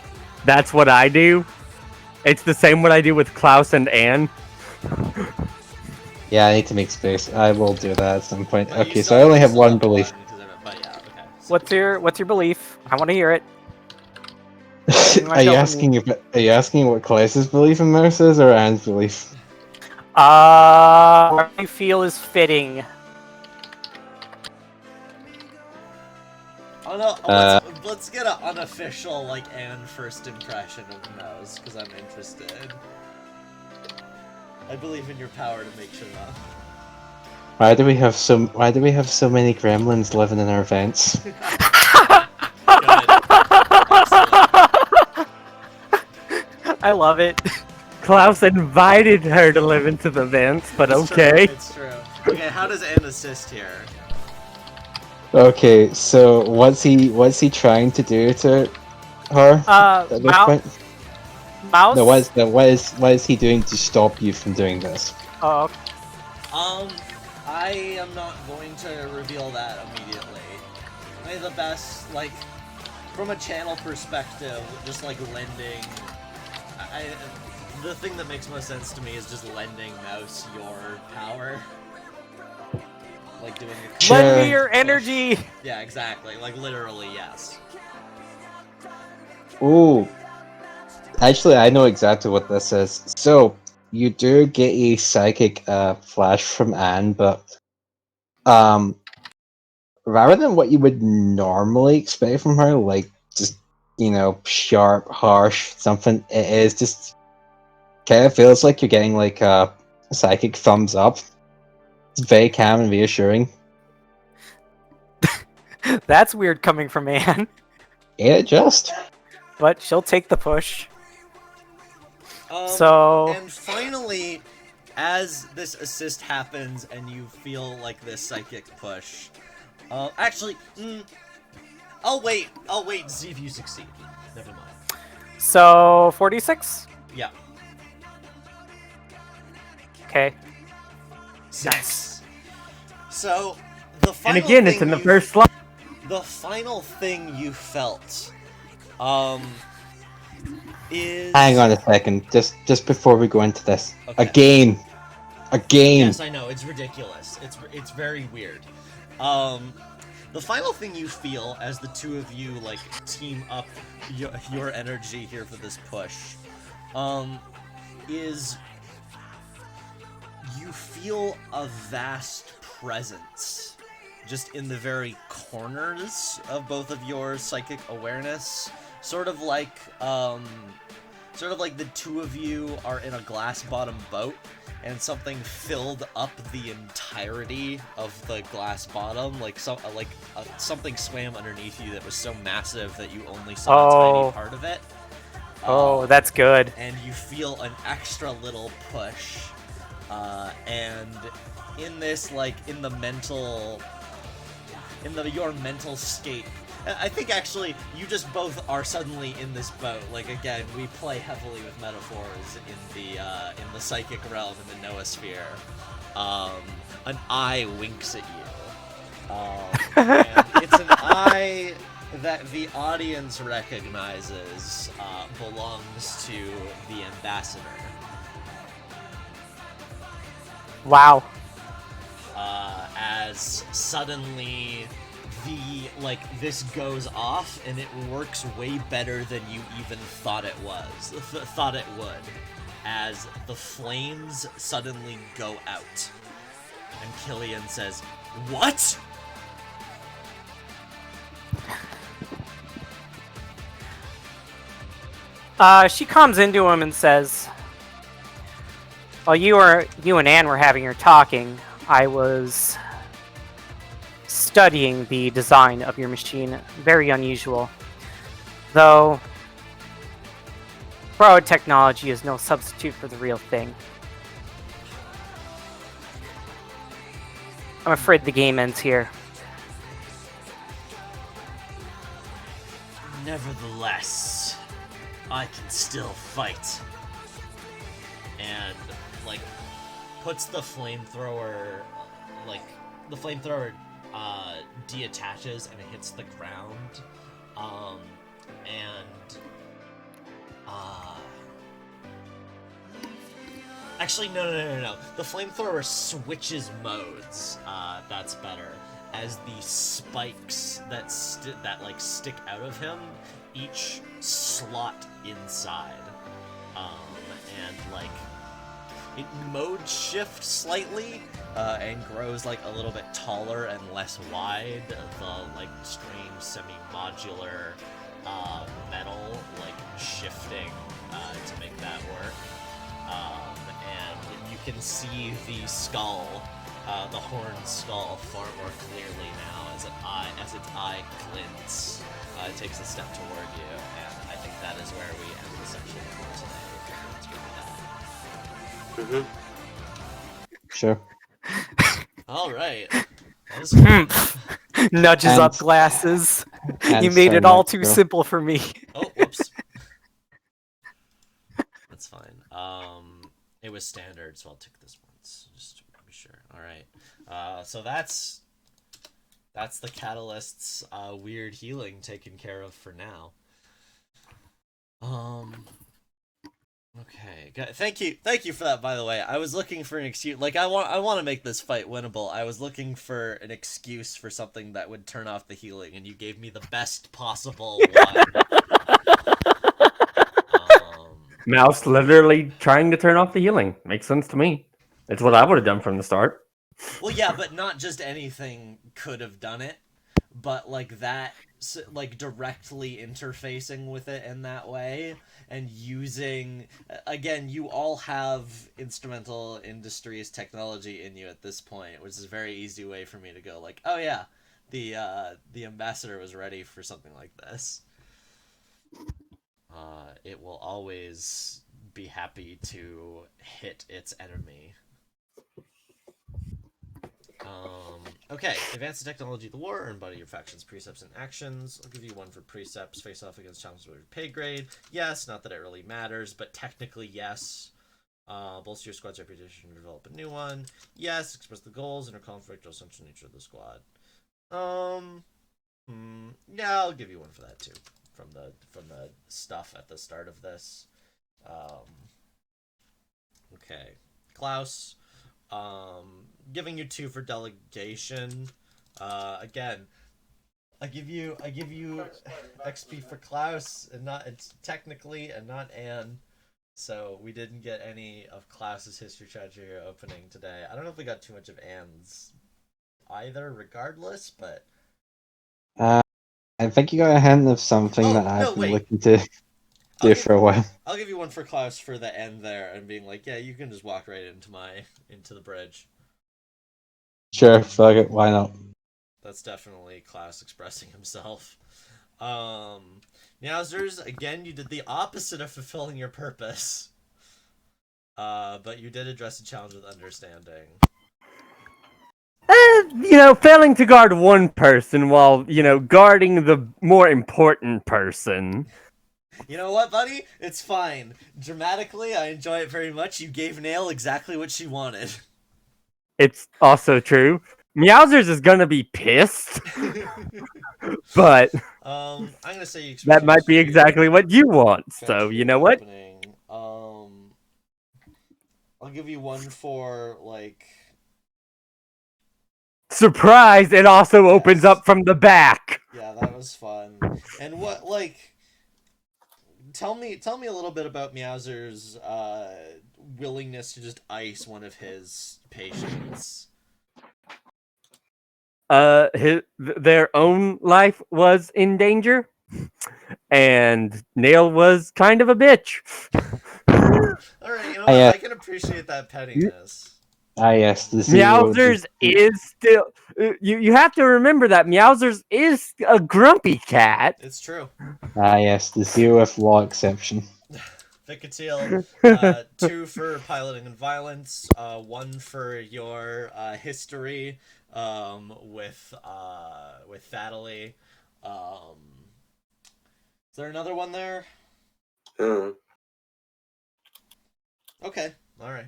That's what I do. It's the same what I do with Klaus and Anne. Yeah, I need to make space. I will do that at some point. But you Okay, so still- I only you have still one belief. But yeah, okay. So- What's your belief? I want to hear it. Are you asking what Klaus's belief in Mouse is, or Anne's belief? What do you feel is fitting? Oh no, let's get an unofficial, like, Anne first impression of Mouse, because I'm interested. I believe in your power to make sure that. Why do we have so many gremlins living in our vents? Good. Excellent. I love it. Klaus invited her to live into the vents, but It's okay. True, it's true. Okay, how does Anne assist here? Okay, so what's he trying to do to her at this point? Mouse. No, what is he doing to stop you from doing this? Oh, okay. I am not going to reveal that immediately. May the best, like, from a channel perspective, just like lending. The thing that makes most sense to me is just lending Mouse your power. Like doing a Sure. Lend me your energy. Yeah, exactly. Like literally, yes. Ooh. Actually, I know exactly what this is. So, you do get a psychic flash from Anne, but rather than what you would normally expect from her, like just, sharp, harsh, something, it is just kind of feels like you're getting like a psychic thumbs up. It's very calm and reassuring. That's weird coming from Anne, Yeah, just. but she'll take the push. Um, So And finally, as this assist happens and you feel like this psychic push, actually, I'll wait and see if you succeed. Never mind. So 46. Yeah. Okay. Nice. So, the And final again, it's thing in the you- first slide. The final thing you felt, is... Hang on a second, just before we go into this. Okay. Again. Yes, I know, it's ridiculous. It's very weird. The final thing you feel as the two of you, like, team up your energy here for this push, is you feel a vast presence just in the very corners of both of your psychic awareness. Sort of like the two of you are in a glass-bottom boat and something filled up the entirety of the glass bottom, like something swam underneath you that was so massive that you only saw a tiny part of it. Oh, that's good. And you feel an extra little push, and in this, like, your mental state, I think actually you just both are suddenly in this boat. Like, again, we play heavily with metaphors in the psychic realm, in the noosphere. An eye winks at you. And it's an eye that the audience recognizes belongs to the ambassador. Wow. As suddenly this goes off and it works way better than you even thought it would, as the flames suddenly go out. And Killian says, "What?" She comes into him and says, "While you and Anne were having your talking, I was studying the design of your machine. Very unusual. Though, borrowed technology is no substitute for the real thing. I'm afraid the game ends here." Nevertheless, I can still fight. And, like, puts the flamethrower, like, the flamethrower, deattaches and it hits the ground. Actually, no. The flamethrower switches modes. That's better. As the spikes that stick out of him, each slot inside, and like it mode shifts slightly, and grows like a little bit taller and less wide. The like strange semi-modular metal like shifting to make that work, and you can see the skull. The horned skull far more clearly now as its eye glints. It takes a step toward you, and I think that is where we end the section for today. Let's Sure. All right. That was fun. Nudges And- up glasses. and You made so it all much too so. simple for me. Oh, whoops. That's fine. It was standard, so I'll tick this once just to be sure. All right. So that's the catalyst's weird healing taken care of for now. Okay. Thank you for that. By the way, I was looking for an excuse. Like I want to make this fight winnable. I was looking for an excuse for something that would turn off the healing, and you gave me the best possible one. Mouse literally trying to turn off the healing. Makes sense to me. It's what I would have done from the start. Well, yeah, but not just anything could have done it, but like that, like directly interfacing with it in that way and using, again, you all have Instrumental Industries technology in you at this point, which is a very easy way for me to go like, oh yeah, the ambassador was ready for something like this. It will always be happy to hit its enemy. Okay, advance the technology of the war, or embody your faction's precepts and actions. I'll give you one for precepts, face off against challenges with your pay grade. Yes, not that it really matters, but technically yes. Bolster your squad's reputation to develop a new one. Yes, express the goals, inner conflict, or essential nature of the squad. Yeah, I'll give you one for that too. From the stuff at the start of this. Okay. Klaus. Giving you 2 for delegation. Again, I give you XP for Klaus and not technically and not Anne. So we didn't get any of Klaus's history tragedy opening today. I don't know if we got too much of Anne's either, regardless, but I think you got a hint of something that I've been looking to do for a while. I'll give you one for Klaus for the end there and being like, yeah, you can just walk right into the bridge. Sure, fuck it, why not? That's definitely Klaus expressing himself. Meowsers, again, you did the opposite of fulfilling your purpose. But you did address the challenge with understanding. Failing to guard one person while, guarding the more important person. You know what, buddy? It's fine. Dramatically, I enjoy it very much. You gave Nail exactly what she wanted. It's also true. Meowsers is gonna be pissed, but I'm gonna say you that might be exactly what you want. So you know what? I'll give you one for like. Surprise! It also opens up from the back. Yeah, that was fun. And what Tell me a little bit about Meowser's willingness to just ice one of his patients. Their own life was in danger, And Nail was kind of a bitch. All right, you know what? I, I can appreciate that pettiness. Ah, yes, the zero. Meowsers is still. You have to remember that Meowsers is a grumpy cat. It's true. Yes, the zero F law exception. Vicatile, 2 for piloting and violence, 1 for your history with Thaddelie. Is there another one there? Uh, Okay, all right.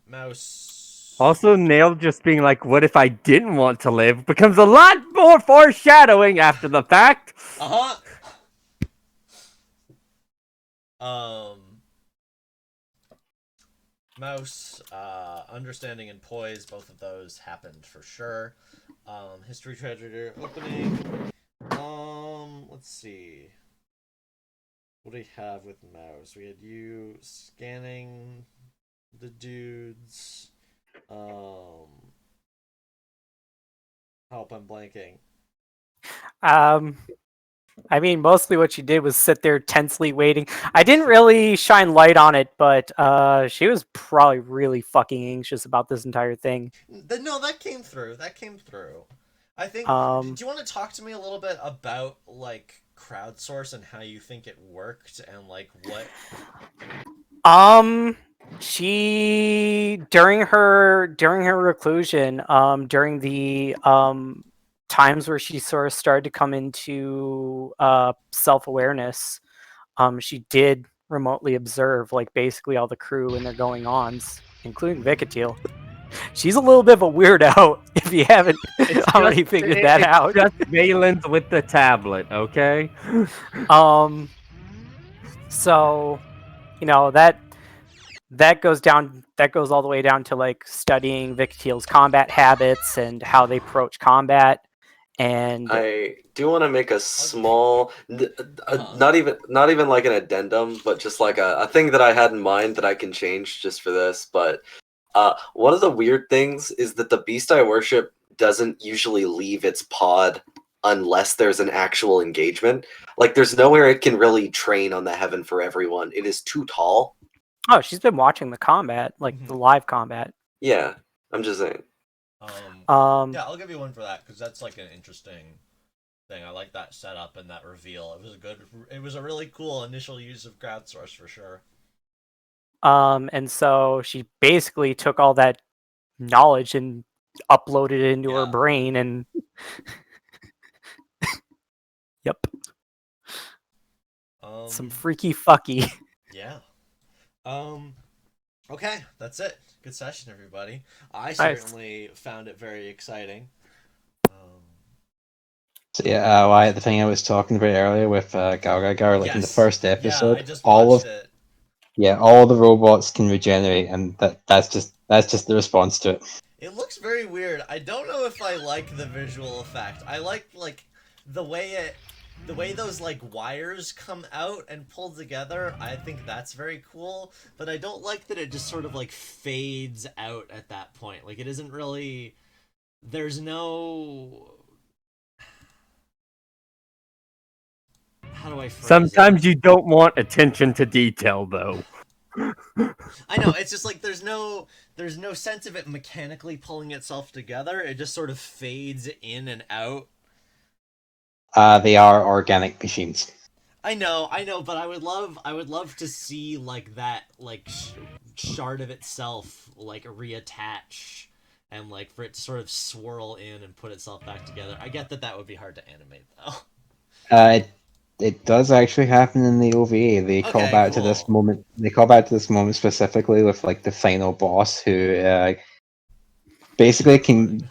Mouse. Also, Nail just being like, "What if I didn't want to live?" becomes a lot more foreshadowing after the fact. Uh-huh. Mouse, understanding and poise, both of those happened for sure. History treasure opening. Let's see. What do we have with Mouse? We had you scanning the dudes. Help, I'm blanking. I mean, mostly what she did was sit there tensely waiting. I didn't really shine light on it, but she was probably really fucking anxious about this entire thing. No, that came through. That came through. I think. Do you want to talk to me a little bit about like crowdsource and how you think it worked and like what? She during her reclusion, during the times where she sort of started to come into self-awareness, she did remotely observe like basically all the crew and their going ons, including Vicatile. She's a little bit of a weirdo if you haven't already figured that out. Just Valen's with the tablet, okay? So, you know, that goes all the way down to like studying Vicatile's combat habits and how they approach combat. And I do want to make a small, not even like an addendum, but just like a thing that I had in mind that I can change just for this. But one of the weird things is that the beast I worship doesn't usually leave its pod unless there's an actual engagement. Like, there's nowhere it can really train on the Heaven for Everyone. It is too tall. oh, she's been watching the combat, like the live combat. Yeah, I'm just saying. Yeah, I'll give you one for that because that's like an interesting thing. I like that setup and that reveal. It was a really cool initial use of crowdsource for sure. And so she basically took all that knowledge and uploaded it into her brain, and yep, some freaky fucky. Yeah. Okay, that's it. Good session, everybody. I certainly found it very exciting. So yeah, why the thing I was talking about earlier with Galgagar, like in the first episode, I just all watched of it. all the robots can regenerate, and that's just the response to it. It looks very weird. I don't know if I like the visual effect. I like the way those like wires come out and pull together. I think that's very cool, but I don't like that it just sort of like fades out at that point. Like it isn't really. There's no. How do I phrase Sometimes it? you don't want attention to detail, though. I know, it's just like there's no sense of it mechanically pulling itself together. It just sort of fades in and out. They are organic machines. I know, but I would love to see like that like shard of itself like reattach and like for it to sort of swirl in and put itself back together. I get that would be hard to animate though. It does actually happen in the OVA. They call back to this moment. They call back to this moment specifically with like the final boss, who basically can